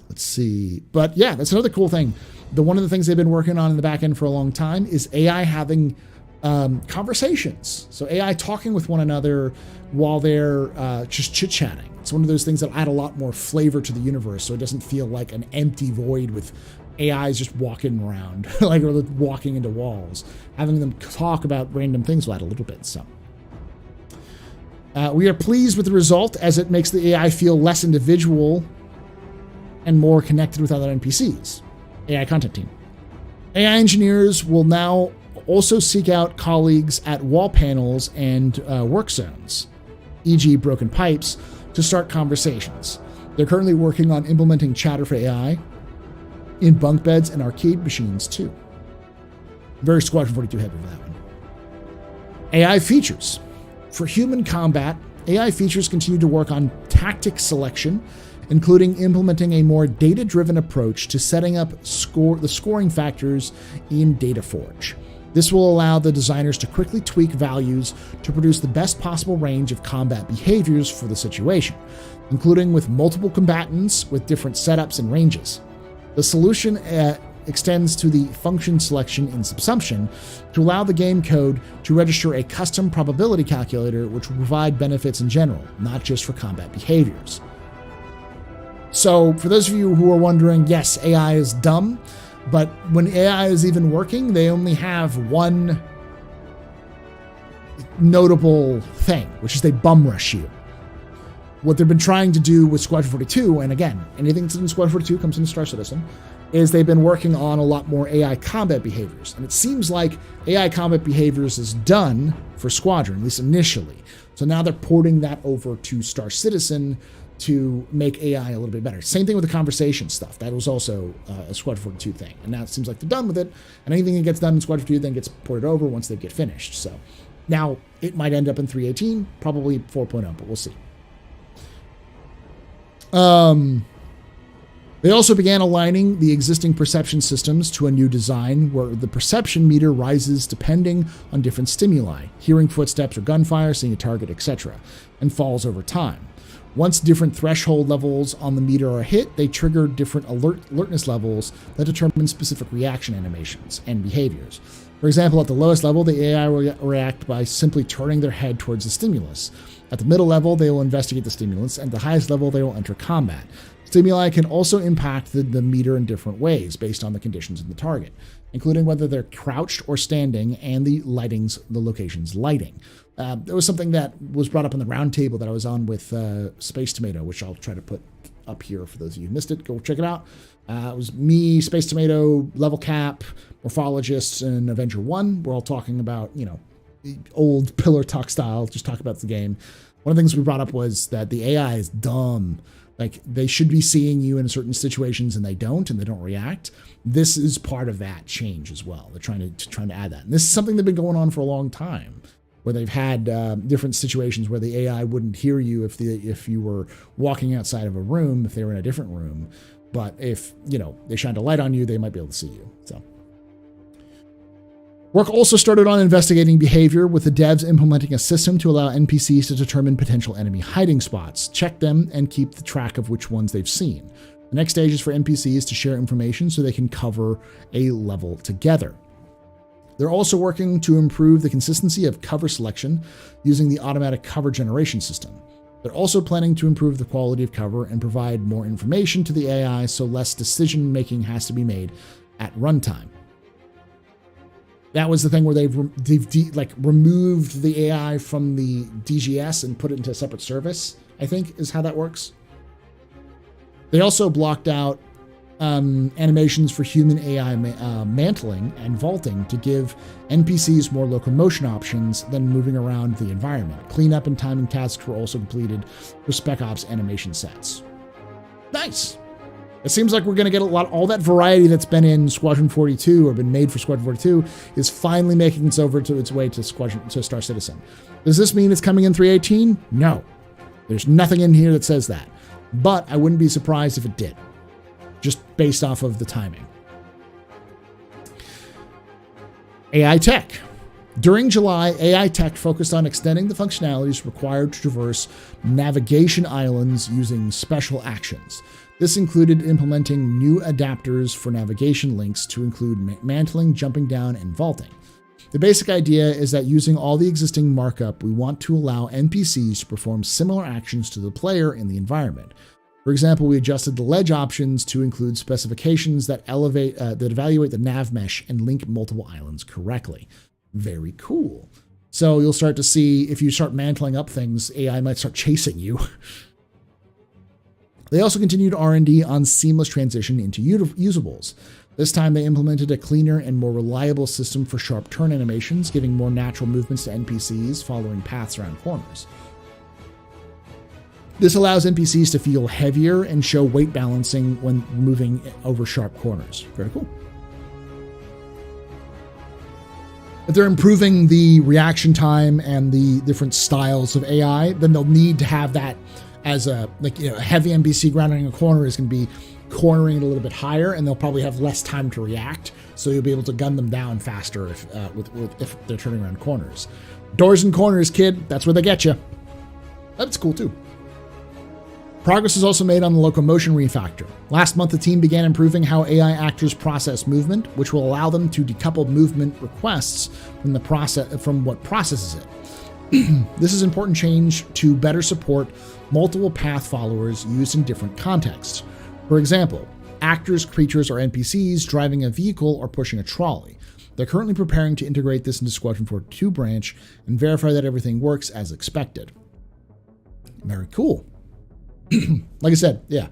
Let's see. But yeah, that's another cool thing. One of the things they've been working on in the back end for a long time is AI having conversations. So AI talking with one another while they're just chit-chatting. It's one of those things that add a lot more flavor to the universe, so it doesn't feel like an empty void with AIs just walking around, like, or walking into walls. Having them talk about random things will add a little bit. So we are pleased with the result, as it makes the AI feel less individual and more connected with other NPCs. AI content team. AI engineers will now also seek out colleagues at wall panels and work zones, e.g. broken pipes, to start conversations. They're currently working on implementing chatter for AI in bunk beds and arcade machines too. Very Squadron 42 heavy for that one. AI features. For human combat, AI features continue to work on tactic selection, including implementing a more data-driven approach to setting up the scoring factors in DataForge. This will allow the designers to quickly tweak values to produce the best possible range of combat behaviors for the situation, including with multiple combatants with different setups and ranges. The solution extends to the function selection in Subsumption to allow the game code to register a custom probability calculator, which will provide benefits in general, not just for combat behaviors. So for those of you who are wondering, yes, AI is dumb, but when AI is even working, they only have one notable thing, which is they bum rush you. What they've been trying to do with Squadron 42, and again, anything that's in Squadron 42 comes into Star Citizen, is they've been working on a lot more AI combat behaviors. And it seems like AI combat behaviors is done for Squadron, at least initially. So now they're porting that over to Star Citizen to make AI a little bit better. Same thing with the conversation stuff. That was also a Squadron 42 thing. And now it seems like they're done with it. And anything that gets done in Squadron 42 then gets ported over once they get finished. So now it might end up in 3.18, probably 4.0, but we'll see. They also began aligning the existing perception systems to a new design where the perception meter rises depending on different stimuli, hearing footsteps or gunfire, seeing a target, etc., and falls over time. Once different threshold levels on the meter are hit, they trigger different alertness levels that determine specific reaction animations and behaviors. For example, at the lowest level, the AI will react by simply turning their head towards the stimulus. At the middle level, they will investigate the stimulus, and at the highest level, they will enter combat. Stimuli can also impact the meter in different ways based on the conditions of the target, including whether they're crouched or standing and the location's lighting. There was something that was brought up in the roundtable that I was on with Space Tomato, which I'll try to put up here for those of you who missed it. Go check it out. It was me, Space Tomato, Level Cap, Morphologist, and Avenger 1. We're all talking about, you know, old pillar talk style, just talk about the game. One of the things we brought up was that the AI is dumb. Like, they should be seeing you in certain situations and they don't react. This is part of that change as well. They're trying to add that. And this is something that's been going on for a long time, where they've had different situations where the AI wouldn't hear you if you were walking outside of a room, if they were in a different room. But if, you know, they shined a light on you, they might be able to see you. So work also started on investigating behavior, with the devs implementing a system to allow NPCs to determine potential enemy hiding spots, check them, and keep the track of which ones they've seen. The next stage is for NPCs to share information so they can cover a level together. They're also working to improve the consistency of cover selection using the automatic cover generation system. They're also planning to improve the quality of cover and provide more information to the AI so less decision-making has to be made at runtime. That was the thing where they've removed the AI from the DGS and put it into a separate service, I think is how that works. They also blocked out animations for human AI mantling and vaulting to give NPCs more locomotion options than moving around the environment. Cleanup and timing tasks were also completed for Spec Ops animation sets. Nice. It seems like we're going to get all that variety that's been in Squadron 42 or been made for Squadron 42 is finally making its way to Star Citizen. Does this mean it's coming in 318? No. There's nothing in here that says that. But I wouldn't be surprised if it did, just based off of the timing. AI tech. During July, AI tech focused on extending the functionalities required to traverse navigation islands using special actions. This included implementing new adapters for navigation links to include mantling, jumping down, and vaulting. The basic idea is that using all the existing markup, we want to allow NPCs to perform similar actions to the player in the environment. For example, we adjusted the ledge options to include specifications that evaluate the nav mesh and link multiple islands correctly. Very cool. So you'll start to see, if you start mantling up things, AI might start chasing you. They also continued R&D on seamless transition into usables. This time they implemented a cleaner and more reliable system for sharp turn animations, giving more natural movements to NPCs following paths around corners. This allows NPCs to feel heavier and show weight balancing when moving over sharp corners. Very cool. If they're improving the reaction time and the different styles of AI, then they'll need to have that as a heavy NPC grounding a corner is going to be cornering it a little bit higher, and they'll probably have less time to react, so you'll be able to gun them down faster if they're turning around corners. Doors and corners, kid, that's where they get you. That's cool too. Progress is also made on the locomotion refactor. Last month, the team began improving how AI actors process movement, which will allow them to decouple movement requests from what processes it. This is an important change to better support multiple path followers used in different contexts. For example, actors, creatures, or NPCs driving a vehicle or pushing a trolley. They're currently preparing to integrate this into Squadron 42 branch and verify that everything works as expected. Very cool. Like I said, yeah.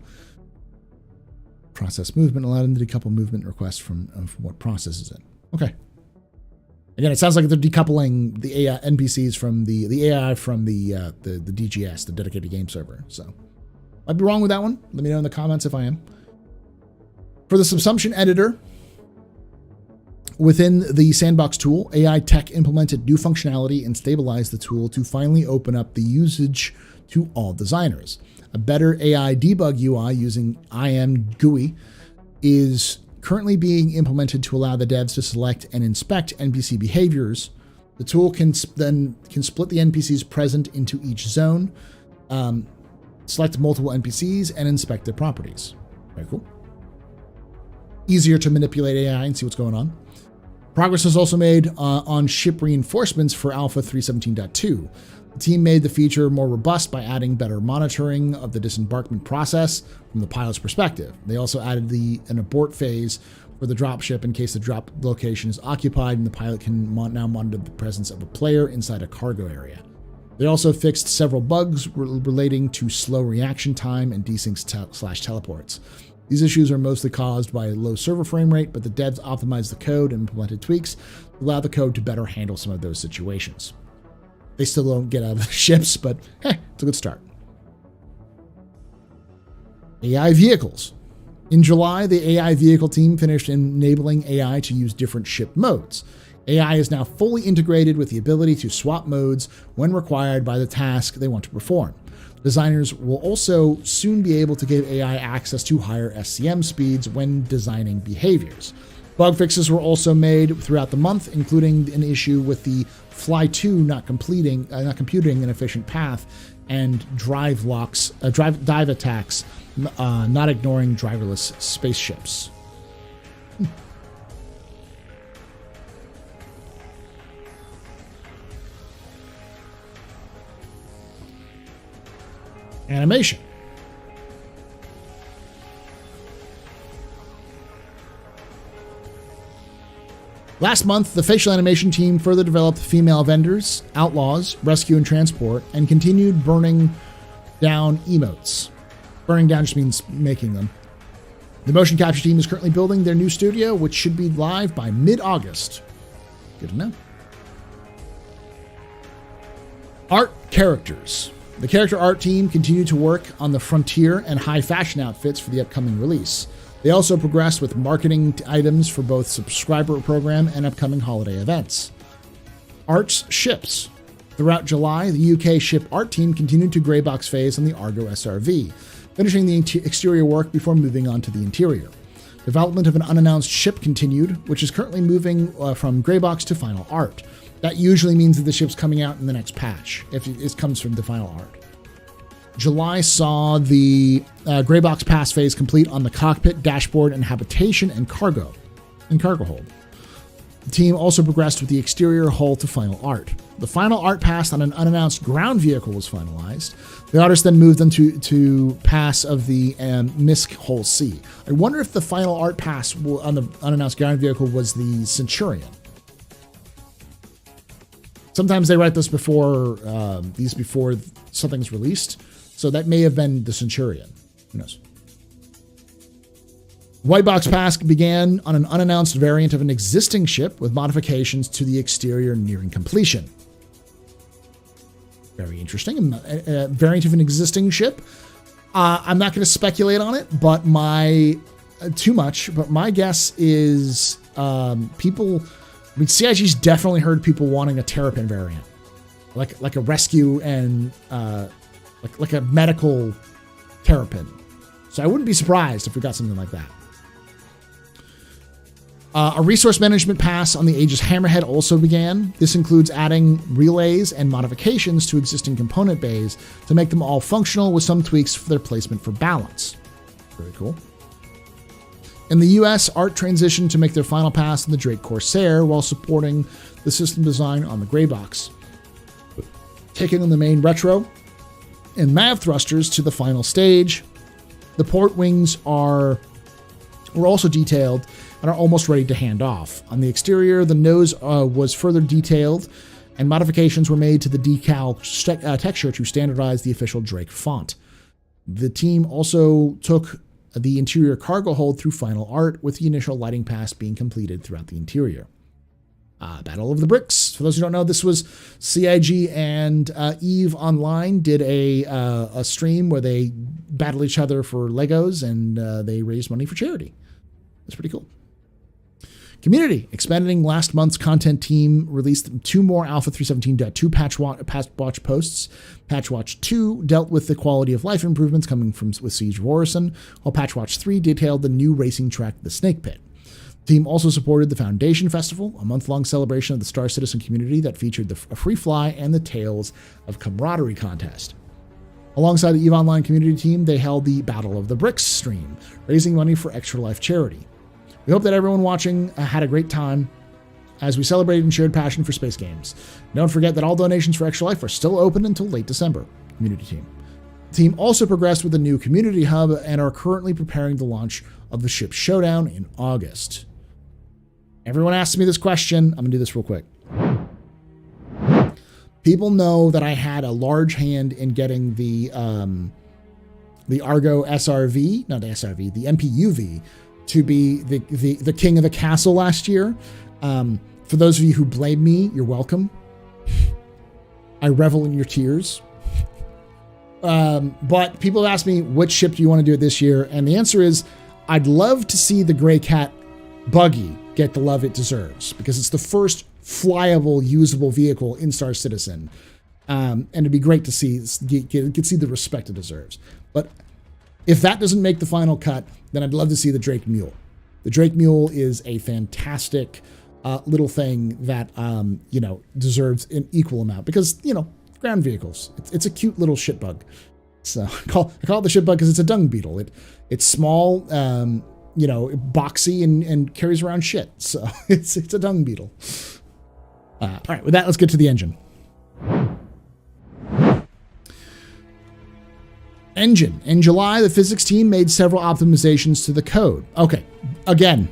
Process movement, allowed them to decouple movement requests from what processes it. Okay. Again, it sounds like they're decoupling the AI NPCs from the AI from the DGS, the dedicated game server. So, might be wrong with that one. Let me know in the comments if I am. For the subsumption editor, within the Sandbox tool, AI Tech implemented new functionality and stabilized the tool to finally open up the usage to all designers. A better AI debug UI using IM GUI is currently being implemented to allow the devs to select and inspect NPC behaviors. The tool can split the NPCs present into each zone, select multiple NPCs, and inspect their properties. Very cool. Easier to manipulate AI and see what's going on. Progress was also made on ship reinforcements for Alpha 317.2. The team made the feature more robust by adding better monitoring of the disembarkment process from the pilot's perspective. They also added an abort phase for the dropship in case the drop location is occupied, and the pilot can now monitor the presence of a player inside a cargo area. They also fixed several bugs relating to slow reaction time and desyncs / teleports. These issues are mostly caused by low server frame rate, but the devs optimized the code and implemented tweaks to allow the code to better handle some of those situations. They still don't get out of the ships, but it's a good start. AI vehicles. In July, the AI vehicle team finished enabling AI to use different ship modes. AI is now fully integrated with the ability to swap modes when required by the task they want to perform. Designers will also soon be able to give AI access to higher SCM speeds when designing behaviors. Bug fixes were also made throughout the month, including an issue with the Fly 2 not computing an efficient path, and dive attacks not ignoring driverless spaceships. Animation. Last month, the facial animation team further developed female vendors, outlaws, rescue and transport, and continued burning down emotes. Burning down just means making them. The motion capture team is currently building their new studio, which should be live by mid-August. Good to know. Art characters. The character art team continued to work on the frontier and high fashion outfits for the upcoming release. They also progressed with marketing items for both subscriber program and upcoming holiday events. Arts ships. Throughout July, the UK ship art team continued to greybox phase on the Argo SRV, finishing the exterior work before moving on to the interior. Development of an unannounced ship continued, which is currently moving from greybox to final art. That usually means that the ship's coming out in the next patch, if it comes from the final art. July saw the greybox pass phase complete on the cockpit, dashboard, and habitation and cargo hold. The team also progressed with the exterior hull to final art. The final art pass on an unannounced ground vehicle was finalized. The artist then moved them to pass of the MISC Hull C. I wonder if the final art pass on the unannounced ground vehicle was the Centurion. Sometimes they write this before something's released, so that may have been the Centurion. Who knows? White box pass began on an unannounced variant of an existing ship with modifications to the exterior nearing completion. Very interesting. A variant of an existing ship. I'm not going to speculate on it, but my guess is CIG's definitely heard people wanting a Terrapin variant, like a rescue and like a medical Terrapin. So I wouldn't be surprised if we got something like that. A resource management pass on the Aegis Hammerhead also began. This includes adding relays and modifications to existing component bays to make them all functional with some tweaks for their placement for balance. Very cool. In the US, Art transitioned to make their final pass on the Drake Corsair while supporting the system design on the Greybox, taking on the main retro and MAV thrusters to the final stage. The port wings were also detailed and are almost ready to hand off. On the exterior, the nose was further detailed, and modifications were made to the decal texture to standardize the official Drake font. The team also took the interior cargo hold through final art, with the initial lighting pass being completed throughout the interior. Battle of the Bricks. For those who don't know, this was CIG and Eve Online did a stream where they battled each other for Legos, and they raised money for charity. That's pretty cool. Community. Expanding last month's content team released 2 more Alpha 317.2 patch watch posts. Patch Watch 2 dealt with the quality of life improvements coming with Siege of Hurston, while Patch Watch 3 detailed the new racing track, the Snake Pit. The team also supported the Foundation Festival, a month-long celebration of the Star Citizen community that featured a free fly and the Tales of Camaraderie contest. Alongside the EVE Online community team, they held the Battle of the Bricks stream, raising money for Extra Life charity. We hope that everyone watching had a great time as we celebrated and shared passion for space games. Don't forget that all donations for Extra Life are still open until late December. Community team. The team also progressed with a new community hub and are currently preparing the launch of the Ship Showdown in August. Everyone asks me this question. I'm going to do this real quick. People know that I had a large hand in getting the Argo SRV, not the SRV, the MPUV, to be the king of the castle last year. For those of you who blame me, you're welcome. I revel in your tears. But people have asked me, which ship do you want to do it this year? And the answer is, I'd love to see the Grey Cat buggy get the love it deserves, because it's the first flyable, usable vehicle in Star Citizen. And it'd be great to see the respect it deserves. But if that doesn't make the final cut, then I'd love to see the Drake Mule. The Drake Mule is a fantastic little thing that, deserves an equal amount because, ground vehicles. It's a cute little shitbug. So I call it the shitbug because it's a dung beetle. It's small, boxy and carries around shit. So it's a dung beetle. All right, with that, let's get to the engine. Engine. In July, the physics team made several optimizations to the code. Okay, again.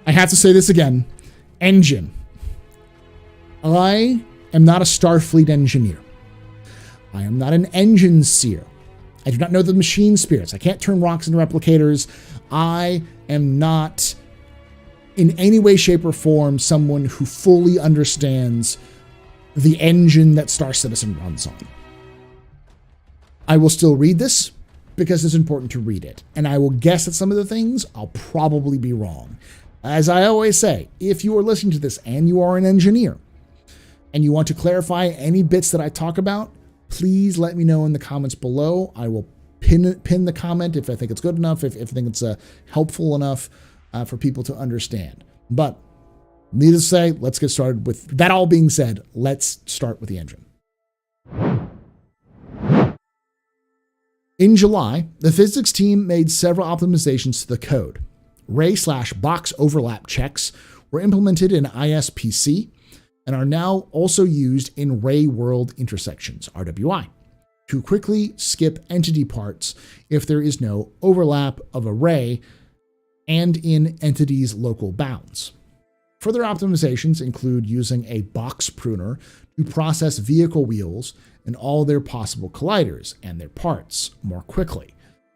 I have to say this again. Engine. I am not a Starfleet engineer. I am not an engine seer. I do not know the machine spirits. I can't turn rocks into replicators. I am not, in any way, shape, or form, someone who fully understands the engine that Star Citizen runs on. I will still read this because it's important to read it, and I will guess at some of the things. I'll probably be wrong. As I always say, if you are listening to this and you are an engineer and you want to clarify any bits that I talk about, please let me know in the comments below. I will pin the comment if I think it's good enough, if I think it's helpful enough for people to understand. But needless to say, let's get started with that. All being said, let's start with the engine. In July, the physics team made several optimizations to the code. Ray/box overlap checks were implemented in ISPC and are now also used in ray world intersections, RWI, to quickly skip entity parts if there is no overlap of a ray and in entities' local bounds. Further optimizations include using a box pruner to process vehicle wheels and all their possible colliders and their parts more quickly,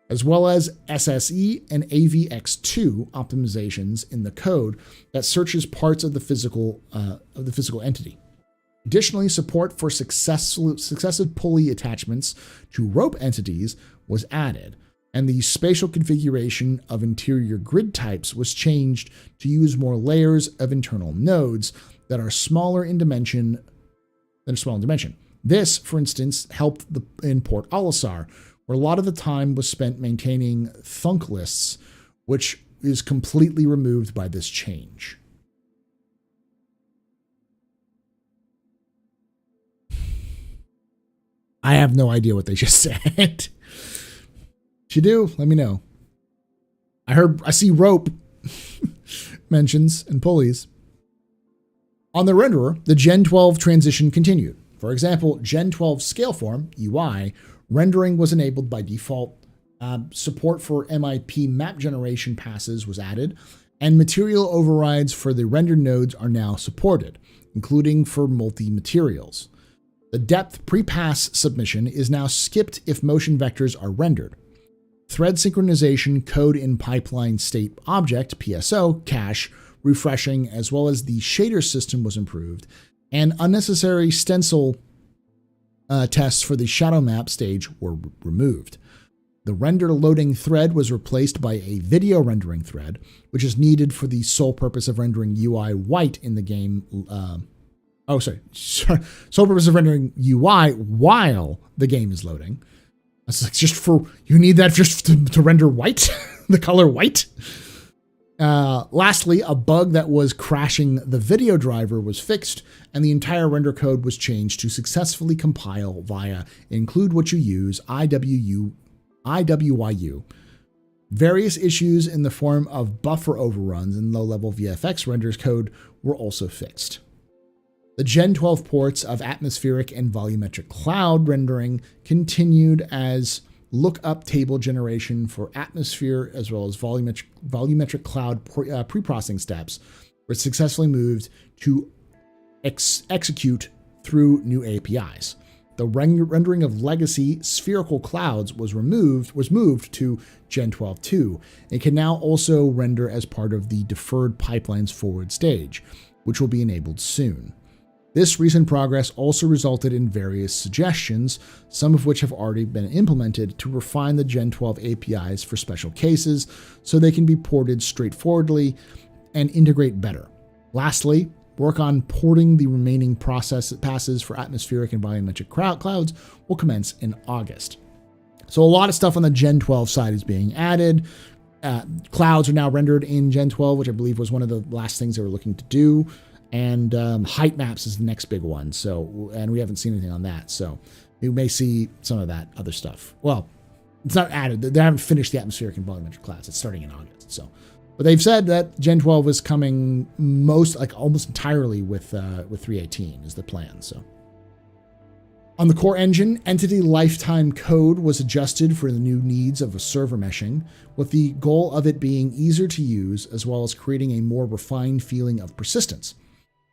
as well as SSE and AVX2 optimizations in the code that searches parts of the physical entity. Additionally, support for successive pulley attachments to rope entities was added, and the spatial configuration of interior grid types was changed to use more layers of internal nodes that are smaller in dimension. This, for instance, helped in Port Olisar, where a lot of the time was spent maintaining thunk lists, which is completely removed by this change. I have no idea what they just said. If you do, let me know. I see rope mentions and pulleys. On the renderer, the Gen 12 transition continued. For example, Gen 12 Scaleform, UI, rendering was enabled by default. Support for MIP map generation passes was added, and material overrides for the rendered nodes are now supported, including for multi-materials. The depth pre-pass submission is now skipped if motion vectors are rendered. Thread synchronization code in pipeline state object, PSO, cache, refreshing, as well as the shader system was improved, and unnecessary stencil tests for the shadow map stage were removed. The render loading thread was replaced by a video rendering thread, which is needed for the sole purpose of rendering UI white in the game. Sole purpose of rendering UI while the game is loading. It's like you need that just to render white, the color white. Lastly, a bug that was crashing the video driver was fixed, and the entire render code was changed to successfully compile via include what you use, IWYU. Various issues in the form of buffer overruns and low-level VFX renders code were also fixed. The Gen 12 ports of atmospheric and volumetric cloud rendering continued as lookup table generation for atmosphere as well as volumetric cloud pre-processing steps were successfully moved to execute through new APIs. The rendering of legacy spherical clouds was moved to Gen 12.2 and can now also render as part of the deferred pipelines forward stage, which will be enabled soon. This recent progress also resulted in various suggestions, some of which have already been implemented to refine the Gen 12 APIs for special cases so they can be ported straightforwardly and integrate better. Lastly, work on porting the remaining passes for atmospheric and volumetric clouds will commence in August. So a lot of stuff on the Gen 12 side is being added. Clouds are now rendered in Gen 12, which I believe was one of the last things they were looking to do. And height maps is the next big one. And we haven't seen anything on that. So we may see some of that other stuff. Well, it's not added. They haven't finished the atmospheric and volumetric clouds. It's starting in August. But they've said that Gen 12 is coming almost entirely with 3.18 is the plan. So on the core engine, entity lifetime code was adjusted for the new needs of a server meshing, with the goal of it being easier to use as well as creating a more refined feeling of persistence.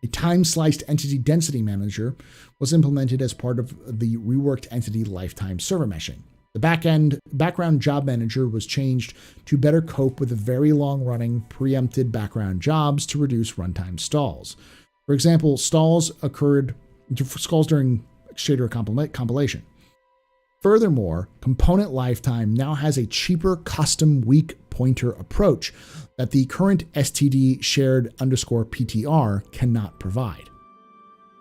A time-sliced entity density manager was implemented as part of the reworked entity lifetime server meshing. The background job manager was changed to better cope with the very long-running preempted background jobs to reduce runtime stalls. For example, stalls occurred skulls during shader compilation. Furthermore, component lifetime now has a cheaper custom weak pointer approach that the current STD shared _PTR cannot provide.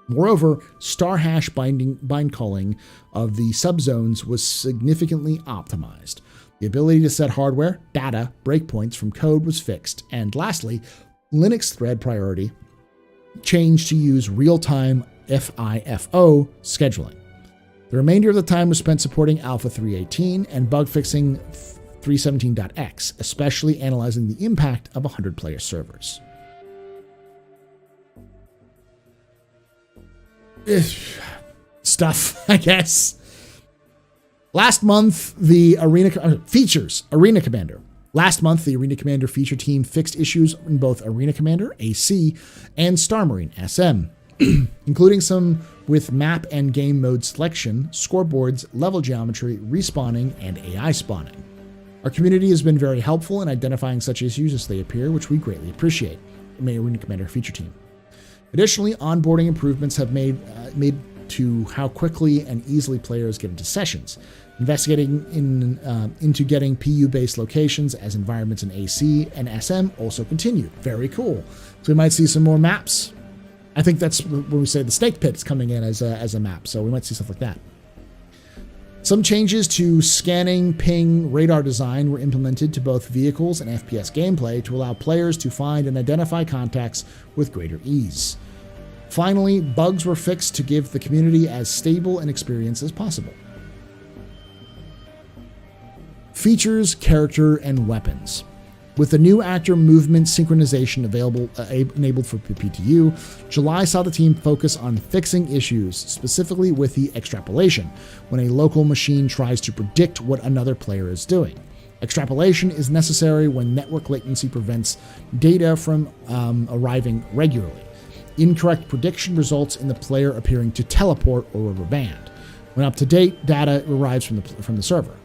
Moreover, star hash bind calling of the subzones was significantly optimized. The ability to set hardware, data, breakpoints from code was fixed. And lastly, Linux thread priority changed to use real-time FIFO scheduling. The remainder of the time was spent supporting Alpha 3.18 and bug fixing 3.17.x, especially analyzing the impact of 100-player servers. Stuff, I guess. Last month, the Arena Commander. Last month, the Arena Commander feature team fixed issues in both Arena Commander, AC, and Star Marine, SM, including some with map and game mode selection, scoreboards, level geometry, respawning, and AI spawning. Our community has been very helpful in identifying such issues as they appear, which we greatly appreciate. Arena Commander feature team. Additionally, onboarding improvements have made to how quickly and easily players get into sessions. Investigating into getting PU-based locations as environments in AC and SM also continued. Very cool. So we might see some more maps. I think that's when we say the snake pit is coming in as a map, so we might see stuff like that. Some changes to scanning, ping, radar design were implemented to both vehicles and FPS gameplay to allow players to find and identify contacts with greater ease. Finally, bugs were fixed to give the community as stable an experience as possible. Features, character, and weapons. With the new actor movement synchronization enabled for PTU, July saw the team focus on fixing issues, specifically with the extrapolation, when a local machine tries to predict what another player is doing. Extrapolation is necessary when network latency prevents data from arriving regularly. Incorrect prediction results in the player appearing to teleport or rubber band. When up to date, data arrives from the server.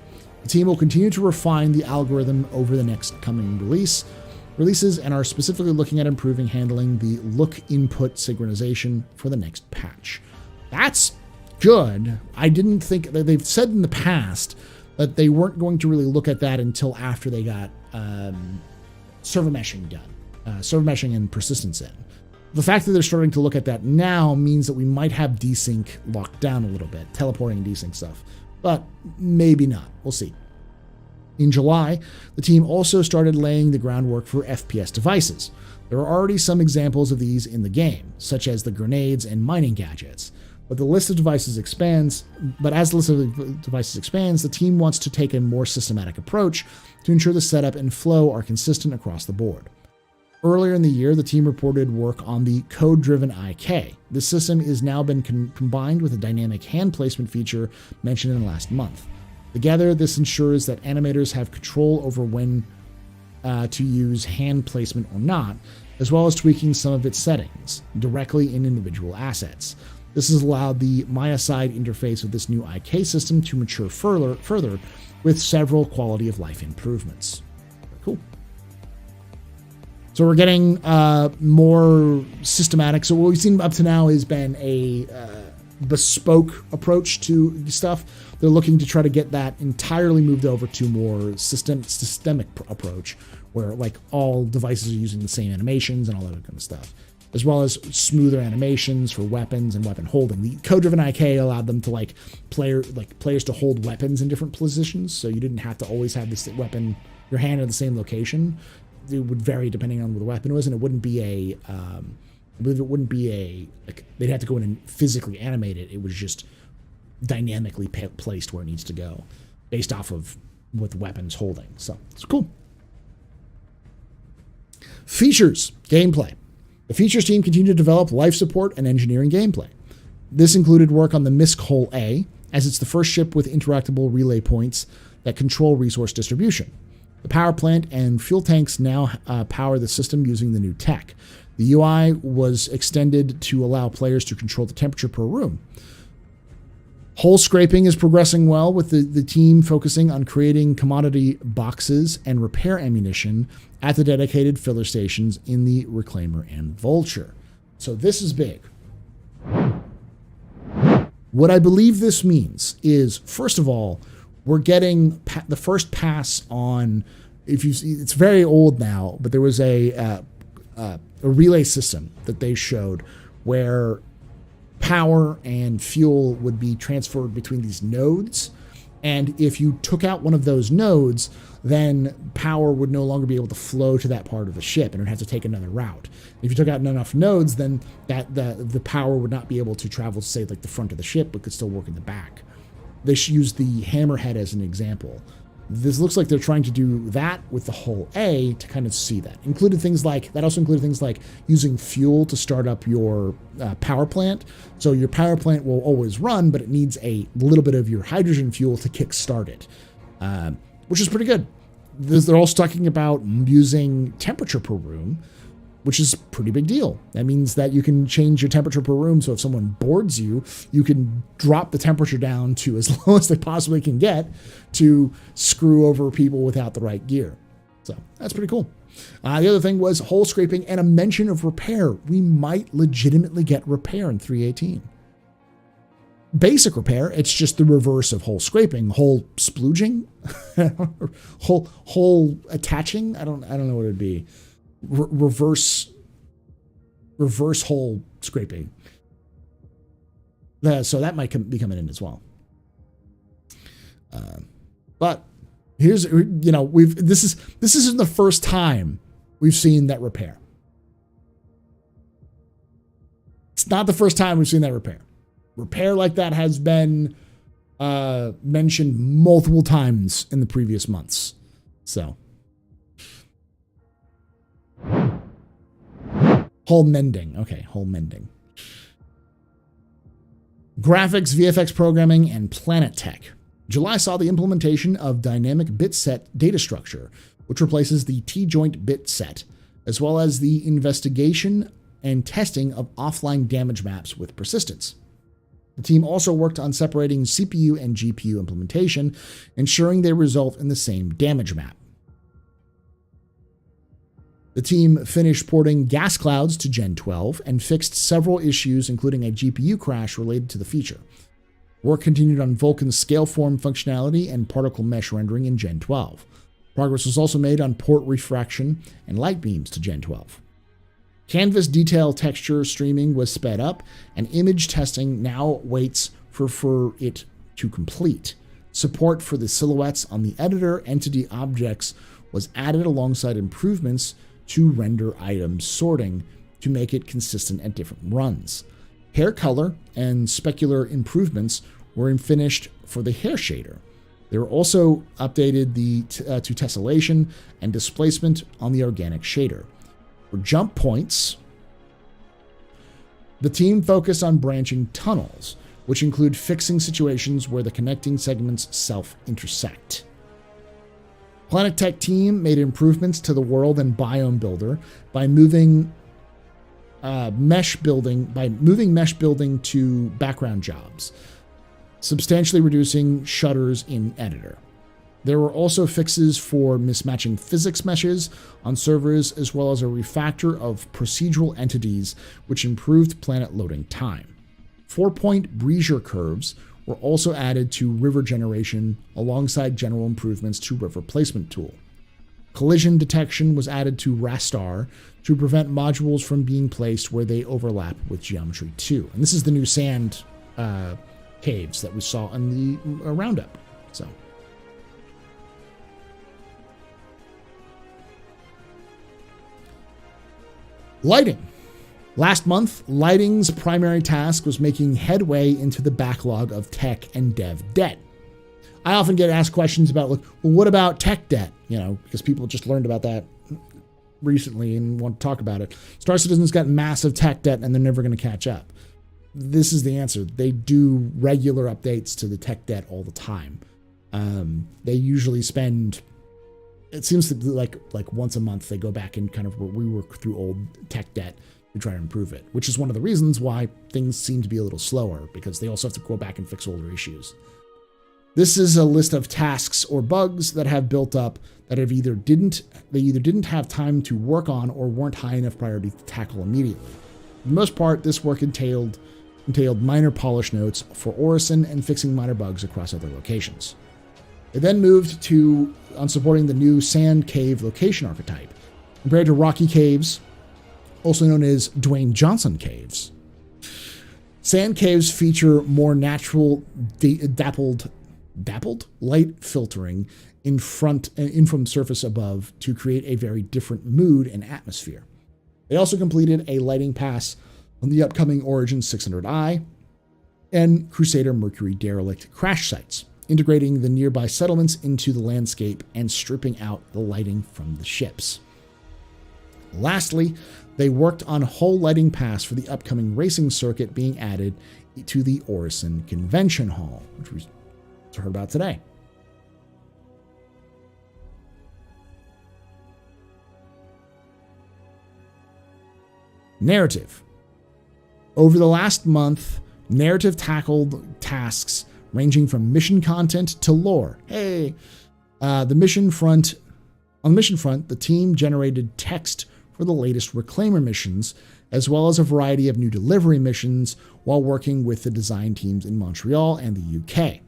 The team will continue to refine the algorithm over the next coming releases and are specifically looking at improving handling the look input synchronization for the next patch. That's good. I didn't think that they've said in the past that they weren't going to really look at that until after they got server meshing done, server meshing and persistence in. The fact that they're starting to look at that now means that we might have desync locked down a little bit, teleporting and desync stuff. But maybe not. We'll see. In July, the team also started laying the groundwork for FPS devices. There are already some examples of these in the game, such as the grenades and mining gadgets. But as the list of devices expands, the team wants to take a more systematic approach to ensure the setup and flow are consistent across the board. Earlier in the year, the team reported work on the code-driven IK. This system is now been combined with a dynamic hand placement feature mentioned in the last month. Together, this ensures that animators have control over when to use hand placement or not, as well as tweaking some of its settings directly in individual assets. This has allowed the Maya-side interface of this new IK system to mature further with several quality of life improvements. Cool. So we're getting more systematic. So what we've seen up to now has been a bespoke approach to stuff. They're looking to try to get that entirely moved over to more systemic approach, where like all devices are using the same animations and all that kind of stuff, as well as smoother animations for weapons and weapon holding. The code-driven IK allowed them to players to hold weapons in different positions, so you didn't have to always have this weapon, your hand in the same location. It would vary depending on what the weapon was, and it wouldn't be they'd have to go in and physically animate it. It was just dynamically placed where it needs to go based off of what the weapon's holding. So it's cool. Features, gameplay. The features team continued to develop life support and engineering gameplay. This included work on the MISC Hull A, as it's the first ship with interactable relay points that control resource distribution. The power plant and fuel tanks now power the system using the new tech. The UI was extended to allow players to control the temperature per room. Hull scraping is progressing well, with the team focusing on creating commodity boxes and repair ammunition at the dedicated filler stations in the Reclaimer and Vulture. So this is big. What I believe this means is, first of all, we're getting the first pass on, if you see, it's very old now, but there was a relay system that they showed where power and fuel would be transferred between these nodes. And if you took out one of those nodes, then power would no longer be able to flow to that part of the ship and it would have to take another route. If you took out enough nodes, then the power would not be able to travel to, say, like the front of the ship, but could still work in the back. They should use the hammerhead as an example. This looks like they're trying to do that with the whole A to kind of see that. That also included things like using fuel to start up your power plant. So your power plant will always run, but it needs a little bit of your hydrogen fuel to kickstart it, which is pretty good. They're also talking about using temperature per room, which is a pretty big deal. That means that you can change your temperature per room. So if someone boards you, you can drop the temperature down to as low as they possibly can get to screw over people without the right gear. So that's pretty cool. The other thing was hole scraping and a mention of repair. We might legitimately get repair in 3.18. Basic repair, it's just the reverse of hole scraping. Hole splooging? hole attaching? I don't know what it'd be. Reverse hole scraping. So that might be coming in as well. But here's, this isn't the first time we've seen that repair. It's not the first time we've seen that repair. Repair like that has been mentioned multiple times in the previous months. So. Hull mending. Okay, hull mending. Graphics, VFX programming, and planet tech. July saw the implementation of dynamic bit set data structure, which replaces the T-joint bit set, as well as the investigation and testing of offline damage maps with persistence. The team also worked on separating CPU and GPU implementation, ensuring they result in the same damage map. The team finished porting gas clouds to Gen 12 and fixed several issues, including a GPU crash related to the feature. Work continued on Vulkan's scaleform functionality and particle mesh rendering in Gen 12. Progress was also made on port refraction and light beams to Gen 12. Canvas detail texture streaming was sped up, and image testing now waits for it to complete. Support for the silhouettes on the editor entity objects was added alongside improvements to render item sorting to make it consistent at different runs. Hair color and specular improvements were finished for the hair shader. They were also updated to tessellation and displacement on the organic shader. For jump points, the team focused on branching tunnels, which include fixing situations where the connecting segments self-intersect. Planet Tech team made improvements to the world and biome builder by moving mesh building to background jobs, substantially reducing shutters in editor. There were also fixes for mismatching physics meshes on servers, as well as a refactor of procedural entities, which improved planet loading time. 4-point Brezier curves were also added to river generation alongside general improvements to river placement tool. Collision detection was added to Rastar to prevent modules from being placed where they overlap with Geometry 2. And this is the new sand caves that we saw in the roundup. So. Lighting. Last month, lighting's primary task was making headway into the backlog of tech and dev debt. I often get asked questions about, well, what about tech debt? Because people just learned about that recently and want to talk about it. Star Citizen's got massive tech debt and they're never going to catch up. This is the answer. They do regular updates to the tech debt all the time. They usually spend, it seems to be like once a month, they go back and kind of rework through old tech debt to try to improve it, which is one of the reasons why things seem to be a little slower, because they also have to go back and fix older issues. This is a list of tasks or bugs that have built up that have either didn't have time to work on or weren't high enough priority to tackle immediately. For the most part, this work entailed entailed minor polish notes for Orison and fixing minor bugs across other locations. They then moved on supporting the new sand cave location archetype. Compared to rocky caves, also known as Dwayne Johnson caves, sand caves feature more natural dappled light filtering in from surface above to create a very different mood and atmosphere. They also completed a lighting pass on the upcoming Origin 600i and Crusader Mercury derelict crash sites, integrating the nearby settlements into the landscape and stripping out the lighting from the ships. Lastly, they worked on whole lighting pass for the upcoming racing circuit being added to the Orison Convention Hall, which we heard about today. Narrative. Over the last month, narrative tackled tasks ranging from mission content to lore. Hey, on the mission front, the team generated text for the latest Reclaimer missions, as well as a variety of new delivery missions while working with the design teams in Montreal and the UK.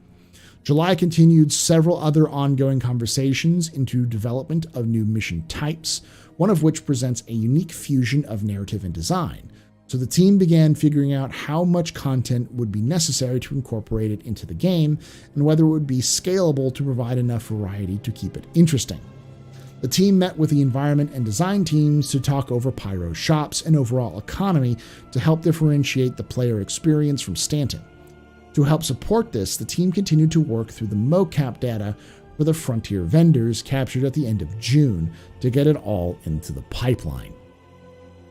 July continued several other ongoing conversations into development of new mission types, one of which presents a unique fusion of narrative and design. So the team began figuring out how much content would be necessary to incorporate it into the game and whether it would be scalable to provide enough variety to keep it interesting. The team met with the environment and design teams to talk over Pyro's shops and overall economy to help differentiate the player experience from Stanton. To help support this, the team continued to work through the mocap data for the Frontier vendors captured at the end of June to get it all into the pipeline.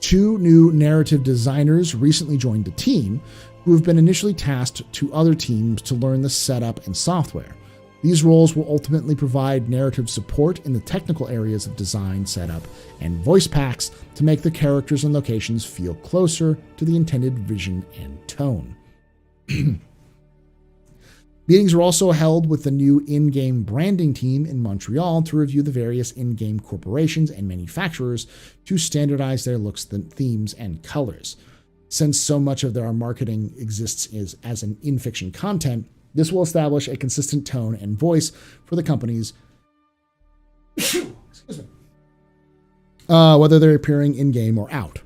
2 new narrative designers recently joined the team, who have been initially tasked to other teams to learn the setup and software. These roles will ultimately provide narrative support in the technical areas of design, setup, and voice packs to make the characters and locations feel closer to the intended vision and tone. Meetings were also held with the new in-game branding team in Montreal to review the various in-game corporations and manufacturers to standardize their looks, themes, and colors. Since so much of their marketing exists as an in-fiction content, this will establish a consistent tone and voice for the companies, whether they're appearing in-game or out.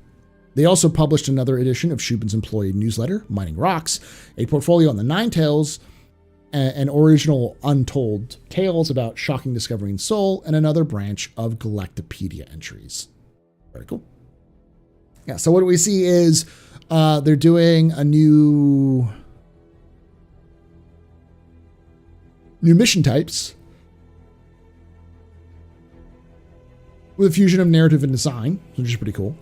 They also published another edition of Shubin's employee newsletter, Mining Rocks, a portfolio on the Nine Tails, an original untold tales about shocking discovery in Seoul, and another branch of Galactopedia entries. Very cool. Yeah, so what we see is they're doing a new mission types with a fusion of narrative and design, which is pretty cool.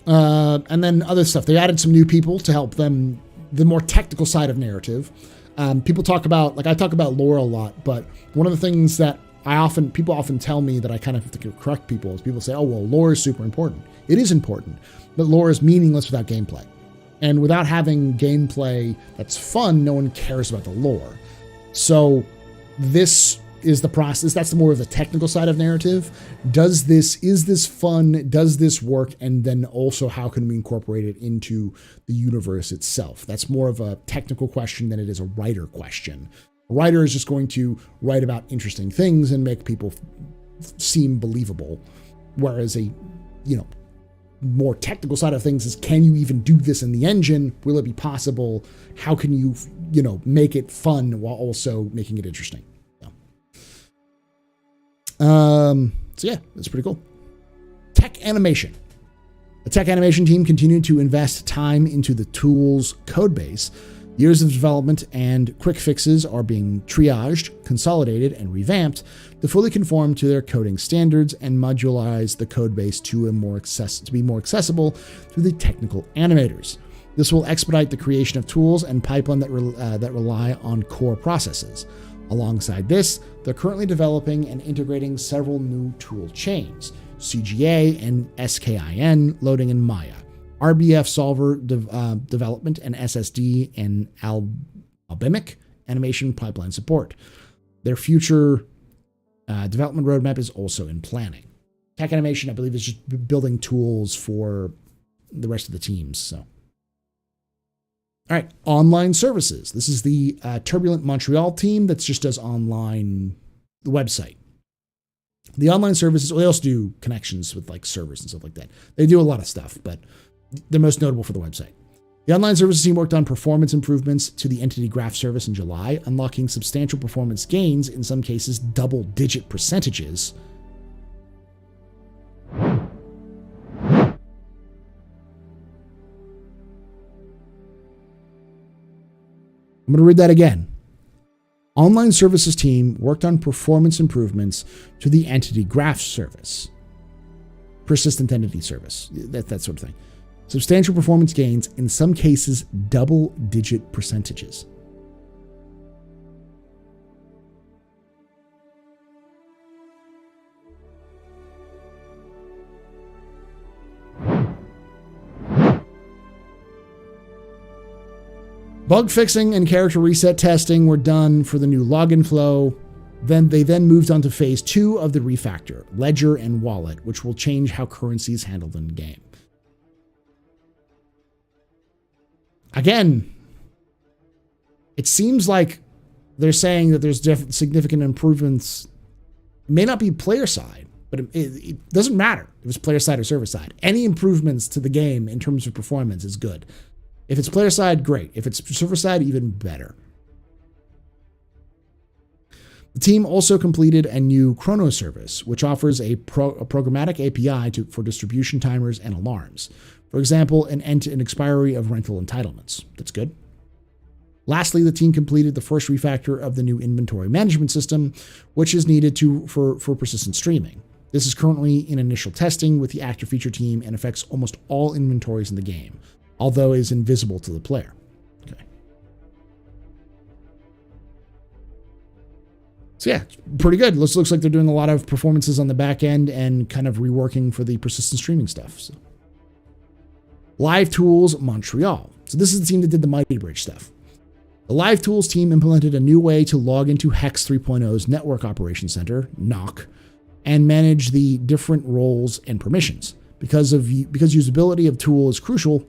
And then other stuff. They added some new people to help them, the more technical side of narrative. People talk about, like I talk about lore a lot, but one of the things that people often tell me that I kind of have to correct people is people say, oh, well, lore is super important. It is important, but lore is meaningless without gameplay. And without having gameplay that's fun, no one cares about the lore. So this is the process. That's more of the technical side of narrative. Is this fun? Does this work? And then also, how can we incorporate it into the universe itself? That's more of a technical question than it is a writer question. A writer is just going to write about interesting things and make people seem believable. Whereas more technical side of things is, can you even do this in the engine? Will it be possible? How can you, make it fun while also making it interesting? So yeah, that's pretty cool. Tech animation. The tech animation team continued to invest time into the tool's codebase. Years of development and quick fixes are being triaged, consolidated, and revamped to fully conform to their coding standards and modularize the codebase to be more accessible to the technical animators. This will expedite the creation of tools and pipeline that rely on core processes. Alongside this, they're currently developing and integrating several new tool chains, CGA and SKIN loading in Maya, RBF solver development, and SSD and algorithmic animation pipeline support. Their future development roadmap is also in planning. Tech animation, I believe, is just building tools for the rest of the teams. So, All right, online services. This is the Turbulent Montreal team that just does online, the website. The online services, they also do connections with like servers and stuff like that. They do a lot of stuff, but they're most notable for the website. The online services team worked on performance improvements to the entity graph service in July, unlocking substantial performance gains, in some cases double-digit percentages. I'm going to read that again. Online services team worked on performance improvements to the entity graph service. Persistent entity service. That sort of thing. Substantial performance gains, in some cases, double-digit percentages. Bug fixing and character reset testing were done for the new login flow. They moved on to phase 2 of the refactor, ledger and wallet, which will change how currency is handled in the game. Again, it seems like they're saying that there's significant improvements. It may not be player side, but it doesn't matter if it's player side or server side. Any improvements to the game in terms of performance is good. If it's player side, great. If it's server side, even better. The team also completed a new chrono service, which offers a programmatic API for distribution timers and alarms. For example, an end to an expiry of rental entitlements. That's good. Lastly, the team completed the first refactor of the new inventory management system, which is needed for persistent streaming. This is currently in initial testing with the actor feature team and affects almost all inventories in the game, although it is invisible to the player. Okay. So yeah, pretty good. Looks like they're doing a lot of performances on the back end and kind of reworking for the persistent streaming stuff. So. Live Tools Montreal. So this is the team that did the Mighty Bridge stuff. The Live Tools team implemented a new way to log into Hex 3.0's Network Operations Center, NOC, and manage the different roles and permissions. Because usability of tool is crucial,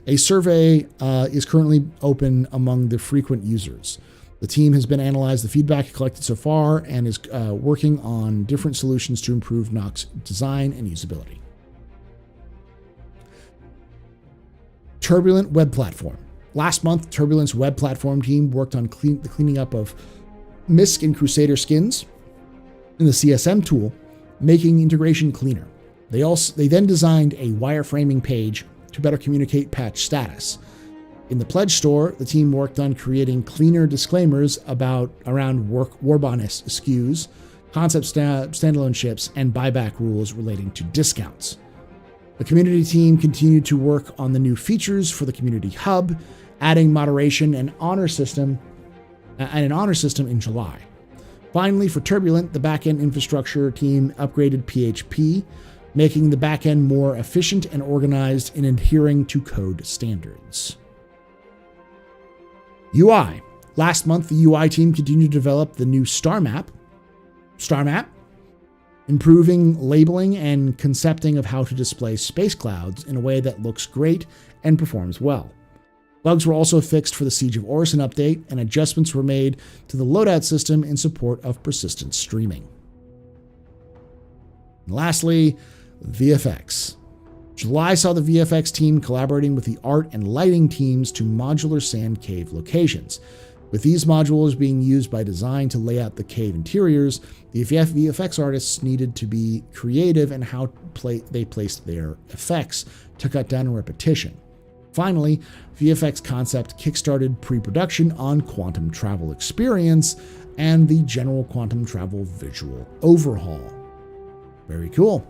a survey is currently open among the frequent users. The team has been analyzed the feedback collected so far and is working on different solutions to improve NOC's design and usability. Turbulent Web Platform. Last month, Turbulent's web platform team worked on the cleaning up of MISC and Crusader skins in the CSM tool, making integration cleaner. They then designed a wireframing page to better communicate patch status. In the Pledge store, the team worked on creating cleaner disclaimers around Warbond SKUs, concept standalone ships, and buyback rules relating to discounts. The community team continued to work on the new features for the community hub, adding moderation and an honor system in July. Finally, for Turbulent, the backend infrastructure team upgraded PHP, making the backend more efficient and organized in adhering to code standards. UI. Last month, the UI team continued to develop the new Star Map, improving labeling and concepting of how to display space clouds in a way that looks great and performs well. Bugs were also fixed for the Siege of Orison update, and adjustments were made to the loadout system in support of persistent streaming. And lastly, VFX. July saw the VFX team collaborating with the art and lighting teams to modular sand cave locations. With these modules being used by design to lay out the cave interiors, the VFX artists needed to be creative in how they placed their effects to cut down on repetition. Finally, VFX Concept kickstarted pre-production on Quantum Travel Experience and the general Quantum Travel visual overhaul. Very cool.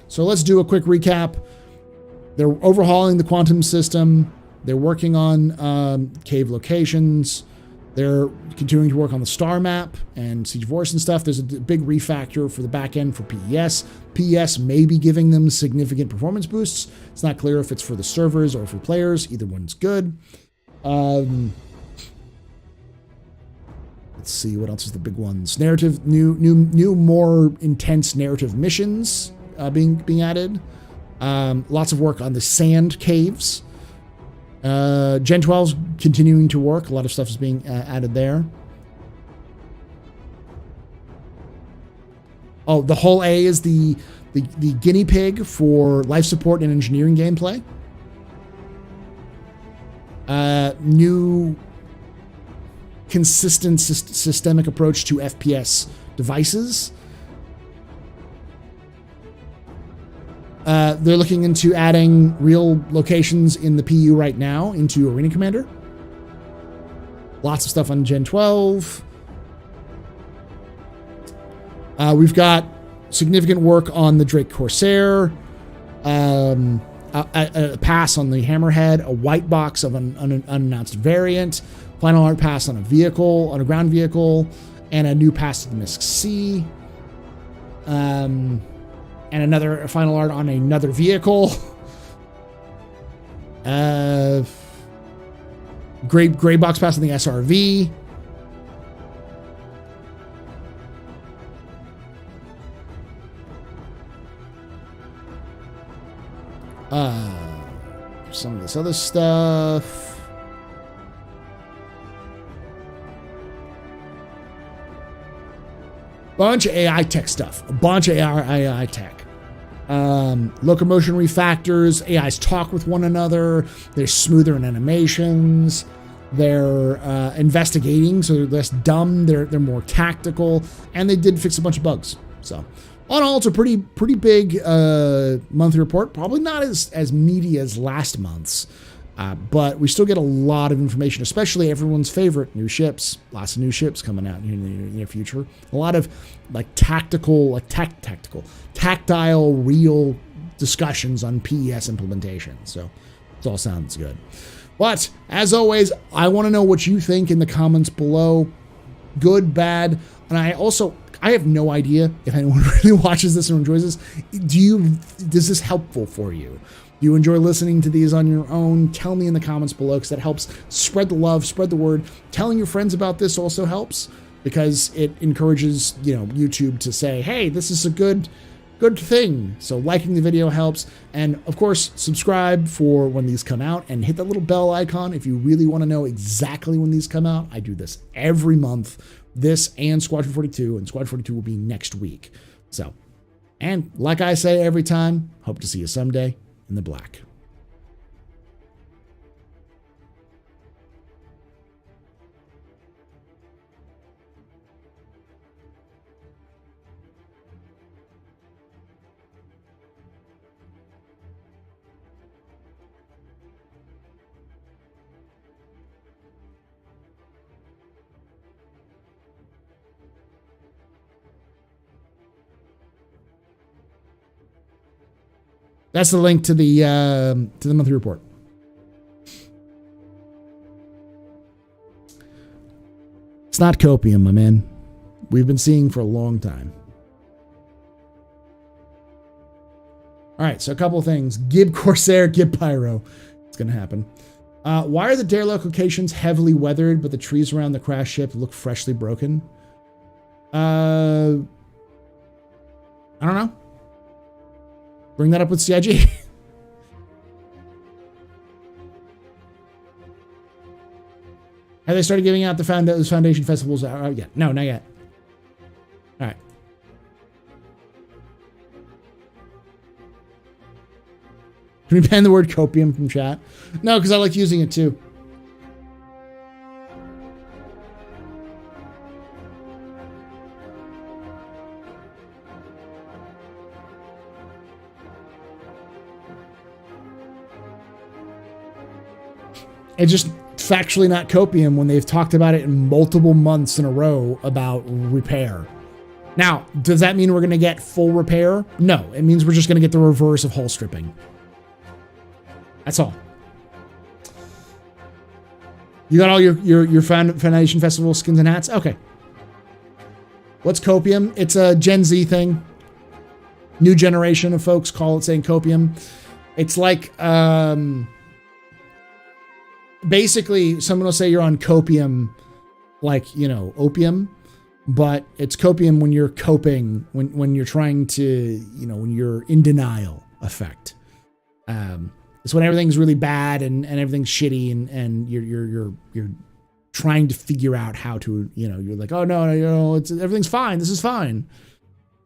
So let's do a quick recap. They're overhauling the quantum system. They're working on cave locations. They're continuing to work on the star map and Siege of Orison stuff. There's a big refactor for the back end for PES. PES may be giving them significant performance boosts. It's not clear if it's for the servers or for players. Either one's good. Let's see, what else is the big ones? Narrative, new, more intense narrative missions being added. Lots of work on the sand caves. Gen 12's continuing to work. A lot of stuff is being added there. Oh, the Hull A is the guinea pig for life support and engineering gameplay. New consistent systemic approach to FPS devices. They're looking into adding real locations in the PU right now into Arena Commander. Lots of stuff on Gen 12. We've got significant work on the Drake Corsair, a pass on the Hammerhead, a white box of an unannounced variant, final art pass on a vehicle, on a ground vehicle, and a new pass to the Misk C. And another final art on another vehicle. Gray box pass on the SRV. Some of this other stuff. Bunch of AI tech stuff. A bunch of AI tech. Locomotion refactors. AIs talk with one another. They're smoother in animations. They're investigating, so they're less dumb. They're more tactical, and they did fix a bunch of bugs. So, all in all, it's a pretty big monthly report. Probably not as meaty as last month's, but we still get a lot of information, especially everyone's favorite new ships. Lots of new ships coming out in the near future. A lot of like tactile, real discussions on PES implementation. So it all sounds good. But as always, I want to know what you think in the comments below. Good, bad, and I have no idea if anyone really watches this or enjoys this. Is this helpful for you? Do you enjoy listening to these on your own? Tell me in the comments below, because that helps spread the love, spread the word. Telling your friends about this also helps, because it encourages, YouTube to say, hey, this is a good thing. So liking the video helps. And of course, subscribe for when these come out, and hit that little bell icon if you really want to know exactly when these come out. I do this every month. This and Squadron 42, and Squadron 42 will be next week. So, and like I say every time, hope to see you someday in the black. That's the link to the monthly report. It's not copium, my man. We've been seeing for a long time. All right, so a couple of things. Gib Corsair, Gib Pyro. It's going to happen. Why are the Darelock locations heavily weathered, but the trees around the crash ship look freshly broken? I don't know. Bring that up with CIG. Have they started giving out those foundation festivals out yet? No, not yet. All right. Can we ban the word copium from chat? No, because I like using it too. It's just factually not copium when they've talked about it in multiple months in a row about repair. Now, does that mean we're going to get full repair? No, it means we're just going to get the reverse of hull stripping. That's all. You got all your Foundation Festival skins and hats? Okay. What's copium? It's a Gen Z thing. New generation of folks call it saying copium. It's like... basically, someone will say you're on copium, like, opium, but it's copium when you're coping, when you're trying to, when you're in denial effect. It's when everything's really bad and everything's shitty and you're trying to figure out how to, you're like, oh no, everything's fine. This is fine.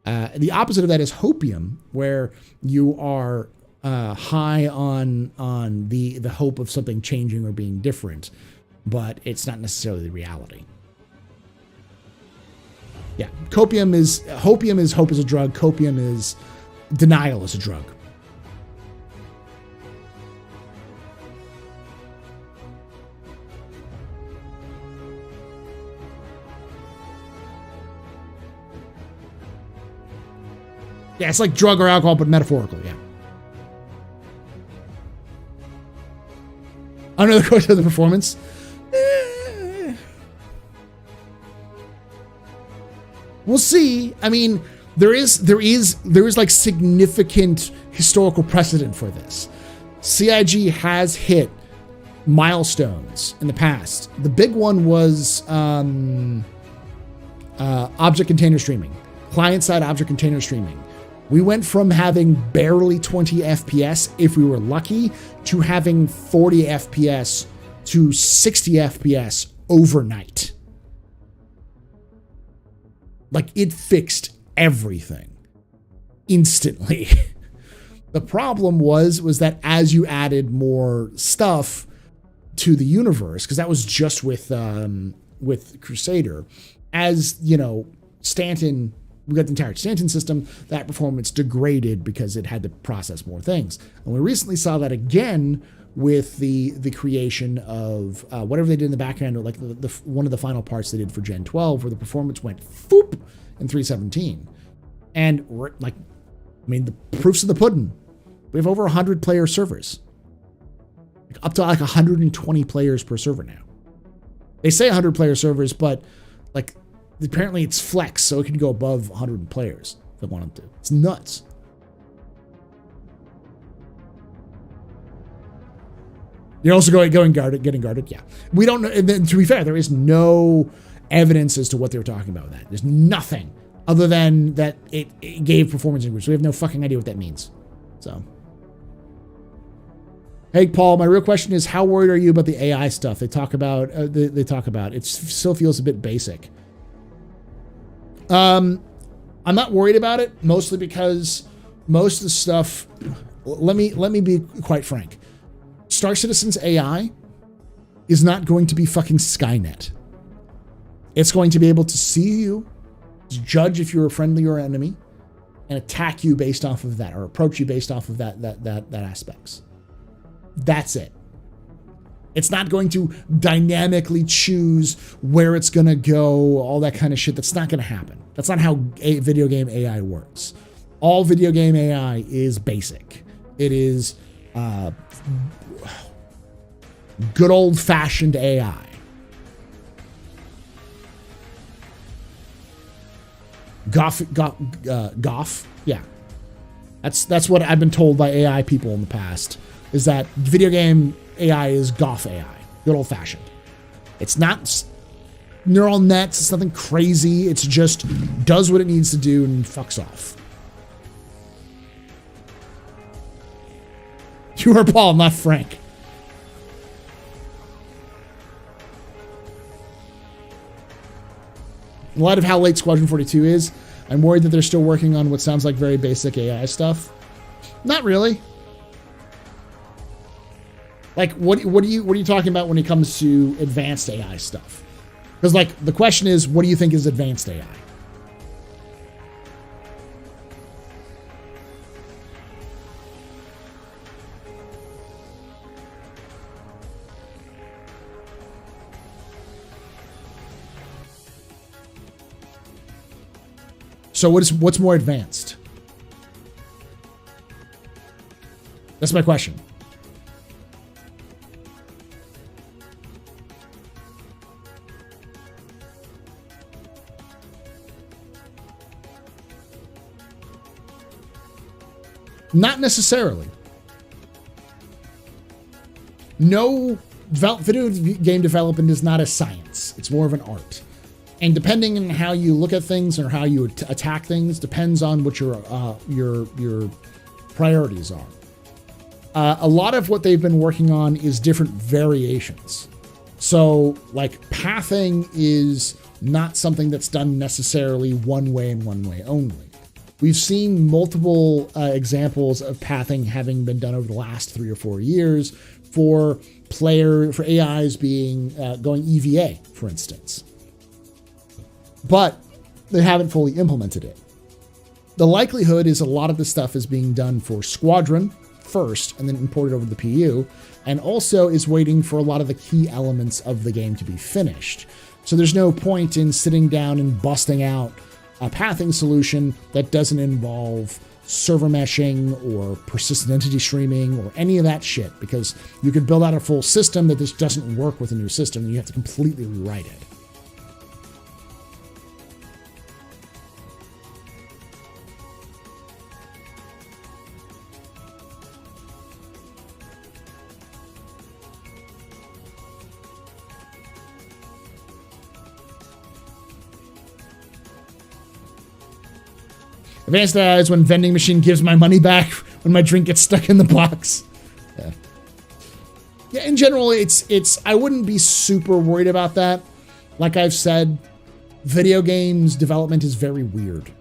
The opposite of that is hopium, where you are high on the hope of something changing or being different, but it's not necessarily the reality. Yeah, hopium is hope as a drug. Copium is denial as a drug. Yeah, it's like drug or alcohol, but metaphorical, yeah. Another question of the performance. We'll see. I mean, there is like significant historical precedent for this. CIG has hit milestones in the past. The big one was object container streaming, client-side object container streaming. We went from having barely 20 FPS, if we were lucky, to having 40 FPS to 60 FPS overnight. Like, it fixed everything instantly. The problem was that as you added more stuff to the universe, because that was just with Crusader, as Stanton. We got the entire Stanton system, that performance degraded because it had to process more things. And we recently saw that again with the creation of whatever they did in the background, like the one of the final parts they did for Gen 12, where the performance went foop in 317. And the proof's of the pudding. We have over 100 player servers, up to 120 players per server now. They say 100 player servers, but apparently it's flex, so it can go above 100 players if they want them to. It's nuts. You're also getting guarded. Yeah, we don't know. And then, to be fair, there is no evidence as to what they were talking about with that. There's nothing other than that it gave performance increase. We have no fucking idea what that means. So, hey Paul, my real question is, how worried are you about the AI stuff they talk about? It still feels a bit basic. I'm not worried about it, mostly because most of the stuff, let me be quite frank. Star Citizen's AI is not going to be fucking Skynet. It's going to be able to see you, judge if you're a friendly or enemy, and attack you based off of that, or approach you based off of that aspects. That's it. It's not going to dynamically choose where it's going to go, all that kind of shit. That's not going to happen. That's not how a video game AI works. All video game AI is basic. It is good old-fashioned AI. Goff. Yeah. That's what I've been told by AI people in the past, is that video game AI is Goff AI, good old fashioned. It's not neural nets, it's nothing crazy, it's just does what it needs to do and fucks off. You are Paul, not Frank. In light of how late Squadron 42 is, I'm worried that they're still working on what sounds like very basic AI stuff. Not really. Like, what are you talking about when it comes to advanced AI stuff? Because, the question is, what do you think is advanced AI? So what's more advanced? That's my question. Not necessarily. No, video game development is not a science. It's more of an art. And depending on how you look at things or how you attack things, depends on what your priorities are. A lot of what they've been working on is different variations. So, like, pathing is not something that's done necessarily one way and one way only. We've seen multiple examples of pathing having been done over the last 3 or 4 years for AIs being going EVA, for instance. But they haven't fully implemented it. The likelihood is a lot of the stuff is being done for Squadron first and then imported over to the PU, and also is waiting for a lot of the key elements of the game to be finished. So there's no point in sitting down and busting out a pathing solution that doesn't involve server meshing or persistent entity streaming or any of that shit, because you could build out a full system that just doesn't work with a new system and you have to completely rewrite it. Advanced AI is when vending machine gives my money back when my drink gets stuck in the box. Yeah, in general, I wouldn't be super worried about that. Like I've said, video games development is very weird.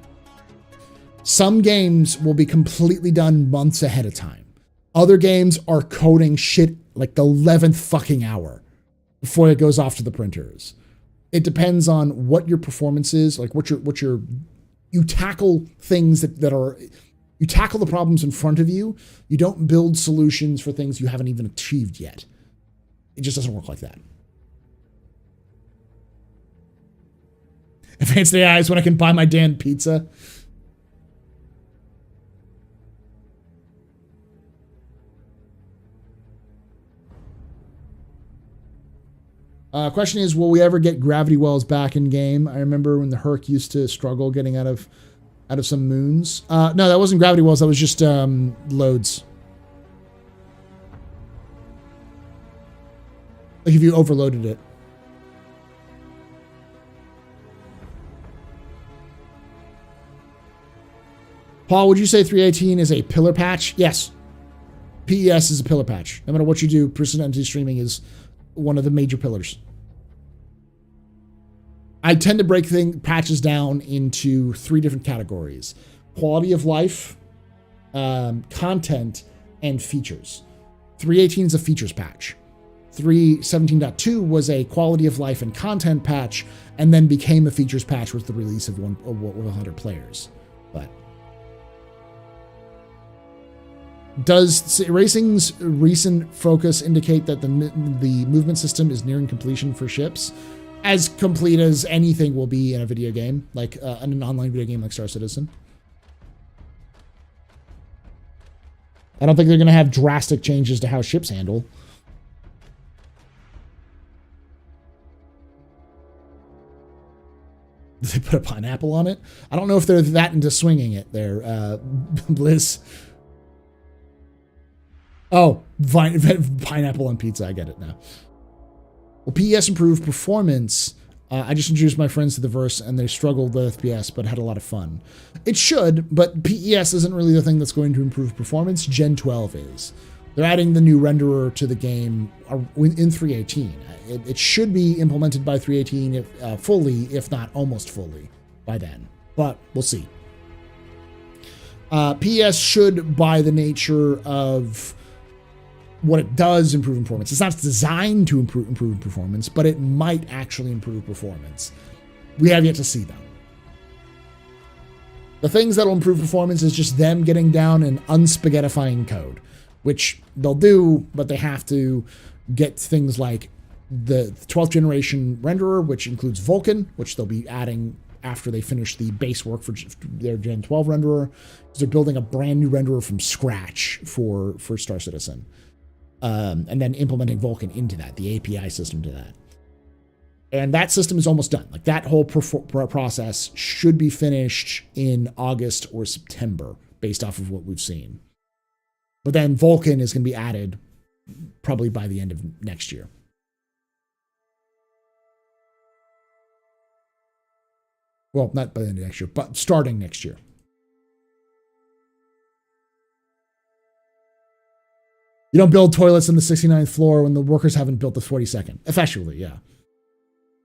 Some games will be completely done months ahead of time. Other games are coding shit like the 11th fucking hour before it goes off to the printers. It depends on what your performance is, like you tackle things that are, you tackle the problems in front of you. You don't build solutions for things you haven't even achieved yet. It just doesn't work like that. Advanced AI is when I can buy my damn pizza. Question is, will we ever get gravity wells back in game? I remember when the Herc used to struggle getting out of some moons. No, that wasn't gravity wells. That was just loads. Like if you overloaded it. Paul, would you say 318 is a pillar patch? Yes. PES is a pillar patch. No matter what you do, persistent entity streaming is one of the major pillars. I tend to break patches down into 3 different categories: quality of life, content, and features. 318 is a features patch. 317.2 was a quality of life and content patch, and then became a features patch with the release of 100 players. But does racing's recent focus indicate that the movement system is nearing completion for ships? As complete as anything will be in a video game, like an online video game like Star Citizen. I don't think they're going to have drastic changes to how ships handle. Did they put a pineapple on it? I don't know if they're that into swinging it there, Bliss. Oh, pineapple on pizza. I get it now. Well, PES improved performance. I just introduced my friends to the verse and they struggled with FPS, but had a lot of fun. It should, but PES isn't really the thing that's going to improve performance. Gen 12 is. They're adding the new renderer to the game in 318. It should be implemented by 318 fully, if not almost fully, by then. But we'll see. PES should, by the nature of what it does, improve performance. It's not designed to improve performance, but it might actually improve performance. We have yet to see them. The things that'll improve performance is just them getting down and unspaghettifying code, which they'll do, but they have to get things like the 12th generation renderer, which includes Vulkan, which they'll be adding after they finish the base work for their Gen 12 renderer. They're building a brand new renderer from scratch for Star Citizen. And then implementing Vulkan into that, the API system to that. And that system is almost done. Like that whole process should be finished in August or September based off of what we've seen. But then Vulkan is going to be added probably by the end of next year. Well, not by the end of next year, but starting next year. You don't build toilets on the 69th floor when the workers haven't built the 42nd. Effectively, yeah.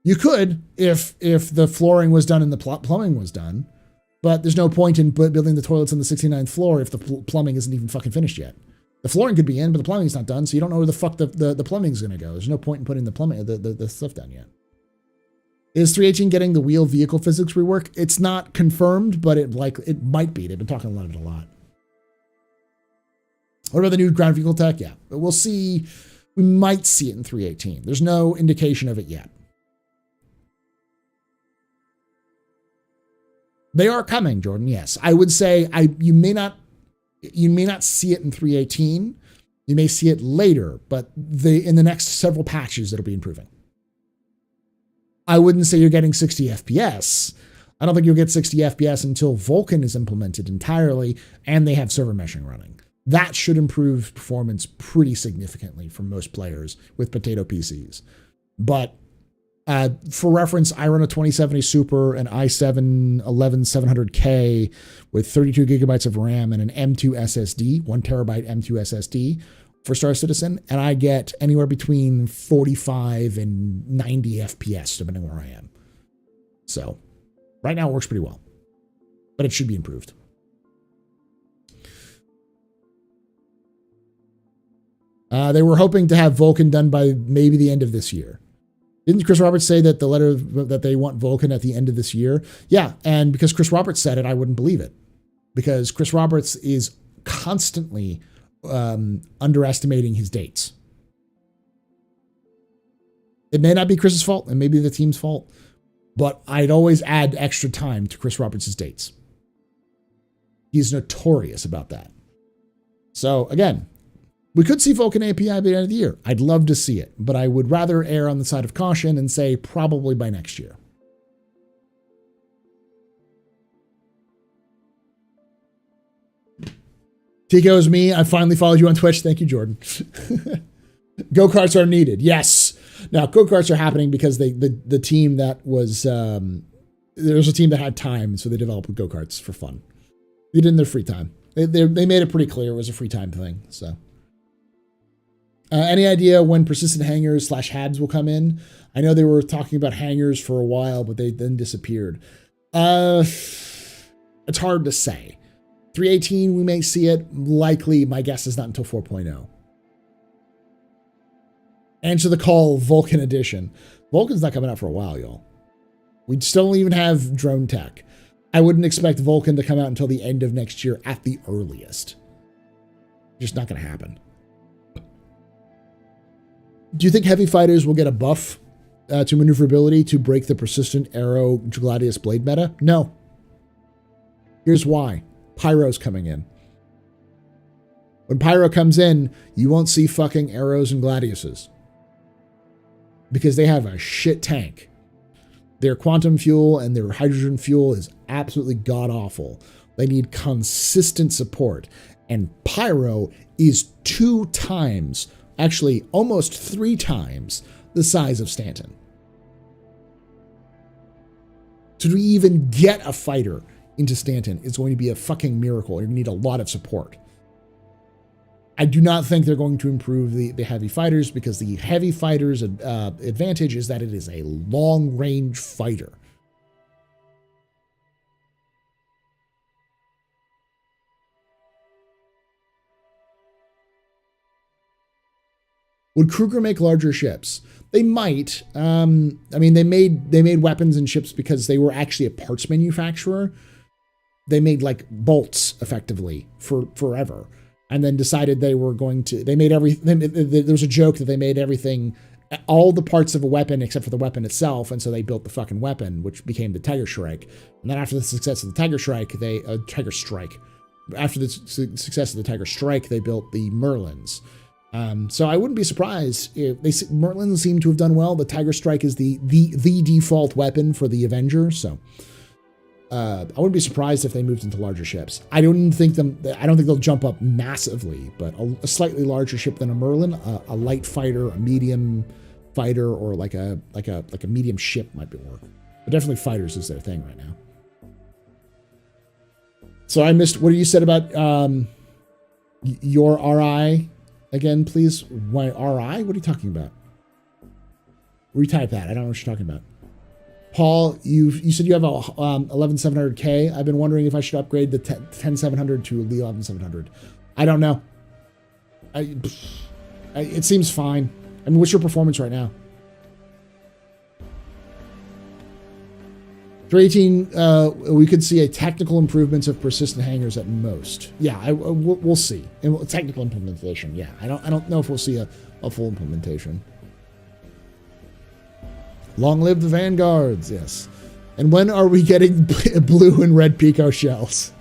You could if the flooring was done and the plumbing was done, but there's no point in building the toilets on the 69th floor if the plumbing isn't even fucking finished yet. The flooring could be in, but the plumbing's not done, so you don't know where the fuck the plumbing's going to go. There's no point in putting the plumbing the stuff down yet. Is 318 getting the wheel vehicle physics rework? It's not confirmed, but it might be. They've been talking about it a lot. What about the new ground vehicle tech? Yeah, but we'll see. We might see it in 318. There's no indication of it yet. They are coming, Jordan. Yes, I would say you may not see it in 318. You may see it later, but in the next several patches it'll be improving. I wouldn't say you're getting 60 FPS. I don't think you'll get 60 FPS until Vulkan is implemented entirely and they have server meshing running. That should improve performance pretty significantly for most players with potato PCs. But for reference, I run a 2070 Super, an i7 11700K with 32 gigabytes of RAM and an M2 SSD, 1 terabyte M2 SSD for Star Citizen, and I get anywhere between 45 and 90 FPS, depending where I am. So right now it works pretty well, but it should be improved. They were hoping to have Vulkan done by maybe the end of this year. Didn't Chris Roberts say that the letter that they want Vulkan at the end of this year? Yeah, and because Chris Roberts said it, I wouldn't believe it. Because Chris Roberts is constantly underestimating his dates. It may not be Chris's fault, and maybe the team's fault, but I'd always add extra time to Chris Roberts' dates. He's notorious about that. So again, we could see Vulkan API by the end of the year. I'd love to see it, but I would rather err on the side of caution and say probably by next year. Tico's me. I finally followed you on Twitch. Thank you, Jordan. Go-karts are needed. Yes. Now, go-karts are happening because the team that was, there was a team that had time, so they developed go-karts for fun. They did in their free time. They made it pretty clear it was a free time thing, so. Any idea when persistent hangers / HADs will come in? I know they were talking about hangers for a while, but they then disappeared. It's hard to say. 318, we may see it. Likely, my guess is not until 4.0. Answer the call, Vulkan Edition. Vulkan's not coming out for a while, y'all. We still don't even have drone tech. I wouldn't expect Vulkan to come out until the end of next year at the earliest. Just not going to happen. Do you think heavy fighters will get a buff to maneuverability to break the persistent arrow Gladius blade meta? No. Here's why. Pyro's coming in. When Pyro comes in, you won't see fucking arrows and Gladiuses. Because they have a shit tank. Their quantum fuel and their hydrogen fuel is absolutely god-awful. They need consistent support. And Pyro is 2 times, actually almost 3 times, the size of Stanton. To even get a fighter into Stanton is going to be a fucking miracle. You're going to need a lot of support. I do not think they're going to improve the heavy fighters because the heavy fighters' advantage is that it is a long-range fighter. Would Kruger make larger ships? They might. I mean, they made weapons and ships because they were actually a parts manufacturer. They made like bolts effectively for forever, and then decided they were going to. They made everything. There was a joke that they made everything, all the parts of a weapon except for the weapon itself, and so they built the fucking weapon, which became the Tiger Strike. And then after the success of the Tiger Strike, Tiger Strike. After the success of the Tiger Strike, they built the Merlins. So I wouldn't be surprised if Merlins seem to have done well. The Tiger Strike is the default weapon for the Avenger, so I wouldn't be surprised if they moved into larger ships. I don't think they'll jump up massively, but a slightly larger ship than a Merlin, a light fighter, a medium fighter, or like a medium ship might be work. But definitely fighters is their thing right now. So I missed what you said about your RI. again, please? Why RI? What are you talking about? Retype that. I don't know what you're talking about. Paul, you said you have a 11700K. I've been wondering if I should upgrade the 10700 to the 11700. I don't know. It seems fine. I mean, what's your performance right now? 318, we could see a technical improvements of persistent hangers at most. Yeah, we'll see. And technical implementation, yeah. I don't know if we'll see a full implementation. Long live the Vanguards, yes. And when are we getting blue and red Pico shells?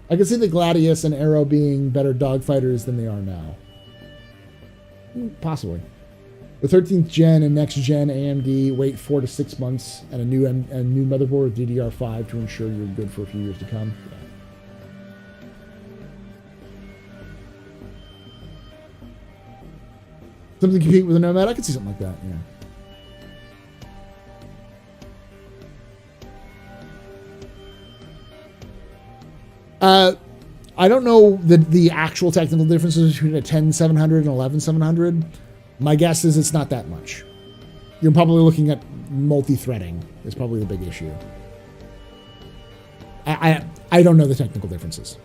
I can see the Gladius and Arrow being better dogfighters than they are now. Possibly. The 13th gen and next gen AMD wait 4 to 6 months and a new motherboard with DDR5 to ensure you're good for a few years to come. Yeah. Something to compete with a Nomad? I could see something like that, yeah. I don't know the actual technical differences between a 10700 and 11700. My guess is it's not that much. You're probably looking at multi-threading is probably the big issue. I don't know the technical differences.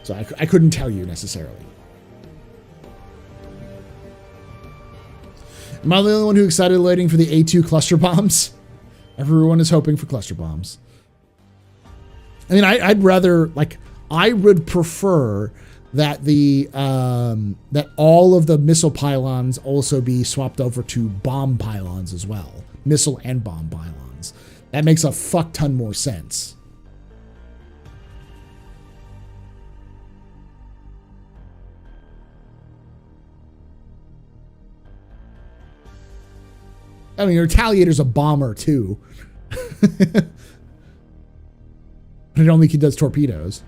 So I couldn't tell you necessarily. Am I the only one who excited waiting for the A2 cluster bombs? Everyone is hoping for cluster bombs. I mean, I'd rather, like, I would prefer that that all of the missile pylons also be swapped over to bomb pylons as well. Missile and bomb pylons. That makes a fuck ton more sense. I mean, your Retaliator's a bomber too. But I don't think he does torpedoes.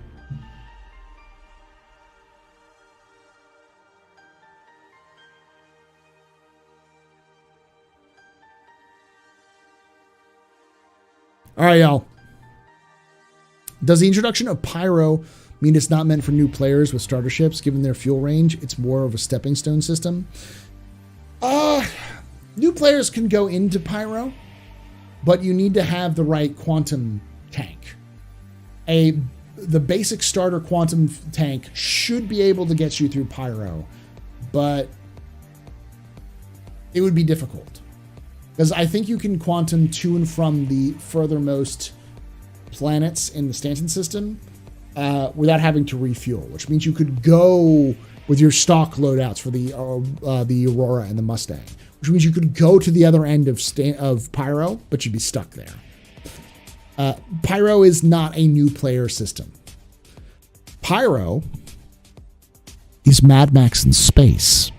All right, y'all. Does the introduction of Pyro mean it's not meant for new players with starter ships, given their fuel range? It's more of a stepping stone system. New players can go into Pyro, but you need to have the right quantum tank. The basic starter quantum tank should be able to get you through Pyro, but it would be difficult. Because I think you can quantum to and from the furthermost planets in the Stanton system without having to refuel, which means you could go with your stock loadouts for the Aurora and the Mustang, which means you could go to the other end of Pyro, but you'd be stuck there. Pyro is not a new player system. Pyro is Mad Max in space.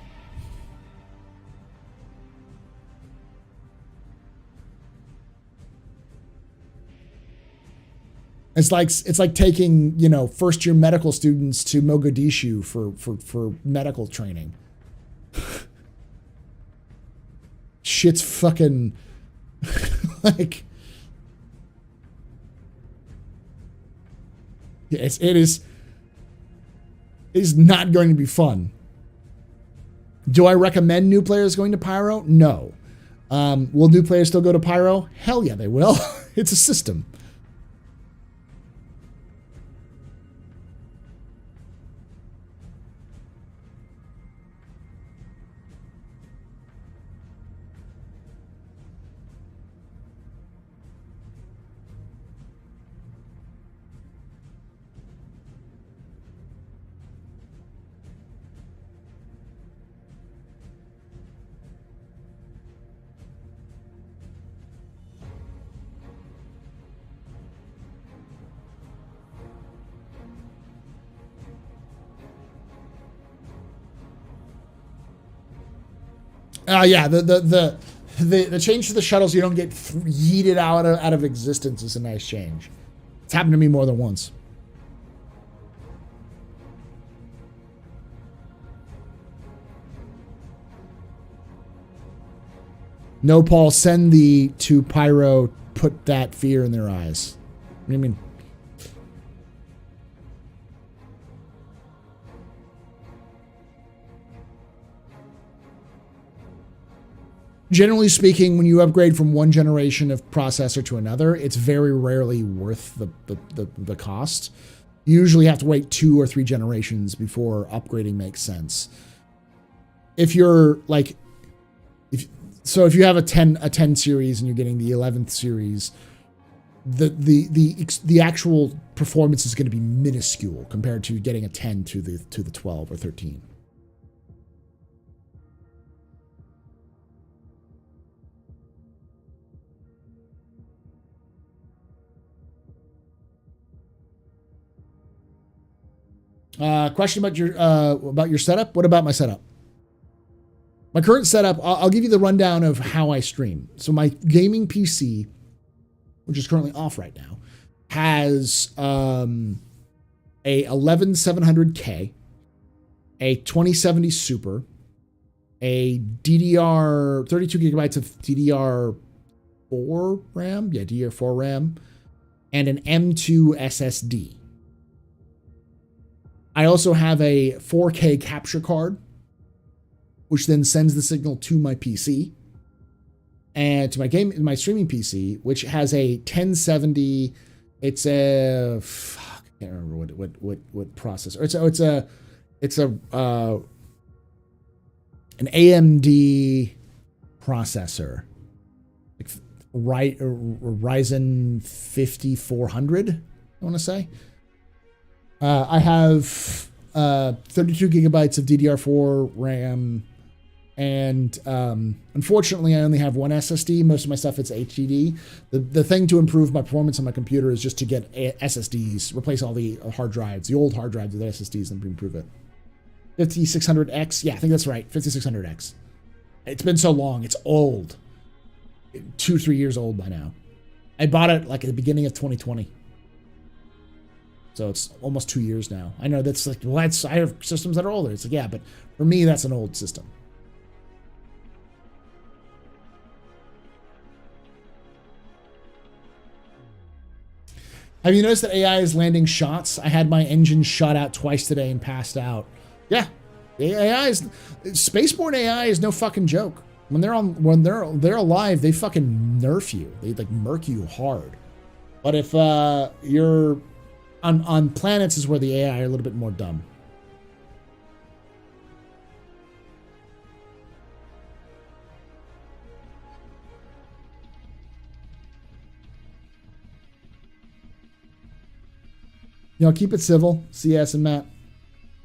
It's like taking, first year medical students to Mogadishu for medical training. Shit's fucking like. Yes, it is not going to be fun. Do I recommend new players going to Pyro? No. Will new players still go to Pyro? Hell yeah, they will. It's a system. Yeah, the change to the shuttles, you don't get yeeted out of existence, is a nice change. It's happened to me more than once. No, Paul, send the to Pyro, put that fear in their eyes. What do you mean? Generally speaking, when you upgrade from one generation of processor to another, it's very rarely worth the cost. You usually have to wait 2 or 3 generations before upgrading makes sense. If you're like, if you have a 10 series and you're getting the 11th series, the actual performance is going to be minuscule compared to getting a 10 to the 12 or 13. Question about your setup. What about my setup? My current setup, I'll give you the rundown of how I stream. So my gaming PC, which is currently off right now, has a 11700K, a 2070 Super, a DDR 32 gigabytes of DDR4 RAM, DDR4 RAM, and an M2 SSD. I also have a 4K capture card, which then sends the signal to my PC and to my streaming PC, which has a 1070. It's a I can't remember what processor. It's an AMD processor, like Ryzen 5400. I want to say. I have 32 gigabytes of DDR4 RAM, and unfortunately, I only have one SSD. Most of my stuff it's HDD. The thing to improve my performance on my computer is just to get SSDs, replace all the hard drives, the old hard drives with SSDs, and improve it. 5600X, yeah, I think that's right. 5600X. It's been so long; it's old. 2-3 years old by now. I bought it like at the beginning of 2020. So it's almost 2 years now. I know that's like, well, I have systems that are older. It's like, yeah, but for me, that's an old system. Have you noticed that AI is landing shots? I had my engine shot out twice today and passed out. Yeah, spaceborne AI is no fucking joke. When they're alive, they fucking nerf you. They like murk you hard. But if you're on planets is where the AI are a little bit more dumb. Keep it civil, CS and Matt.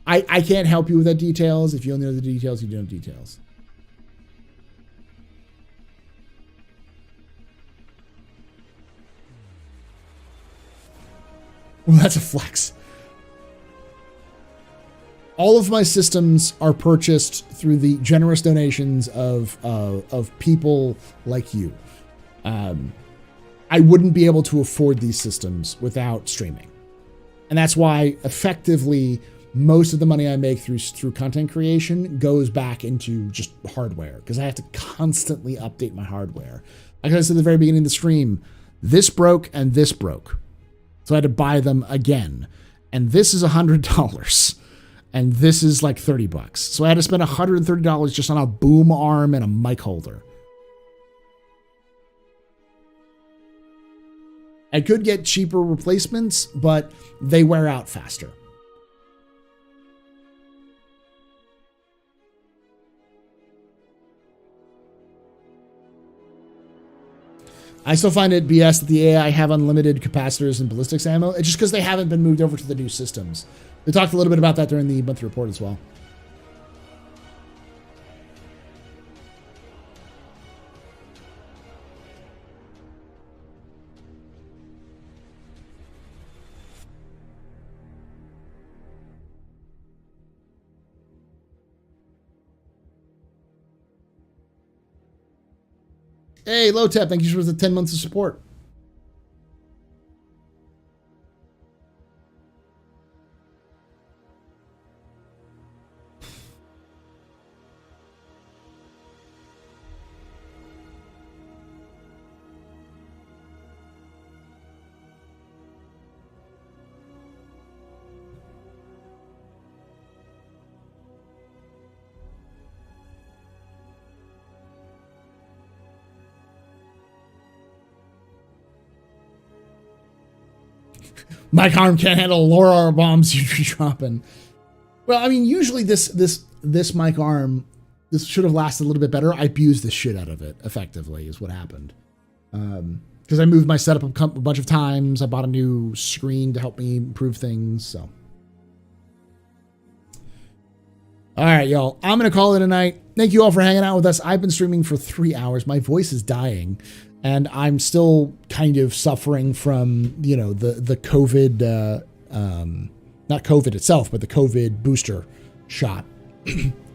I can't help you with the details. If you don't know the details, you don't know details. Well, that's a flex. All of my systems are purchased through the generous donations of people like you. I wouldn't be able to afford these systems without streaming. And that's why effectively most of the money I make through content creation goes back into just hardware, because I have to constantly update my hardware. Like I said at the very beginning of the stream, this broke and this broke. So I had to buy them again. And this is $100. And this is like $30. So I had to spend $130 just on a boom arm and a mic holder. I could get cheaper replacements, but they wear out faster. I still find it BS that the AI have unlimited capacitors and ballistics ammo. It's just because they haven't been moved over to the new systems. They talked a little bit about that during the monthly report as well. Hey, Lotep, thank you for the 10 months of support. My arm can't handle Laura bombs you're dropping. Well, I mean, usually this mic arm, this should have lasted a little bit better. I abused the shit out of it, effectively, is what happened. Because I moved my setup a bunch of times. I bought a new screen to help me improve things, so. All right, y'all. I'm going to call it a night. Thank you all for hanging out with us. I've been streaming for 3 hours. My voice is dying, and I'm still kind of suffering from, you know, the COVID, not COVID itself, but the COVID booster shot.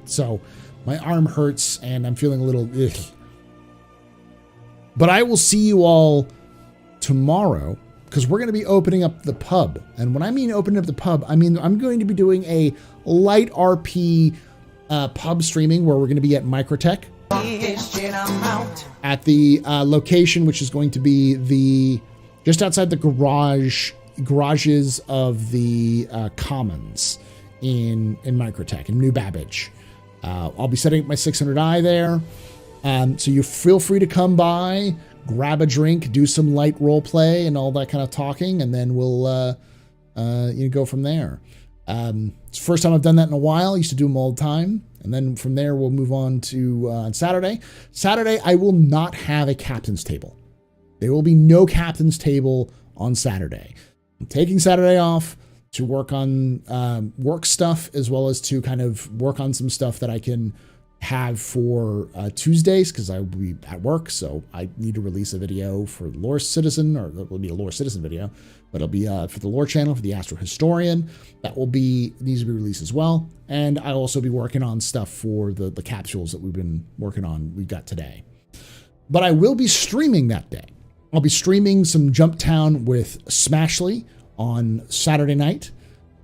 So my arm hurts, and I'm feeling a little ugh. But I will see you all tomorrow, because we're going to be opening up the pub. And when I mean opening up the pub, I mean I'm going to be doing a light RP pub streaming where we're going to be at Microtech at the location, which is going to be just outside the garages of the Commons in Microtech in New Babbage. I'll be setting up my 600i there. So you feel free to come by, grab a drink, do some light role play and all that kind of talking, and then we'll go from there. It's the first time I've done that in a while. I used to do them all the time. And then from there, we'll move on to on Saturday. Saturday, I will not have a captain's table. There will be no captain's table on Saturday. I'm taking Saturday off to work on work stuff, as well as to kind of work on some stuff that I can have for Tuesdays, because I will be at work, so I need to release a video for the Lore Citizen, or it will be a Lore Citizen video, but it'll be for the Lore channel, for the Astro Historian. That needs to be released as well. And I'll also be working on stuff for the capsules that we've been working on, we got today. But I will be streaming that day. I'll be streaming some Jump Town with Smashley on Saturday night.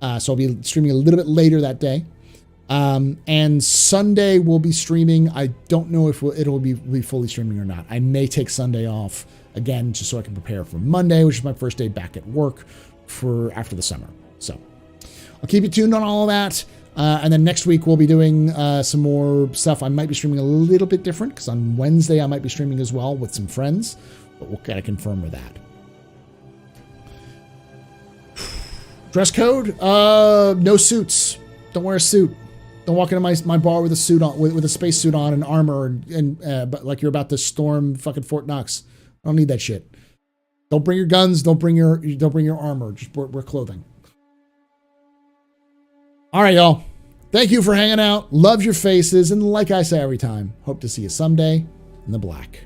So I'll be streaming a little bit later that day. And Sunday we'll be streaming. I don't know if it'll be fully streaming or not. I may take Sunday off again, just so I can prepare for Monday, which is my first day back at work for after the summer. So I'll keep you tuned on all of that. And then next week we'll be doing some more stuff. I might be streaming a little bit different, because on Wednesday I might be streaming as well with some friends, but we'll kind of confirm with that. Dress code? No suits. Don't wear a suit. Don't walk into my bar with a suit on, with a space suit on and armor, and but like you're about to storm fucking Fort Knox. I don't need that shit. Don't bring your guns. Don't bring your armor. Just wear clothing. All right, y'all. Thank you for hanging out. Love your faces, and like I say every time, hope to see you someday in the black.